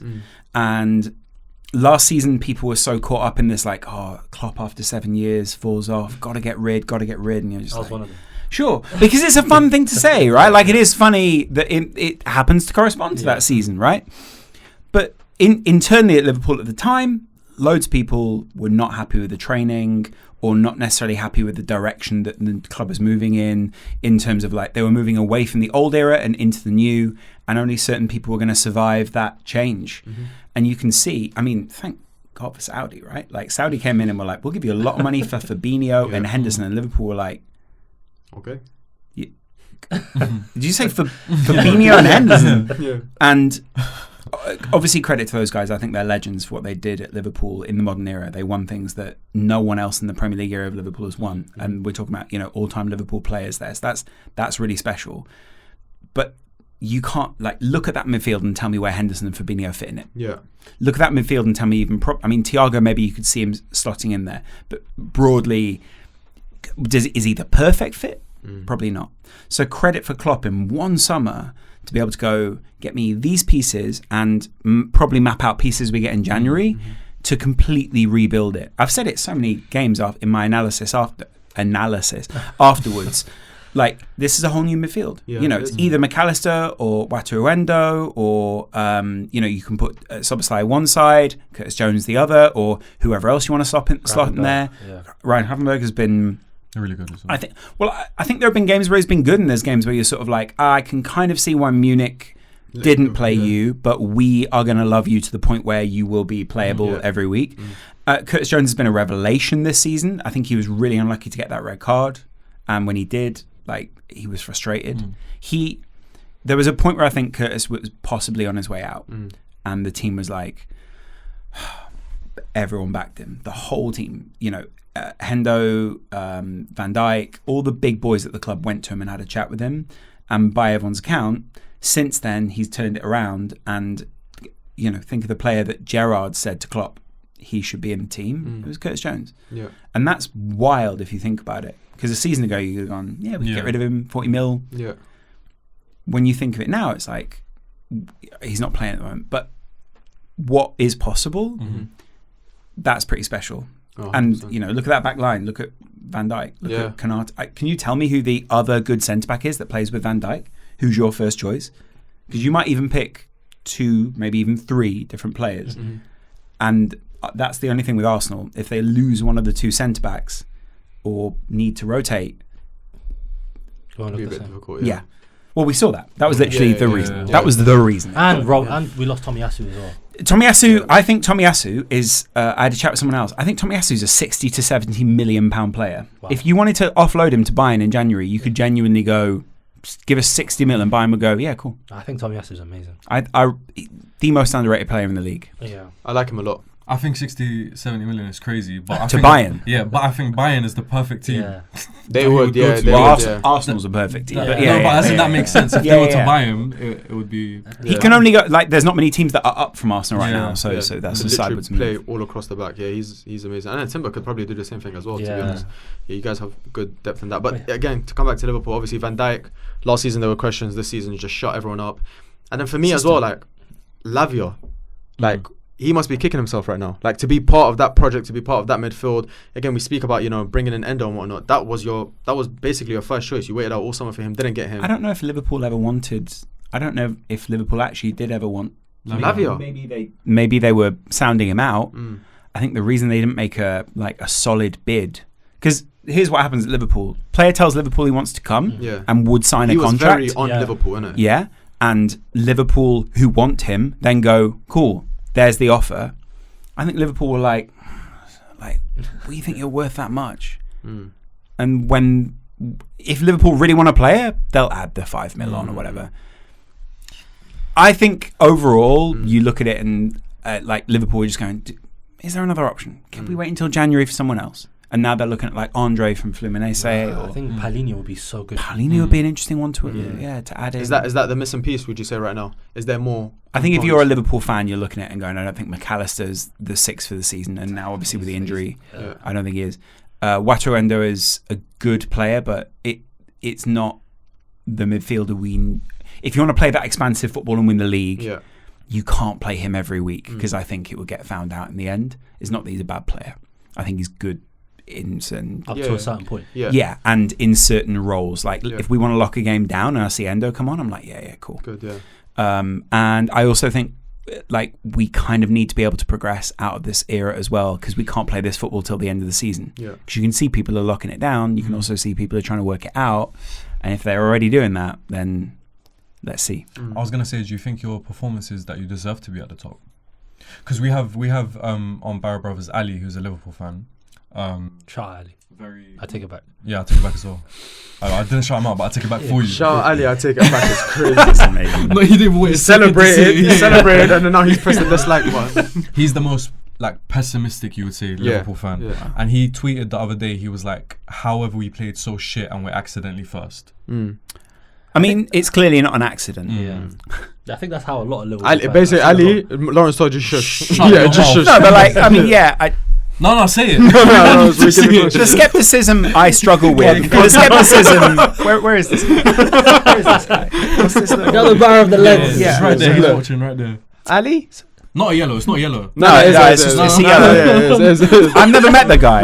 And last season, people were so caught up in this, like, oh, Klopp after 7 years falls off, got to get rid, and you're just I was like, one of them. sure, because it's a fun thing to say, right? Like, it is funny that it happens to correspond to that season, right? But internally at Liverpool at the time, loads of people were not happy with the training or not necessarily happy with the direction that the club was moving in terms of like they were moving away from the old era and into the new, and only certain people were going to survive that change. And you can see, I mean, thank God for Saudi, right? Like Saudi came in and were like, we'll give you a lot of money for Fabinho and Henderson, and Liverpool were like, Okay. did you say Fabinho and Henderson? Yeah. And obviously credit to those guys. I think they're legends for what they did at Liverpool in the modern era. They won things that no one else in the Premier League era of Liverpool has won. And we're talking about, all-time Liverpool players there. So that's really special. But you can't look at that midfield and tell me where Henderson and Fabinho fit in it. Yeah. Look at that midfield and tell me Thiago, maybe you could see him slotting in there. But broadly, is he the perfect fit? Probably not. So credit for Klopp in one summer to be able to go get me these pieces and probably map out pieces we get in January to completely rebuild it. I've said it so many games in my analysis afterwards. like this is a whole new midfield. Yeah, you know, it it's is. either McAllister or Watuendo, or you know, you can put Soboslai one side, Curtis Jones the other, or whoever else you want to slot in there. Yeah. Ryan Gravenberch has been really good as well. I think there have been games where he's been good, and there's games where you're sort of like, I can kind of see why Munich didn't play you, but we are going to love you to the point where you will be playable every week. Curtis Jones has been a revelation this season. I think he was really unlucky to get that red card, and when he did, like, he was frustrated. There was a point where I think Curtis was possibly on his way out, and the team was like, everyone backed him, the whole team, you know. Hendo, Van Dijk, all the big boys at the club went to him and had a chat with him, and by everyone's account, since then he's turned it around. And you know, think of the player that Gerrard said to Klopp he should be in the team. It was Curtis Jones, and that's wild if you think about it. Because a season ago you could have gone, we could get rid of him, 40 mil. Yeah. When you think of it now, it's like he's not playing at the moment, but what is possible? That's pretty special. Oh, and you know, look at that back line. Look at Van Dijk. Look at Konate. Can you tell me who the other good centre back is that plays with Van Dijk? Who's your first choice? Because you might even pick 2, maybe even 3 different players. And that's the only thing with Arsenal. If they lose one of the 2 centre backs or need to rotate, It'd be a bit difficult. yeah. Well, we saw that. That was literally the reason. Yeah. That was the reason. And we lost Tomiyasu as well. Tomiyasu, I think Tomiyasu is. I had a chat with someone else. I think Tomiyasu is a 60 to 70 million pound player. Wow. If you wanted to offload him to Bayern in January, you could genuinely go, give us 60 mil, and Bayern would go, yeah, cool. I think Tomiyasu is amazing. The most underrated player in the league. Yeah. I like him a lot. I think 60, 70 million is crazy. But I To think, Bayern. Yeah, but I think Bayern is the perfect team. Yeah. They would, go yeah. to. They Well, would, yeah. Arsenal's a perfect team. Yeah. But No, but as in that makes sense. If they were to yeah. buy him, it would be... He can only go, like, there's not many teams that are up from Arsenal right now, so Yeah. so that's a Could literally sideways play move. all across the back. Yeah, he's amazing. And then Timber could probably do the same thing as well, to be Yeah. honest. Yeah, you guys have good depth in that. But again, to come back to Liverpool, obviously Van Dijk, last season there were questions, this season he just shut everyone up. And then for me as well, like, Lavia, like, he must be kicking himself right now. Like, to be part of that project, to be part of that midfield. Again, we speak about, you know, bringing in Endo and whatnot. That was basically your first choice. You waited out all summer for him, didn't get him. I don't know if Liverpool ever wanted. I don't know if Liverpool actually did ever want Lavia. Maybe they were sounding him out. I think the reason they didn't make a solid bid, because here's what happens at Liverpool: player tells Liverpool he wants to come, and would sign a contract. He was very on Liverpool, innit? Yeah, and Liverpool, who want him, then go, cool, there's the offer. I think Liverpool were like, we think you're worth that much. And if Liverpool really want a player, they'll add the 5 mil on or whatever. I think overall, you look at it and like Liverpool are just going, is there another option? Can we wait until January for someone else? And now they're looking at like Andre from Fluminense. I think Paulinho would be so good. Paulinho would be an interesting one to to add in. Is that the missing piece, would you say, right now? Is there more? I think if you're a Liverpool fan, you're looking at it and going, I don't think McAllister's the 6th for the season. And now obviously with the injury, I don't think he is. Watuendo is a good player, but it's not the midfielder if you want to play that expansive football and win the league, you can't play him every week because I think it will get found out in the end. It's not that he's a bad player. I think he's good in certain to a certain point. Yeah, and in certain roles. Like if we want to lock a game down and I see Endo come on, I'm like, yeah, cool. Good, yeah. And I also think like we kind of need to be able to progress out of this era as well, because we can't play this football till the end of the season. Because you can see people are locking it down. You can also see people are trying to work it out. And if they're already doing that, then let's see. I was gonna say, do you think your performances that you deserve to be at the top? Because we have on Barra Bruvvas Ali, who's a Liverpool fan. Shout Ali. I take it back. Yeah, I take it back as well. I didn't shout him out, but I take it back for you. Shout out Ali, I take it back. It's crazy. It's amazing. No, he didn't wait. He celebrated, and then now he's pressed the dislike button. He's the most like pessimistic, you would say, Liverpool fan. Yeah. And he tweeted the other day, he was like, however we played so shit and we're accidentally first. I mean, it's clearly not an accident. Yeah. I think that's how a lot of Liverpool Ali, fans basically, feel. Ali, Laurence told you shush. Shut your just mouth. shush. No, but like, I mean, yeah. No, say it. No, The skepticism I struggle with. The skepticism. Where is this? Where is this guy? What's this little? The other bar of the lens. Yeah. He's right there. He's Look. watching right there. Ali, Not a yellow. It's not yellow. It's yellow. It is. I've never met the guy.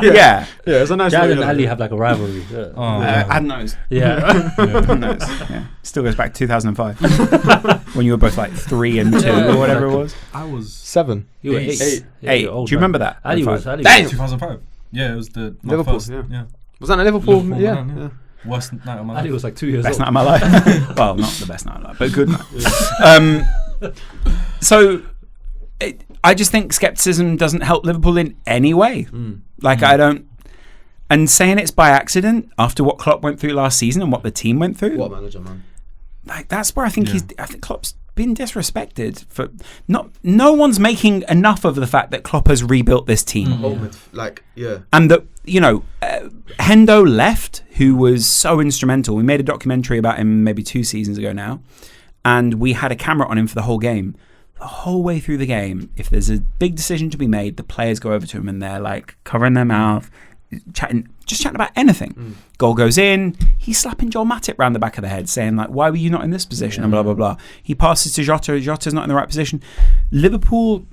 Yeah, it's a nice Jad and yellow. Ali have like a rivalry. I knows. Yeah. Yeah. Still goes back to 2005 when you were both like 3 and 2 or whatever it was. I was 7. You were 8. 8. Yeah, 8. you're old, Do you man. remember that? Ali was. 2005. Yeah, it was my Liverpool, first. yeah. Was that a Liverpool? Yeah. Worst night of my Ali life. was like 2 years Best old. night of my life. Well, not the best night of my life, but good night. So I just think skepticism doesn't help Liverpool in any way. Like I don't. And saying it's by accident after what Klopp went through last season and what the team went through. What manager, man? Like that's where I think I think Klopp's been disrespected for no one's making enough of the fact that Klopp has rebuilt this team. And that Hendo left, who was so instrumental. We made a documentary about him maybe 2 seasons ago now, and we had a camera on him for the whole game. The whole way through the game, if there's a big decision to be made, the players go over to him and they're like covering their mouth, chatting about anything. Goal goes in, he's slapping Joel Matip round the back of the head, saying like, "Why were you not in this position?" and blah blah blah. He passes to Jota. Jota's not in the right position. Liverpool,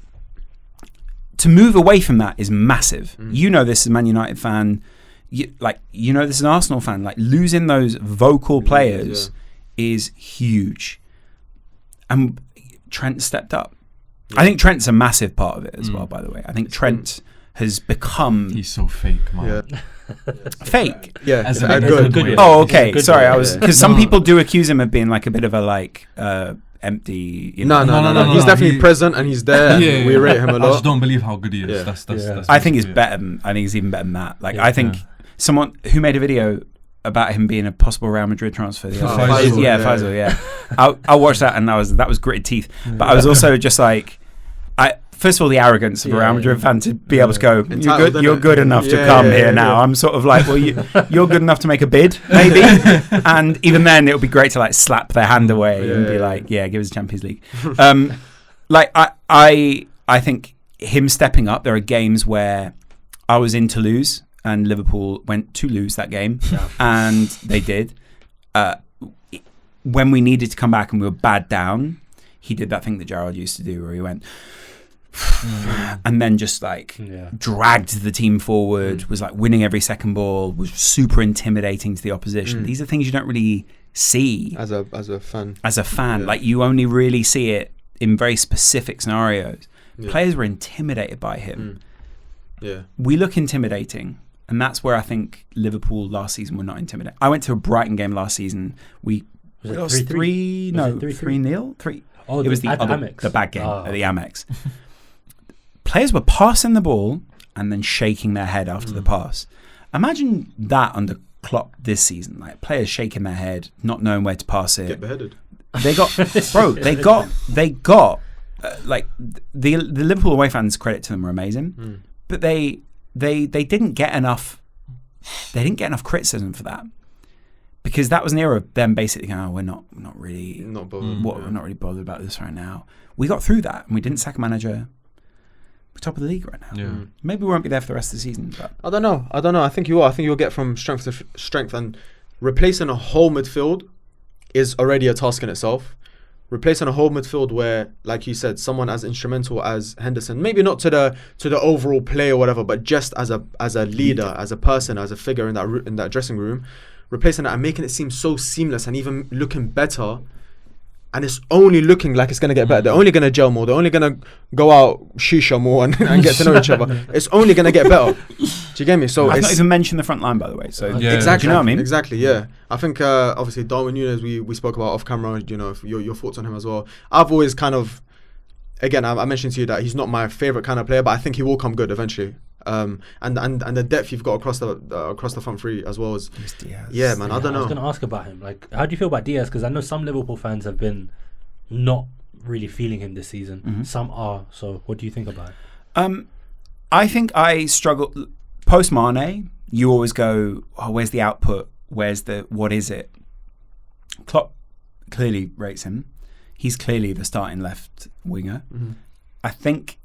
to move away from that is massive. You know this as a Man United fan. You know this as an Arsenal fan. Like losing those vocal players is huge. And Trent stepped up. I think Trent's a massive part of it as well. By the way, I think Trent has become. He's so fake, man. Fake. Yeah, As a good. good way. Oh, okay. Good Sorry, way, I was because some people do accuse him of being like a bit of a like empty. You know? No. He's definitely present and he's there. Yeah, We rate him a I lot. just don't believe how good he is. Yeah. That's I think he's basically it. better. I think he's even better than that. Like I think someone who made a video about him being a possible Real Madrid transfer. Faisal. Faisal. Yeah. I watched that and that was gritted teeth. But I was also just like, first of all, the arrogance of a Real Madrid fan to be able to go, you're good enough to come here now. I'm sort of like, well, you're good enough to make a bid, maybe. And even then, it would be great to like slap their hand away and be like, give us Champions League. Like I think him stepping up. There are games where I was in Toulouse and Liverpool went to lose that game, and they did. When we needed to come back and we were bad down, he did that thing that Gerrard used to do, where he went. And then just like dragged the team forward, was like winning every second ball, was super intimidating to the opposition. These are things you don't really see as a fan. Like you only really see it in very specific scenarios. Players were intimidated by him. We look intimidating, and that's where I think Liverpool last season were not intimidating. I went to a Brighton game last season. We lost 3-0. 3. Oh, it was the bad game at the Amex. Players were passing the ball and then shaking their head after the pass. Imagine that under Klopp this season. Like players shaking their head, not knowing where to pass it. Get beheaded. They got, they got like the Liverpool away fans, credit to them, were amazing, but they didn't get enough. They didn't get enough criticism for that, because that was an era of them basically going, we're not really bothered. We're not really bothered about this right now. We got through that and we didn't sack a manager. We're top of the league right now. Maybe we won't be there for the rest of the season. But I don't know. I think you will. I think you'll get from strength to strength, and replacing a whole midfield is already a task in itself. Replacing a whole midfield where, like you said, someone as instrumental as Henderson, maybe not to the overall play or whatever, but just as a leader, as a person, as a figure in that dressing room, replacing that and making it seem so seamless and even looking better. And it's only looking like it's going to get better. They're only going to gel more. They're only going to go out shisha more and get to know each other. It's only going to get better. Do you get me? So I've not even mentioned the front line, by the way. So exactly. Do you know what I mean? Exactly. Yeah. I think obviously Darwin Núñez we spoke about off camera. You know, if your thoughts on him as well. I've always kind of, again, I mentioned to you that he's not my favorite kind of player, but I think he will come good eventually. And the depth you've got across the front three as well as Diaz. Yeah, man. I don't know. I was going to ask about him. Like, how do you feel about Diaz? Because I know some Liverpool fans have been not really feeling him this season. Some are. So, what do you think about it? I think I struggle post Mane. You always go, oh, where's the output? What is it? Klopp clearly rates him. He's clearly the starting left winger. I think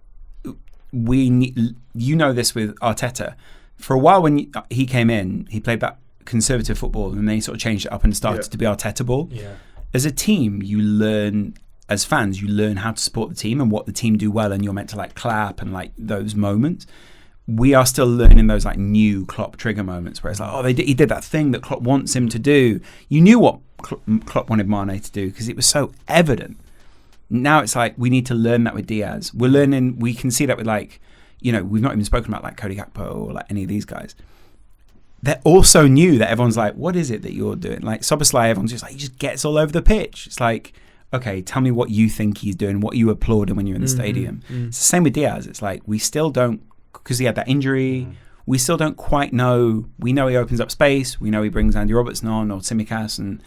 we need, you know this with Arteta. For a while when he came in, he played that conservative football, and then he sort of changed it up and started to be Arteta ball. Yeah. As a team, you learn as fans, you learn how to support the team and what the team do well, and you're meant to like clap and like those moments. We are still learning those like new Klopp trigger moments where it's like, oh, he did that thing that Klopp wants him to do. You knew what Klopp wanted Mane to do because it was so evident. Now it's like we need to learn that with Diaz. We're learning. We can see that with like, you know, we've not even spoken about like Cody Gakpo or like any of these guys. They're also new that everyone's like, what is it that you're doing? Like Szoboszlai, everyone's just like, he just gets all over the pitch. It's like, okay, tell me what you think he's doing, what you applaud him when you're in the stadium. It's the same with Diaz. It's like we still don't, because he had that injury, we still don't quite know. We know he opens up space. We know he brings Andy Robertson on or Tsimikas, and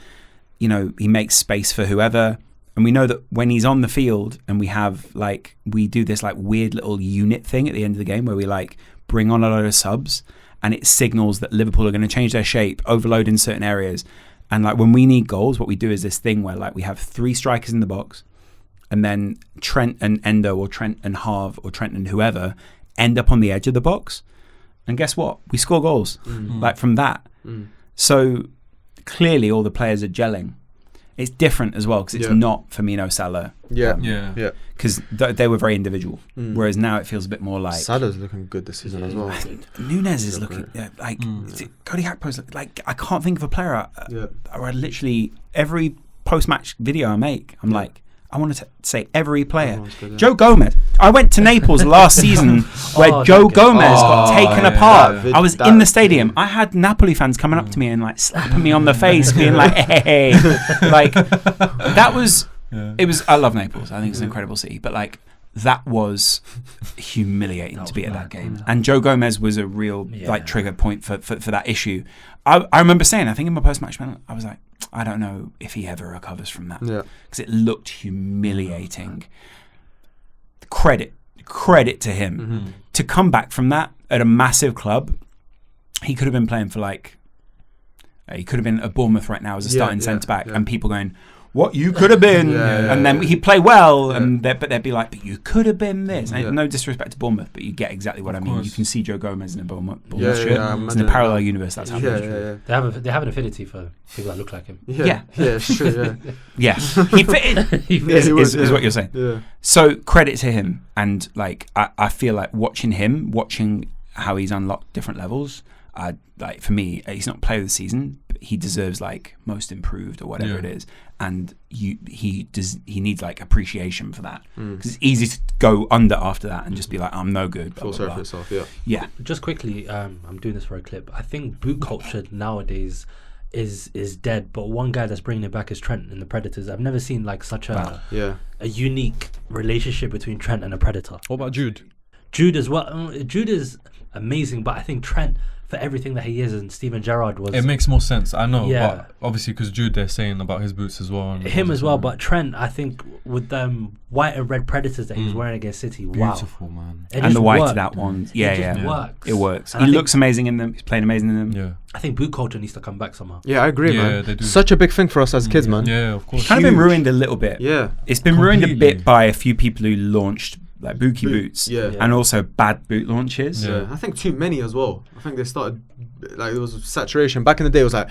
you know he makes space for whoever. And we know that when he's on the field and we do this like weird little unit thing at the end of the game where we like bring on a load of subs and it signals that Liverpool are going to change their shape, overload in certain areas. And like when we need goals, what we do is this thing where like we have 3 strikers in the box and then Trent and Endo or Trent and Harv or Trent and whoever end up on the edge of the box. And guess what? We score goals like from that. So clearly all the players are gelling. It's different as well because it's not Firmino, Salah. Because they were very individual. Whereas now it feels a bit more like Salah's looking good this season as well. Nunez is looking like Cody Gakpo's like I can't think of a player. I literally every post-match video I make, I'm like, I want to say every player. Joe Gomez. I went to Naples last season where Joe Gomez got taken apart. I was in the stadium. I had Napoli fans coming up to me and like slapping me on the face, being like, "Hey!" Like that was. It was. I love Naples. I think it's an incredible city, but like that was humiliating to be at that game. And Joe Gomez was a real like trigger point for that issue. I remember saying, I think in my post-match, I was like, I don't know if he ever recovers from that because it looked humiliating. Credit to him to come back from that at a massive club. He could have been playing for like he could have been at Bournemouth right now as a starting centre back, and people going, "What you could have been," and then he'd play well, but they'd be like, "But you could have been this." And no disrespect to Bournemouth, but you get exactly what I mean. You can see Joe Gomez in a Bournemouth shirt. It's in a parallel universe. That's how They have an affinity for people that look like him. It's true. Yeah, he fitted. Is what you're saying. Yeah. So credit to him, and like I feel like watching how he's unlocked different levels. Like for me, he's not player of the season, but he deserves like most improved or whatever it is, and he needs like appreciation for that because it's easy to go under after that and just be like, I'm no good. Feel sorry for yourself. Yeah. Just quickly, I'm doing this for a clip. I think boot culture nowadays is dead, but one guy that's bringing it back is Trent in the Predators. I've never seen like such a unique relationship between Trent and a Predator. What about Jude? Jude as well. Jude is amazing, but I think Trent, for everything that he is, and Steven Gerrard was... It makes more sense, I know, but obviously because Jude, they're saying about his boots as well. And him as well, but Trent, I think, with them white and red Predators that he was wearing against City, beautiful, man. And the whited out ones, works. It works. He looks amazing in them, he's playing amazing in them. Yeah. I think boot culture needs to come back somehow. Yeah, I agree, man. They do. Such a big thing for us as kids, man. Yeah, of course. It's kind of been ruined a little bit. Yeah. It's been ruined a bit by a few people who launched like Buki boots and also bad boot launches. I think too many as well. I think they started like there was saturation. Back in the day, it was like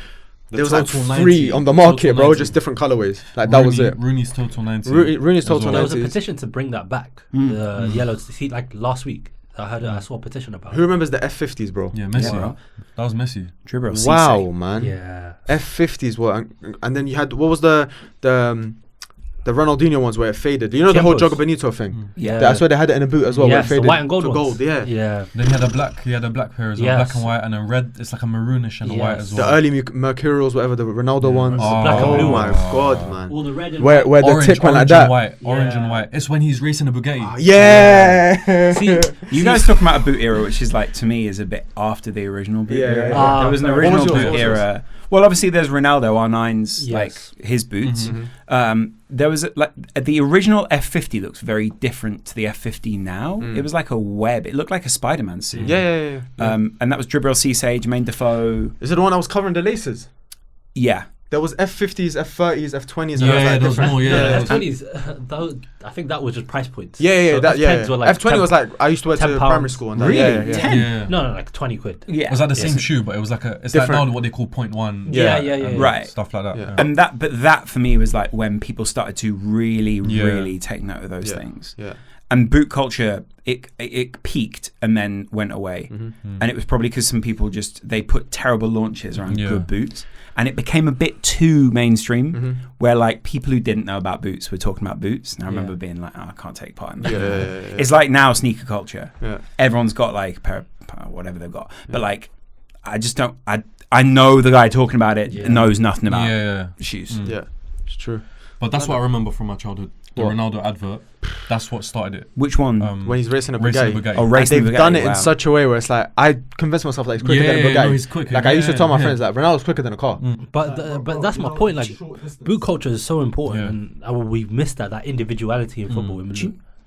there was like 3 on the market, bro, just different colorways. Like that was it. Rooney's Total 90. Rooney's Total 90. There was a petition to bring that back. The yellow. See, like last week, I saw a petition about. Who remembers the F50s, bro? Yeah, Messi. Yeah. That was Messi. Dribble. Wow, man. Yeah. F50s were, and then you had what was the Ronaldinho ones where it faded. You know the whole Jogo Benito thing. Yeah, that's why they had it in a boot as well. Yes, where it faded the white and gold to ones. gold. Yeah. Then he had a black pair as well, black and white, and a red. It's like a maroonish and a white as well. The early Mercurials, whatever, the Ronaldo ones. Black and blue. Oh my god, man. All the red and where the tip went like that. Orange and white. It's when he's racing a Bugatti. See, you guys talking about a boot era, which is like to me is a bit after the original boot era. There was an original boot era. Well, obviously there's Ronaldo R9's like his boots. There was the original F50 looks very different to the F50 now. It was like a web. It looked like a Spider-Man suit. Yeah. And that was Dribbble Cisse, Jermaine Defoe. Is it the one that was covering the laces? Yeah. there was F50s, F30s, F20s. Yeah, and there was different. more, yeah. F20s, I think that was just price points. Yeah, So that, F10s were like F20 was like, I used to work to £10. primary school. And that. Really? Yeah. 10? Yeah. No, like 20 quid. Yeah. It was like the same Yes. shoe, but it was like it's Different. like now what they call 0.1. Yeah. and Right. Stuff like that. Yeah. And that for me was like when people started to really, Yeah. really take note of those Yeah. things. Yeah. And boot culture, it peaked and then went away. And it was probably because some people they put terrible launches around Yeah. good boots. And it became a bit too mainstream, where like people who didn't know about boots were talking about boots. And I remember being like, I can't take part in that. Yeah. It's like now sneaker culture. Yeah. Everyone's got like a pair of whatever they've got. But like, I just don't, I know the guy talking about it knows nothing about shoes. Yeah, it's true. But that's what I remember from my childhood. The What? Ronaldo advert. That's what started it. Which one? When he's racing a Racing Bugatti. Bugatti. Oh, And racing they've Bugatti, done it wow. in such a way where it's like, I convinced myself like it's quicker than a Bugatti. no, he's quicker. Like I used to tell my Yeah. friends like Ronaldo's quicker than a car. But that's my point. Like, boot culture is so important, Yeah. and we missed that individuality in football. Do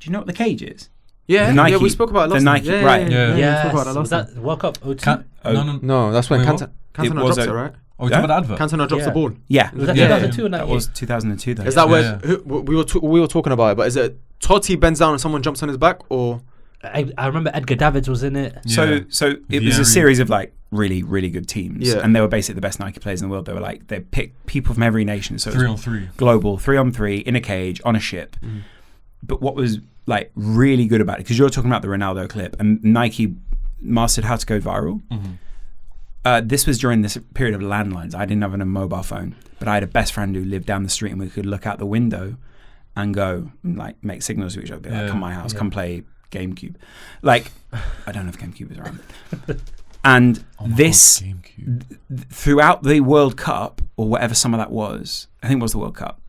you know what the cage is? Yeah, The Nike- yeah, we spoke about it the last Nike- time. right. Yeah, Yeah, we spoke about that was last time. that World Cup 02? No. No, that's when Wait, Cantona It drops was it, right? Oh, you talking about the advert? Cantona drops Yeah. the ball. Yeah. Was that Yeah. 2002 or That 98? was 2002 though. Is that Yeah. where we were talking about it? But is it Totti bends down and someone jumps on his back, or I remember Edgar Davids was in it. So it was a Vieri. series of like really, really good teams. Yeah. And they were basically the best Nike players in the world. They were like, they picked people from every nation. So it was 3-on-3. global, 3-on-3, in a cage, on a ship. But what was like really good about it, because you're talking about the Ronaldo clip, and Nike mastered how to go viral. This was during this period of landlines. I didn't have a mobile phone, but I had a best friend who lived down the street, and we could look out the window and go like make signals to each other, be like, Yeah. come to my house, come play GameCube. Like, I don't know if GameCube is around. And Oh my this, God, GameCube. throughout the World Cup, or whatever some of that was, I think it was the World Cup,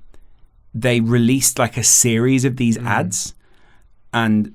they released like a series of these ads, and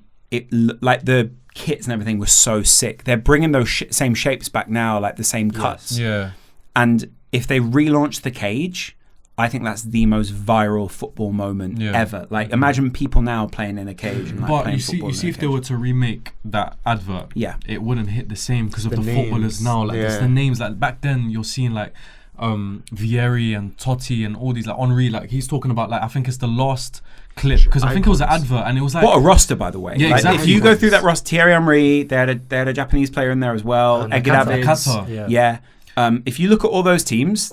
like the kits and everything was so sick. They're bringing those same shapes back now, like the same cuts. Yeah. And if they relaunch the cage, I think that's the most viral football moment ever. Like, imagine people now playing in a cage and like But playing you see, football in a if they cage. were to remake that advert, it wouldn't hit the same because of the footballers names. now. Like, it's Yeah. the names. Like back then, you're seeing like Vieri and Totti and all these like Henri. Like he's talking about like I think it's the last clip because I think it was an advert and it was like What a roster, by the way. Yeah, Like, exactly. If you go through that roster, Thierry Henry, they had a Japanese player in there as well. And Edgar Nakata. Davids. Nakata. Yeah. If you look at all those teams,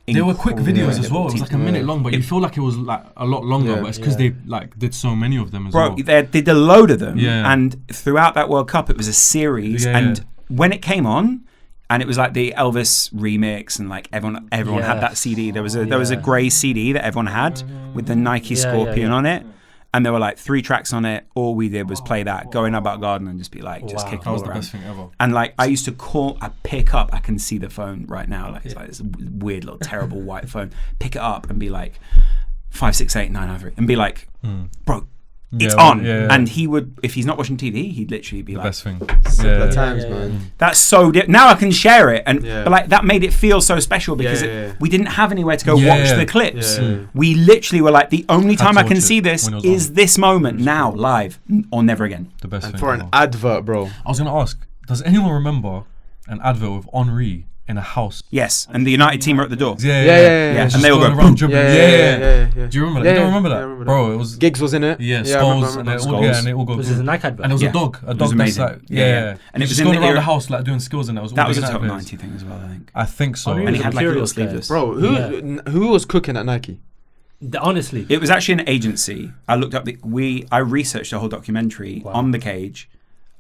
they were quick videos as well. It was teams. like a minute long, but you feel like it was like a lot longer. Yeah. But it's because they like did so many of them as Bro, well. they did a load of them. Yeah. And throughout that World Cup, it was a series. Yeah. And when it came on, and it was like the Elvis remix, and like everyone had that CD. There was a grey CD that everyone had with the Nike Scorpion on it. And there were like 3 tracks on it. All we did was play that, go in our back garden and just be like, just kicking That was all the around. best thing ever. And like I used to I pick up, I can see the phone right now. Like it's like this weird little terrible white phone. Pick it up and be like 568-903 and be like, bro, it's on. And he would, if he's not watching TV, he'd literally be The like, best thing. simpler times, man. that's so now I can share it, and Yeah. but like that made it feel so special because Yeah. we didn't have anywhere to go Yeah. watch the clips. Yeah. We literally were like, the only Had time to I can watch see it this when it was is on. this moment now, live, or never again. The best And thing. for an ever. advert, bro. I was gonna ask, does anyone remember an advert with Henri in a house? Yes, and the United team are at the door. Yeah. And Just they all going go, around boom. dribbling. Yeah. Do you remember that? Yeah, you don't remember yeah, that? I remember Bro, it was Giggs was in it. yeah, I skulls remember. and it all Skulls. and it all goes. Was this a Nike advert? And there was Yeah. a dog was that's amazing. like Yeah. And it He's was just in going the around era- the house like doing skills and that was all That was a the top United 90 thing as well, I think. I think so. Henri And he was had a like little Imperials player. sleeveless. Bro, who was cooking at Nike? Honestly, It was actually an agency. I looked up I researched a whole documentary on the cage.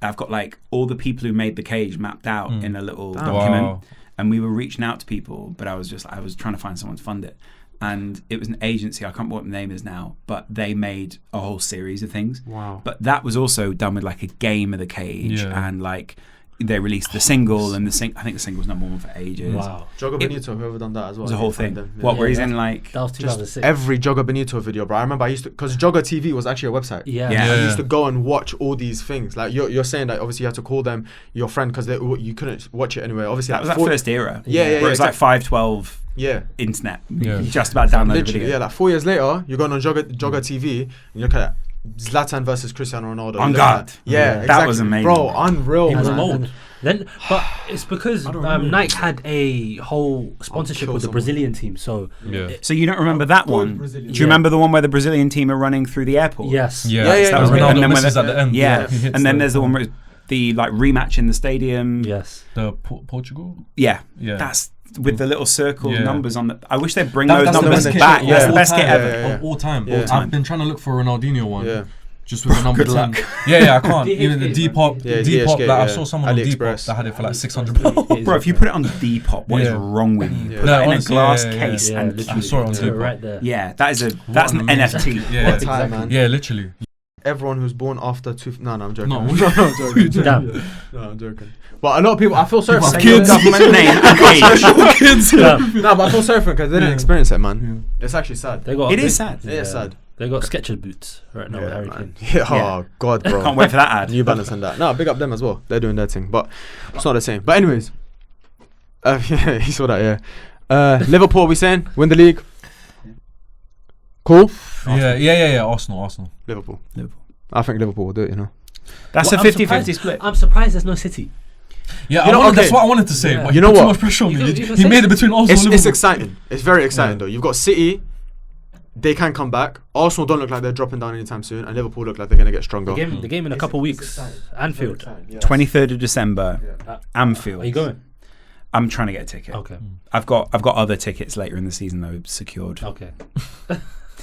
I've got like all the people who made the cage mapped out in a little document. Wow. And we were reaching out to people, but I was trying to find someone to fund it. And it was an agency, I can't remember what the name is now, but they made a whole series of things. Wow. But that was also done with like a game of the cage, Yeah. and like they released the single, and I think the single was #1 for ages. wow, Jogger It- Benito, whoever done that as well. It was a whole thing. Them. Yeah. What, where he's Yeah, in like... that was Just 2006. every Jogger Benito video, bro. I remember I used to, because Jogger TV was actually a website. Yeah. Yeah. I used to go and watch all these things. Like you're saying that obviously you have to call them your friend because you couldn't watch it anyway. Obviously, That was like that first era. Yeah, Where it was like exactly. 512 Yeah. internet. Yeah. You just about download the Literally, video. yeah. Like 4 years later, you're going on Jogger TV and you look at Zlatan versus Cristiano Ronaldo. On Look guard. at that. Yeah, That exactly. was amazing. Bro, unreal, He was man. mold. Then, but it's because Nike had a whole sponsorship kill with the someone. Brazilian team. So Yeah. So you don't remember that one? Brazilian. Do you remember the one where the Brazilian team are running through the airport? yes, Yeah, Yeah, that was Ronaldo great. And then when misses the- at the end. Yeah, he hits and then there's the one where it's the like rematch in the stadium. yes. the Portugal. Yeah, Yeah. that's with the little circle Yeah. numbers on the. I wish they'd bring That- those that's the numbers best kit. back. Yeah. That's the best kit All ever. Yeah. Of all time. Yeah. I've been trying to look for a Ronaldinho one. Yeah. Just with the number Good 10. luck. Yeah, I can't. DHgate, Even the Depop, Yeah, Depop. DHgate, Like I yeah. saw someone on Depop AliExpress. that had it for like £600. Bro, if you put it on Depop, what is Yeah. wrong with you? Yeah. Put No, that in a honestly, glass yeah, yeah, case Yeah, and literally. I saw it on Put Depop. right there. yeah, that's an amazing- NFT. Yeah, What time, man? yeah, literally. Everyone who's born after no, I'm joking. No. I'm joking. Damn. No, I'm joking. But a lot of people, I feel sorry for Say them. your government name and age. Kids. No, but I feel sorry for them because they didn't Yeah. experience it, man. It's actually sad. They got It is sad. It is sad. They got Skechers boots right now with Harry man. Kane. Yeah, oh God, bro. Can't wait for that ad. New Balance and that. No, big up them as well. They're doing their thing, but it's not the same. But anyways, yeah, he saw that. Yeah, Liverpool. We saying win the league. Cool. Yeah. Arsenal. Liverpool. Liverpool. I think Liverpool will do it. You know. That's Well, a I'm 50-50 surprised- split. I'm surprised there's no City. Yeah, You know, that's okay. what I wanted to say. Yeah. But You he know put too what? much pressure on me. You can He say made it it. between Arsenal and It's Liverpool. exciting. It's very exciting Yeah. though. You've got City. They can come back. Arsenal don't look like they're dropping down anytime soon, and Liverpool look like they're gonna get stronger. The game in a couple weeks. Anfield. 23rd of December, Uh, Anfield. Are you going? I'm trying to get a ticket. Okay. I've got other tickets later in the season though secured. Okay.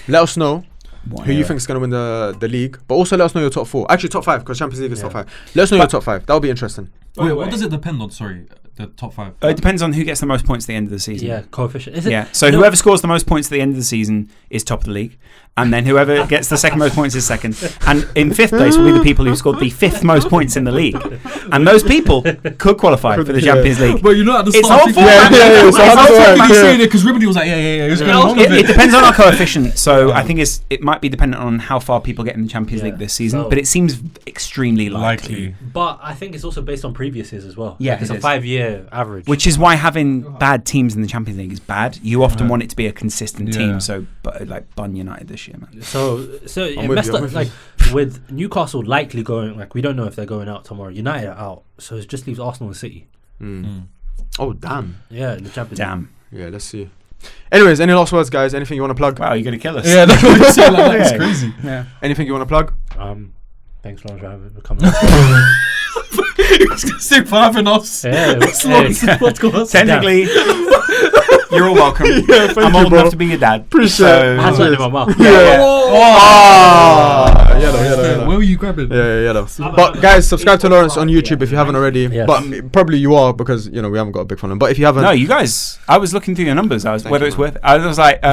Let us know One who you era. think is going to win the league, but also let us know your top 4. Actually, top 5 because Champions League is top Yeah. 5. Let us know your top 5. That'll be interesting. Wait, what does it depend on? Sorry, the top 5. It depends on who gets the most points at the end of the season. Yeah, coefficient. Is it? Yeah. So No. whoever scores the most points at the end of the season is top of the league, and then whoever gets the second most points is second. And in fifth place will be the people who scored the fifth most points in the league, and those people could qualify for the Champions League. But you know at the It's start, all I think- format. Yeah, It's so all how do I- format. He's saying it because Ribity was like, yeah. He was going on with It it. depends on our coefficient, so I think it might be dependent on how far people get in the Champions Yeah. League this season, So- but it seems extremely likely. But I think it's also based on previous years as well. Yeah, Like, it's it a is. 5-year average. Which is why having bad teams in the Champions League is bad. You often Right. want it to be a consistent Yeah. team. So, but like Bun United this year, man. So it with messed you, I'm up. with Like with Newcastle likely going, like we don't know if they're going out tomorrow. United are out, so it just leaves Arsenal and City. Oh, damn. Yeah, in the Champions League. Damn. Yeah, let's see. Anyways, any last words, guys? Anything you want to plug? Wow, you're gonna kill us. Yeah, that's what you said. Like, that's Okay. crazy. Yeah. Anything you want to plug? Thanks, Laurence, for having come. Say for having us. Yeah, It's hey. Laurence's podcast. Technically, you're all welcome. thank I'm you, old bro. enough to be your dad. Appreciate it. I had something in my mouth. Yeah. Oh. Yellow. Where were you grabbing? Yeah, yellow. But guys, subscribe to Laurence on YouTube if you haven't already. Yes. But probably you are because we haven't got a big following. But if you haven't, No, you guys. I was looking through your numbers. I was Thank whether you, it's man. worth. I was like, Fair.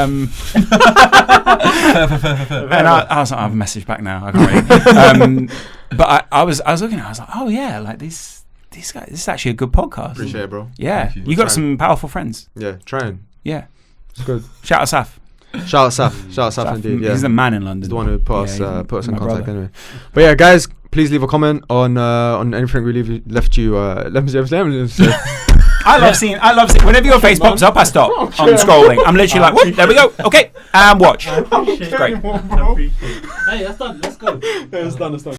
and I was like, I have a message back now. I can't read. But I was looking at it, I was like, oh yeah, like these guys, this is actually a good podcast. appreciate it, bro. Yeah, Thank you. you got Trying. some powerful friends. Yeah, trying. Yeah, It's good. shout out Saf. Shout out Saf. Shout out Saf indeed. Yeah. He's the man in London. He's the one who put us Yeah, in he's contact my brother. anyway. But yeah, guys, please leave a comment on anything we left you. Let me see. I love seeing. Whenever your face pops up, I stop on scrolling. I'm literally like, whoop, there we go. Okay, and watch. Great. Hey, that's done. Let's go. It's done.